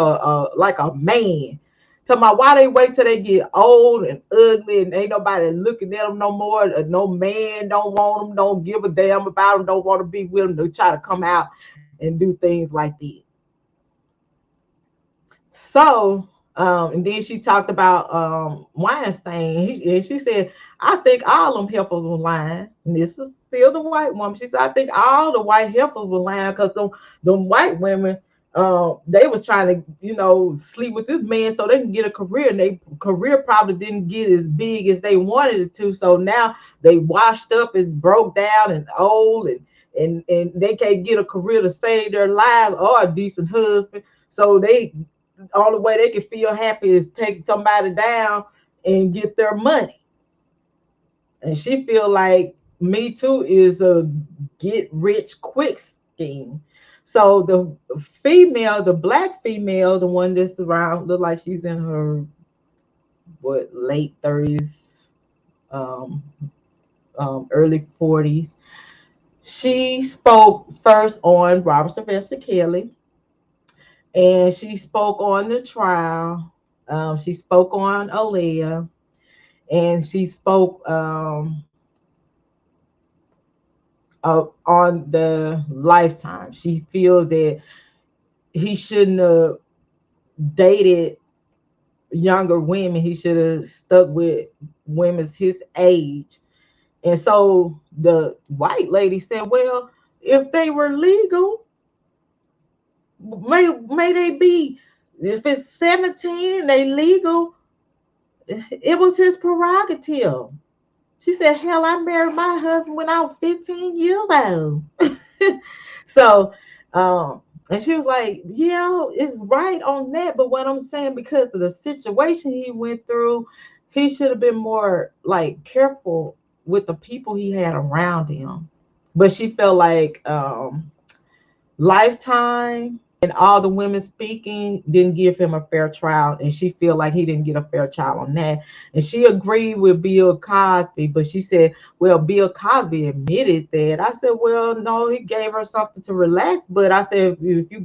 a man. Talking about why they wait till they get old and ugly and ain't nobody looking at them no more. No man don't want them, don't give a damn about them, don't want to be with them. They try to come out and do things like that. So, and then she talked about Weinstein. And she said, I think all them heifers were lying. And this is still the white woman. She said, I think all the white heifers were lying because them white women, they was trying to, sleep with this man so they can get a career. And their career probably didn't get as big as they wanted it to. So now they washed up and broke down and old and they can't get a career to save their lives or a decent husband. So only way they can feel happy is take somebody down and get their money. And she feel like Me Too is a get rich quick scheme. So the female, the black female, the one that's around, look like she's in her late 30s, um, early 40s. She spoke first on Robert Sylvester Kelly, and she spoke on the trial. She spoke on Aaliyah, and she spoke on the Lifetime. She feels that he shouldn't have dated younger women. He should have stuck with women his age. And so the white lady said, well, if they were legal, may they be, if it's 17 and they legal, it was his prerogative. She said, hell, I married my husband when I was 15 years old. So, and she was like, yeah, it's right on that. But what I'm saying, because of the situation he went through, he should have been more like careful with the people he had around him. But she felt like Lifetime and all the women speaking didn't give him a fair trial, and she feel like he didn't get a fair trial on that. And she agreed with Bill Cosby, but she said, well, Bill Cosby admitted that. I said, well, no, he gave her something to relax. But I said, if you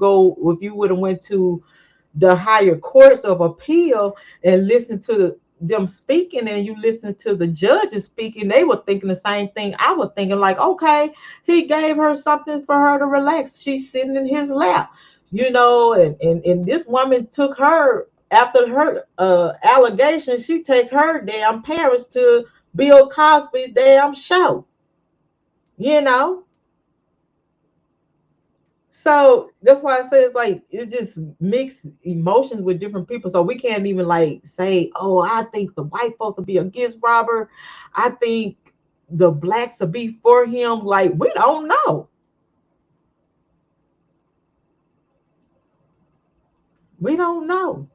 would have went to the higher courts of appeal and listened to them speaking, and you listen to the judges speaking, they were thinking the same thing I was thinking, like, okay, he gave her something for her to relax. She's sitting in his lap, and this woman took her, after her allegation, she take her damn parents to Bill Cosby's damn show, you know. So that's why I say it's like it's just mixed emotions with different people. So we can't even like say, oh, I think the white folks will be against Robert. I think the blacks will be for him. Like, we don't know. We don't know.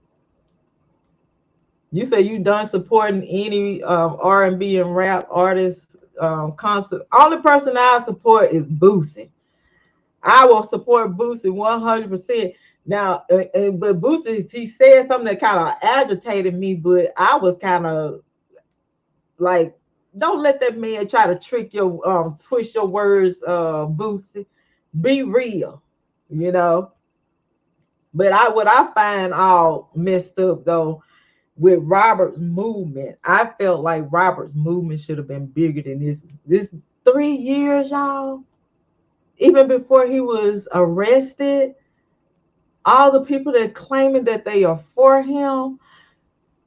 You say you done supporting any R&B and rap artists concert. Only person I support is Boosie. I will support Boosie 100%. Now, but Boosie, he said something that kind of agitated me, but I was kind of like, don't let that man try to trick your, twist your words, Boosie. Be real, you know. But what I find all messed up though with Robert's movement, I felt like Robert's movement should have been bigger than this. This 3 years, y'all. Even before he was arrested, all the people that claiming that they are for him.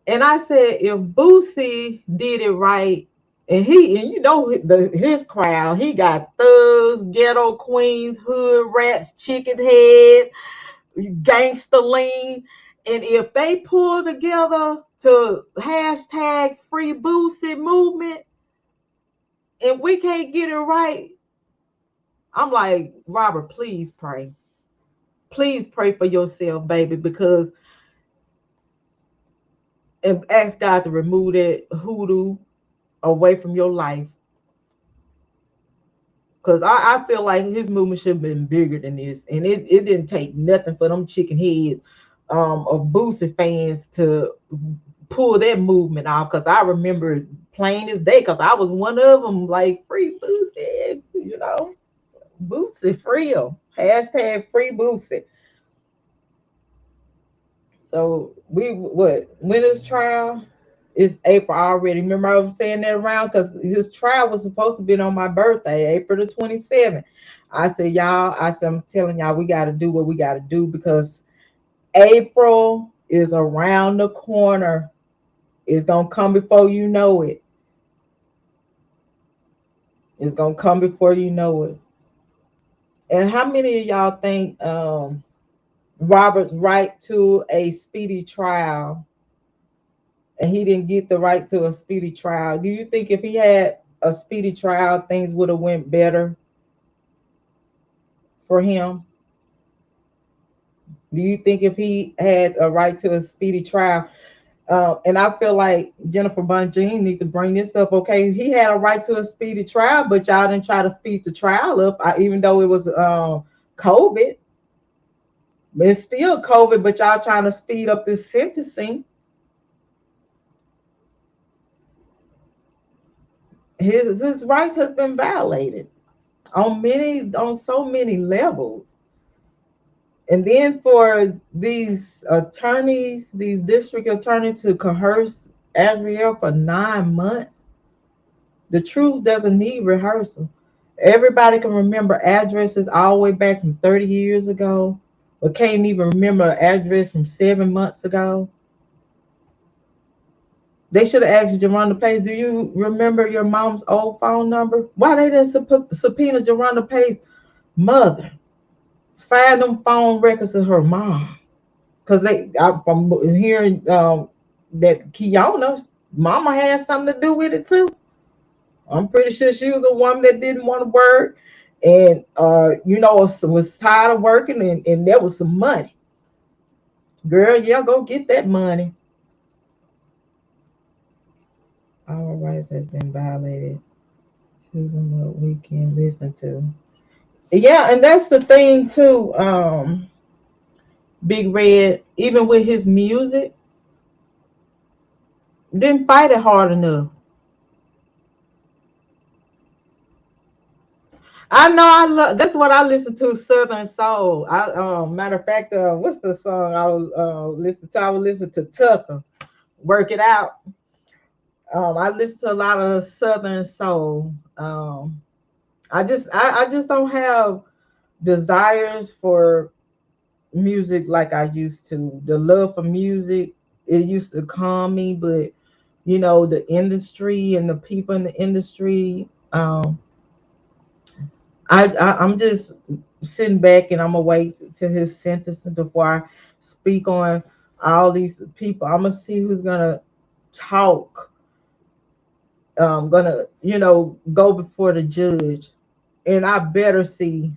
And I said, if Boosie did it right, and his crowd, he got thugs, ghetto queens, hood rats, chicken head, gangster lean. And if they pull together to hashtag free Boosie movement, and we can't get it right, I'm like, Robert, please pray. Please pray for yourself, baby, because and ask God to remove that hoodoo away from your life. Because I feel like his movement should have been bigger than this. And it didn't take nothing for them chicken heads of Boosie fans to pull that movement off. Because I remember plain as day, because I was one of them, like, free Boosie, Boosie free him. Hashtag free Boosie. So when his trial? It's April already. Remember I was saying that around because his trial was supposed to be on my birthday, April the 27th. I said, I'm telling y'all, we got to do what we got to do because April is around the corner. It's going to come before you know it. It's going to come before you know it. And how many of y'all think Robert's right to a speedy trial, and he didn't get the right to a speedy trial? Do you think if he had a speedy trial, things would have went better for him? Do you think if he had a right to a speedy trial, and I feel like Jennifer Bunjean needs to bring this up. Okay, he had a right to a speedy trial, but y'all didn't try to speed the trial up, even though it was COVID. It's still COVID, but y'all trying to speed up this sentencing. His rights has been violated on so many levels. And then for these attorneys, these district attorneys to coerce Adriel for 9 months, the truth doesn't need rehearsal. Everybody can remember addresses all the way back from 30 years ago, but can't even remember an address from 7 months ago. They should have asked Jerhonda Page, do you remember your mom's old phone number? Why they didn't subpoena Jerhonda Page's mother? Find them phone records of her mom. Because from hearing that Kiana's mama had something to do with it too. I'm pretty sure she was the one that didn't want to work and, was tired of working and there was some money. Girl, yeah, go get that money. Our rights has been violated. Choosing what we can listen to. Yeah, and that's the thing too. Big Red, even with his music, didn't fight it hard enough. I know I love. That's what I listen to. Southern Soul. Matter of fact, what's the song I was listen to? I would listen to Tucker. Work It Out. I listen to a lot of Southern Soul. I just don't have desires for music like I used to. The love for music, it used to calm me, but the industry and the people in the industry, I'm just sitting back and I'm gonna wait to his sentencing before I speak on all these people. I'm gonna see who's gonna talk. Gonna go before the judge, and I better see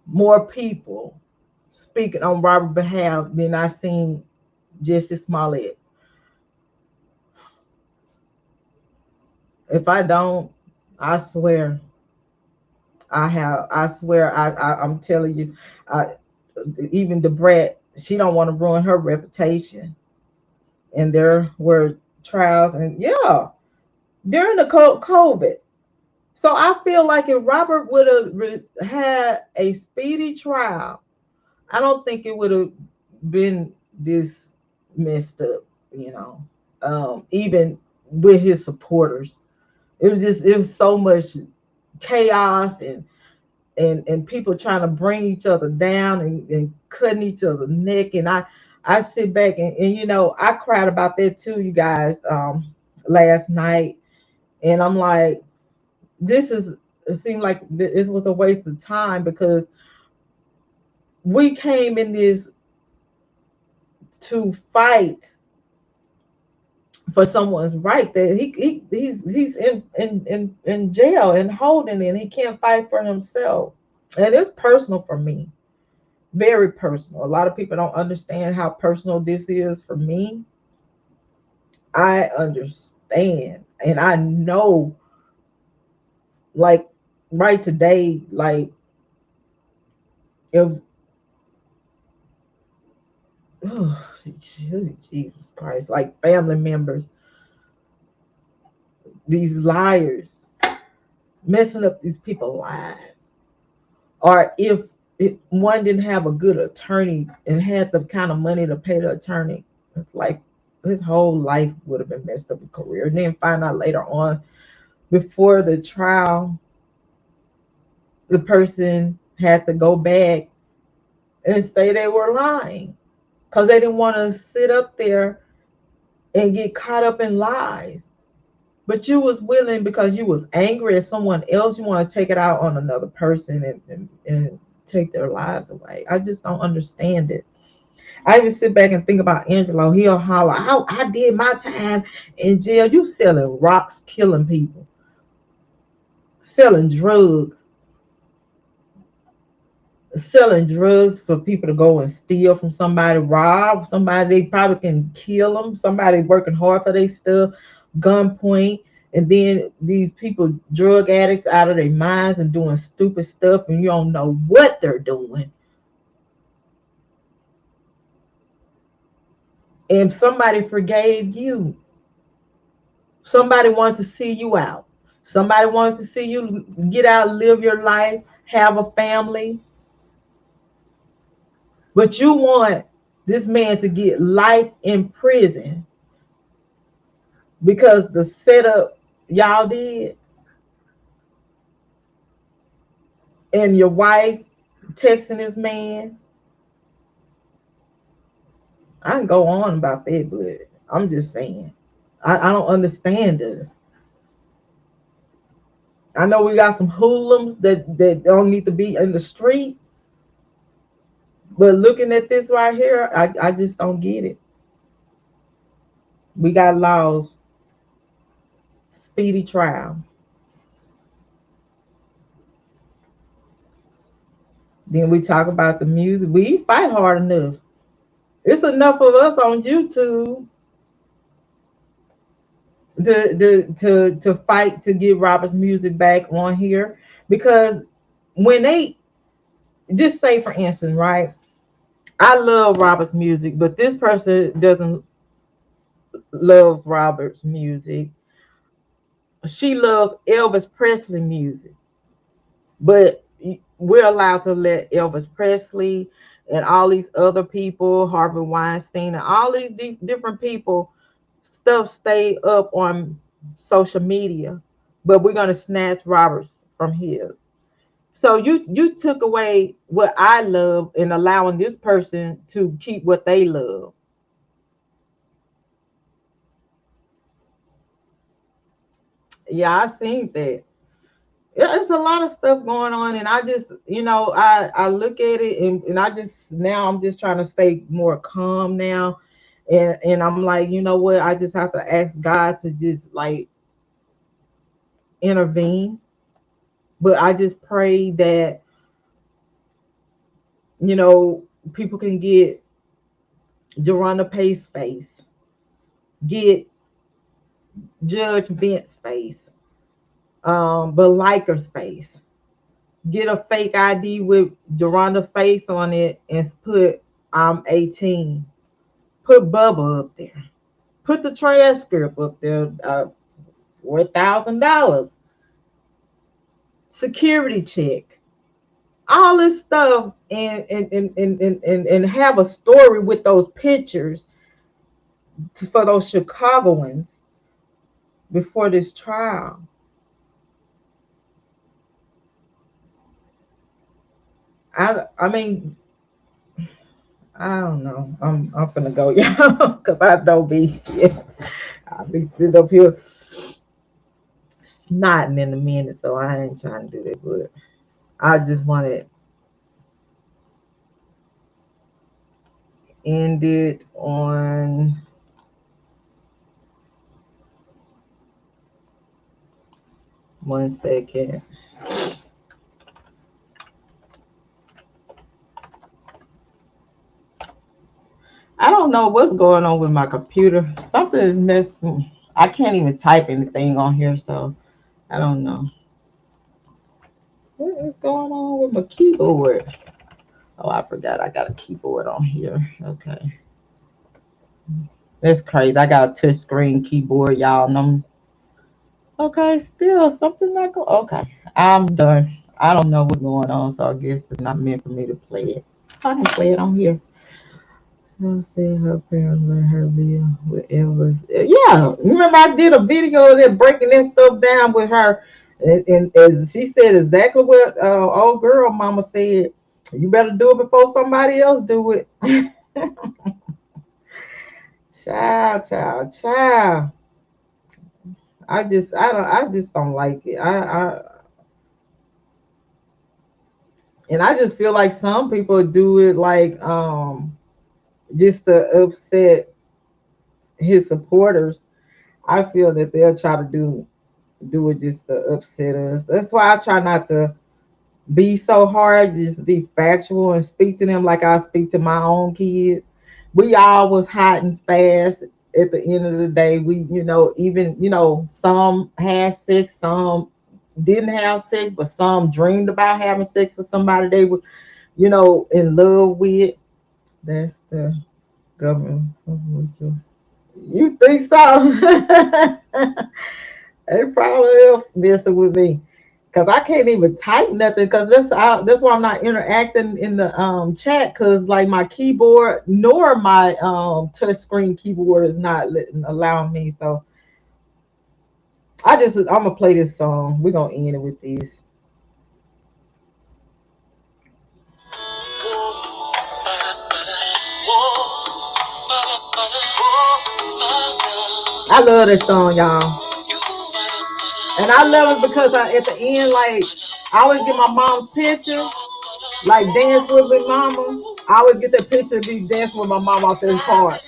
more people speaking on Robert's behalf than I seen Jesse Smollett. If I don't, I swear I'm telling you, even the brat, she don't want to ruin her reputation. And there were trials, and yeah, during the COVID. So I feel like if Robert would have had a speedy trial, I don't think it would have been this messed up, even with his supporters. It was so much chaos and people trying to bring each other down and cutting each other's neck. And I sit back and I cried about that too, you guys, last night. And I'm like, it seemed like it was a waste of time, because we came in this to fight for someone's right, that he's in jail and holding, and he can't fight for himself. And it's personal for me, very personal. A lot of people don't understand how personal this is for me. I understand, and I know, like, right today, like, if oh, Jesus Christ, like family members, these liars messing up these people's lives, or if one didn't have a good attorney and had the kind of money to pay the attorney, it's like his whole life would have been messed up, a career. And then find out later on, before the trial, the person had to go back and say they were lying because they didn't want to sit up there and get caught up in lies. But you was willing, because you was angry at someone else, you want to take it out on another person and take their lives away. I just don't understand it. I even sit back and think about Angelo. He'll holler, I did my time in jail. You selling rocks, killing people, selling drugs for people to go and steal from somebody, rob somebody. They probably can kill them. Somebody working hard for their stuff, gunpoint, And then these people, drug addicts out of their minds and doing stupid stuff, and you don't know what they're doing. And somebody forgave you. Somebody wanted to see you out. Somebody wanted to see you get out, live your life, have a family. But you want this man to get life in prison because the setup y'all did, and your wife texting this man. I can go on about that, but I'm just saying. I don't understand this. I know we got some hoodlums that don't need to be in the street, but looking at this right here, I just don't get it. We got laws, speedy trial. Then we talk about the music. We fight hard enough. It's enough of us on YouTube to fight to get Robert's music back on here. Because when they just say, for instance, right, I love Robert's music, but this person doesn't love Robert's music. She loves Elvis Presley music, but we're allowed to let Elvis Presley and all these other people, Harvey Weinstein, and all these different people, stuff stay up on social media, but we're gonna snatch Roberts from here. So you took away what I love and allowing this person to keep what they love. Yeah, I've seen that. Yeah, it's a lot of stuff going on, and I just, I look at it, and I just, now I'm just trying to stay more calm now, and I'm like, you know what, I just have to ask God to just like intervene. But I just pray that, you know, people can get Jerhonda Pace's face, get Judge Vince's face, but Liker's face, get a fake ID with Jerhonda's face on it and put I'm 18. Put Bubba up there. Put the transcript up there. $4,000. Security check. All this stuff, and have a story with those pictures for those Chicagoans before this trial. I mean, I don't know. I'm gonna go, y'all, because I don't be shit. I'll be sitting up here snotting in a minute, so I ain't trying to do that. But I just want to end it on one second. I don't know what's going on with my computer. Something is messing. I can't even type anything on here, so I don't know. What is going on with my keyboard? Oh, I forgot I got a keyboard on here. Okay. That's crazy. I got a touch screen keyboard, y'all. And okay, still something not go. Okay, I'm done. I don't know what's going on, so I guess it's not meant for me to play it. I can play it on here. So said her parents let her live with Elvis. Yeah, remember I did a video of that breaking that stuff down with her, and as she said exactly what old girl mama said. You better do it before somebody else do it. Child. I just don't like it. And I just feel like some people do it like just to upset his supporters. I feel that they'll try to do it just to upset us. That's why I try not to be so hard, just be factual and speak to them like I speak to my own kids. We all was hot and fast at the end of the day, we, even, some had sex, some didn't have sex, but some dreamed about having sex with somebody they were, in love with. That's the government. You think so? They probably is messing with me. Cause I can't even type nothing. Cause that's why I'm not interacting in the chat. Cause like my keyboard nor my touch screen keyboard is not allowing me. So I'm gonna play this song. We're gonna end it with this. I love this song, y'all. And I love it because at the end, like, I always get my mom's picture, like dance with me mama. I always get that picture of me dancing with my mom off this part.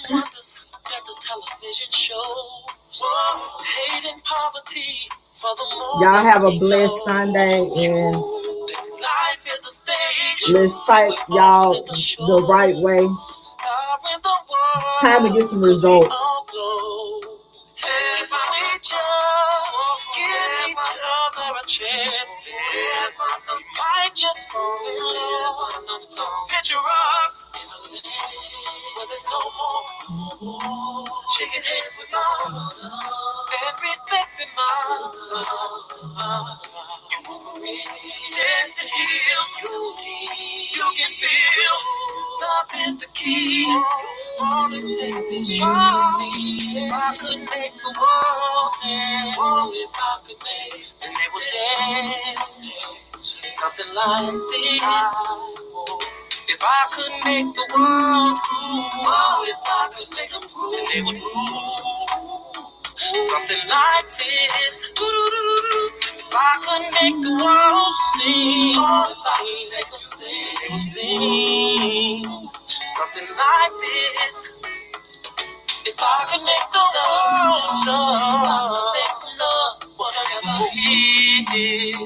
Y'all have a blessed Sunday, and let's fight y'all the right way. Time to get some results. Give each other a chance to live. We might just fall in love. Picture us where there's no more shaking hands with mom and respecting mom. Dance that heals you. You can feel love is the key. All it takes is strong. If I could make the world dance, oh, if I could make, then they would dance. Something like this. If I could make the world move, oh, if I could make them move, then they would move. Something like this. If I could make the world sing, oh, if I could make them sing, they would sing. Something like this. If I could make the world love, whatever it is.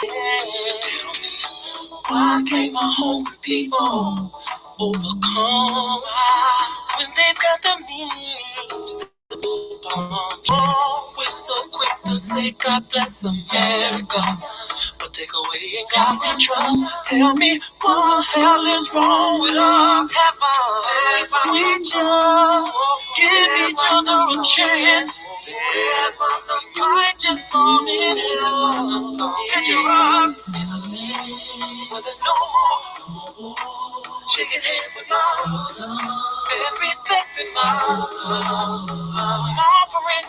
Tell me, why can't my hungry people overcome when they've got the means to bond? Oh, we're so quick to say God bless America, but take away in godly trust. Tell me what the hell is wrong with us? Have we just give each other a chance? I just want it all. Picture us where there's no more shaking hands with mom and respecting mom. Offering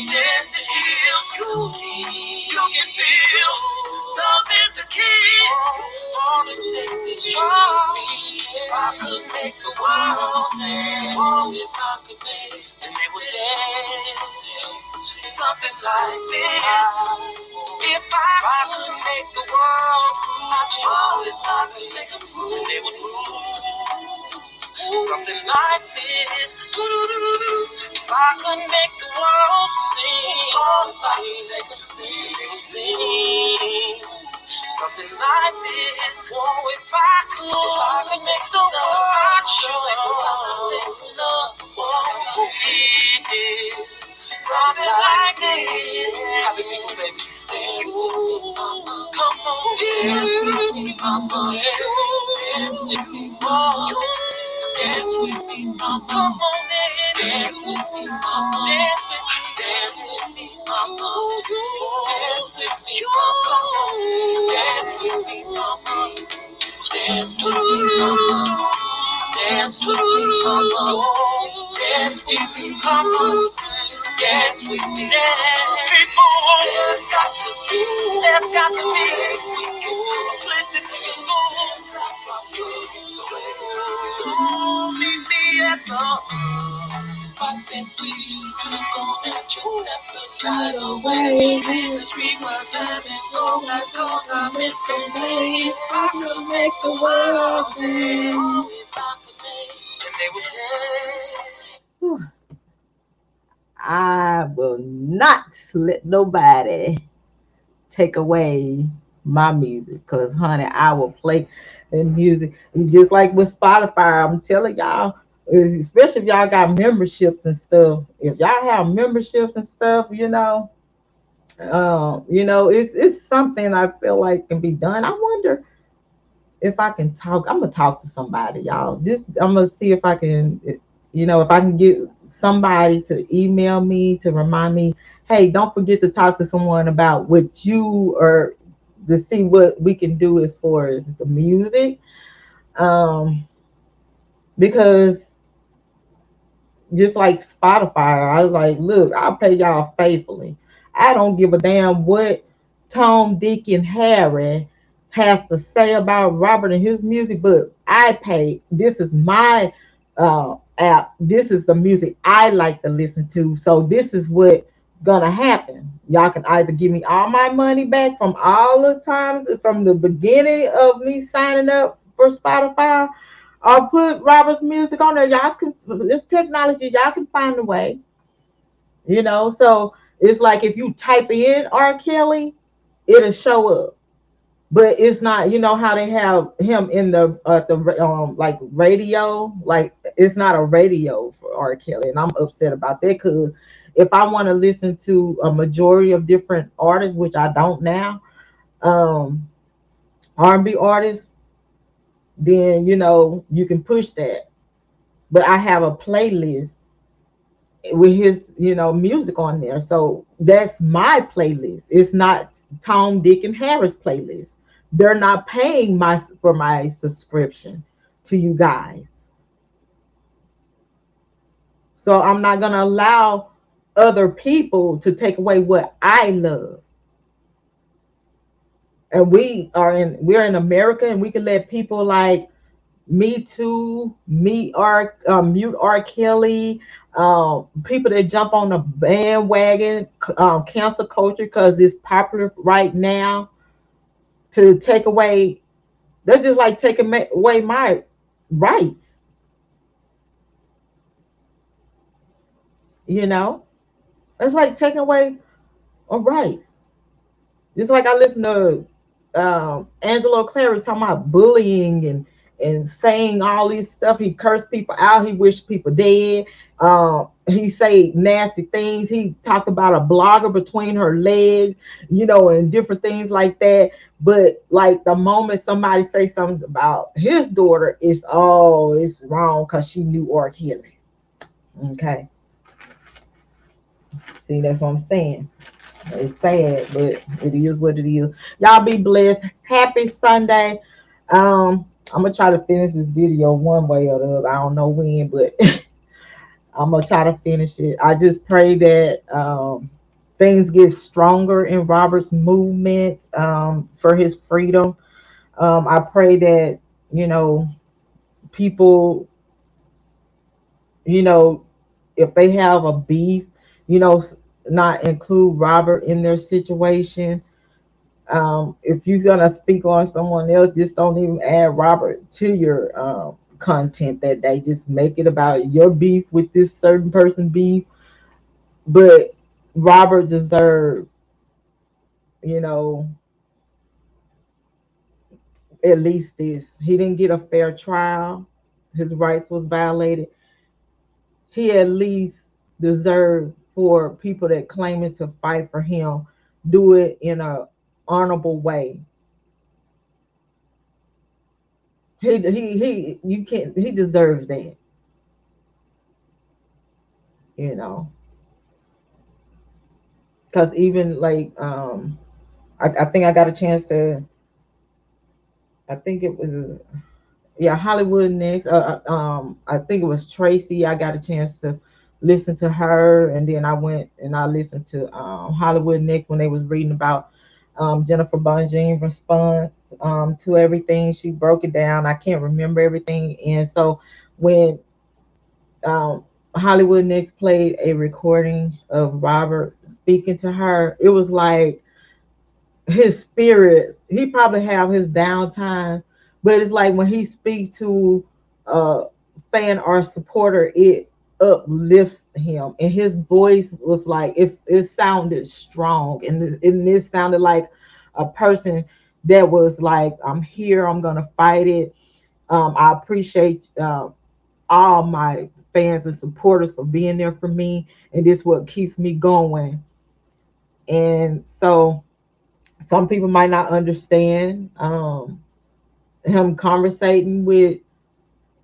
dance that heals you. You can feel love is the key. All it takes is strong. If I could make the world dance, oh, if I could make, then they would dance. Something like this. If I could make the world move, oh, if I could make them move, then they would move. Something like this. If I could make the world sing, oh, if I could make them sing, they would sing. Something like this. Oh, if I could make the world show what we did. Something like this. Happy people say, dance with me, mama. Come on, dance with me, mama. Dance with me, mama. Dance with me, mama. Come on and dance with me, mama. Dance with me, mama. Dance with me, mama. Dance with me, mama. Dance with me, mama. Dance with me, mama. Dance with me, mama. Dance with me, dance. People, there's got to be a place that we can go. So meet me at the spot that we used to go and just step the right away. Please rewind time and go back 'cause I miss those days. I could make the world dance. Oh, if I could make, and they would dance. I will not let nobody take away my music, because honey, I will play the music. And just like with Spotify, I'm telling y'all, especially if y'all got memberships and stuff. If y'all have memberships and stuff, it's something I feel like can be done. I wonder if I can talk. I'm gonna talk to somebody, y'all. I'm gonna see if I can, if I can get somebody to email me to remind me, hey, don't forget to talk to someone about what you or to see what we can do as far as the music. Because just like Spotify, I was like, look, I'll pay y'all faithfully. I don't give a damn what Tom, Dick, and Harry has to say about Robert and his music, but I pay. This is my app. This is the music I like to listen to. So this is what gonna happen. Y'all can either give me all my money back from all the times from the beginning of me signing up for Spotify, or put Robert's music on there. Y'all can, this technology, y'all can find a way, So it's like if you type in R. Kelly, it'll show up. But it's not, how they have him in the like radio, like it's not a radio for R. Kelly, and I'm upset about that because if I want to listen to a majority of different artists, which I don't now, R&B artists, then you can push that. But I have a playlist with his music on there, so that's my playlist. It's not Tom, Dick, and Harris playlist. They're not paying for my subscription to you guys, so I'm not going to allow other people to take away what I love. And we're in America, and we can let people like Me Too, Mute R. Kelly, people that jump on the bandwagon, cancel culture because it's popular right now, to take away. They're just like taking away my rights. It's like taking away a rights. Just like I listen to Angelo Clary talking about bullying and saying all this stuff. He cursed people out. He wished people dead. He say nasty things. He talked about a blogger between her legs, and different things like that. But like the moment somebody say something about his daughter, it's wrong because she knew R. Kelly. Okay. See, that's what I'm saying. It's sad, but it is what it is. Y'all be blessed. Happy Sunday. I'm gonna try to finish this video one way or the other. I don't know when, but I'm gonna try to finish it. I just pray that things get stronger in Robert's movement for his freedom. I pray that people, if they have a beef, you know, not include Robert in their situation. If you're gonna speak on someone else, just don't even add Robert to your content that day. Just make it about your beef with this certain person beef. But Robert deserved, you know, at least this. He didn't get a fair trial. His rights was violated. He at least deserved for people that claiming to fight for him do it in a honorable way. He deserves that, you know. Because even like I think I got a chance to, I think it was Hollywood Next. I think it was Tracy. I got a chance to listen to her, and then I went and I listened to Hollywood Next when they was reading about Jennifer Bonjean's response to everything. She broke it down. I can't remember everything, and so when Hollywood Next played a recording of Robert speaking to her, it was like his spirits. He probably have his downtime, but it's like when he speak to a fan or supporter, it uplifts him, and his voice was like it sounded strong, and it sounded like a person that was like, I'm here, I'm gonna fight it. I appreciate all my fans and supporters for being there for me, and this is what keeps me going. And so some people might not understand him conversating with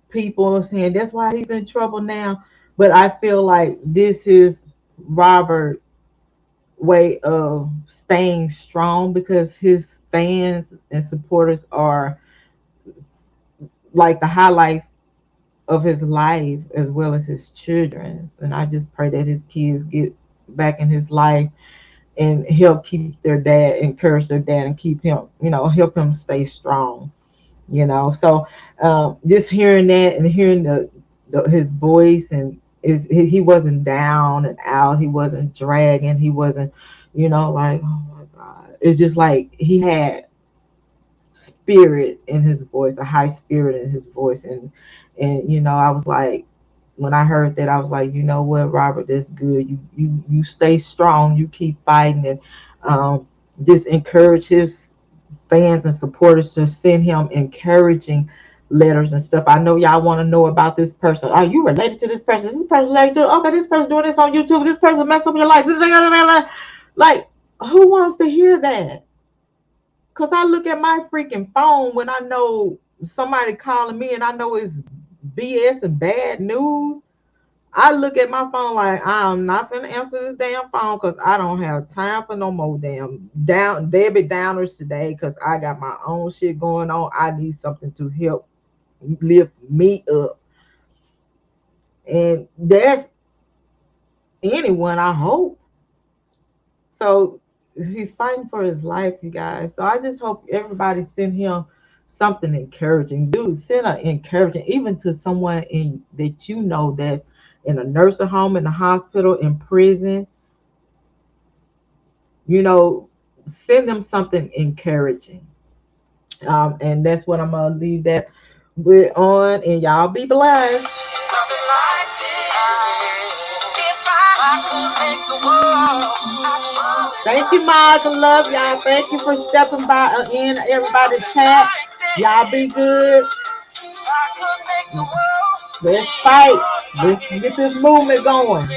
people and saying that's why he's in trouble now. But I feel like this is Robert way of staying strong because his fans and supporters are like the highlight of his life as well as his children's. And I just pray that his kids get back in his life and help keep their dad, encourage their dad, and keep him, help him stay strong. So just hearing that and hearing his voice, and he wasn't down and out, he wasn't dragging, he wasn't, like, oh my God. It's just like he had spirit in his voice, a high spirit in his voice. And I was like, when I heard that, I was like, you know what, Robert, that's good. You stay strong, you keep fighting, and just encourage his fans and supporters to send him encouraging letters and stuff. I know y'all want to know about this person. Are you related to this person? Is this person related to? Okay, this person doing this on YouTube. This person messed up your life. Like, who wants to hear that? Because I look at my freaking phone when I know somebody calling me and I know it's BS and bad news. I look at my phone like I'm not gonna answer this damn phone because I don't have time for no more damn Debbie Downers today because I got my own shit going on. I need something to help lift me up. And that's anyone, I hope. So he's fighting for his life, you guys. So I just hope everybody send him something encouraging. Dude, send an encouraging, even to someone that that's in a nursing home, in a hospital, in prison. Send them something encouraging. And that's what I'm gonna leave that with on. And y'all be blessed. Thank you, Mike. I love y'all. Thank you for stepping by in everybody chat. Y'all be good. Let's fight. Let's get this movement going.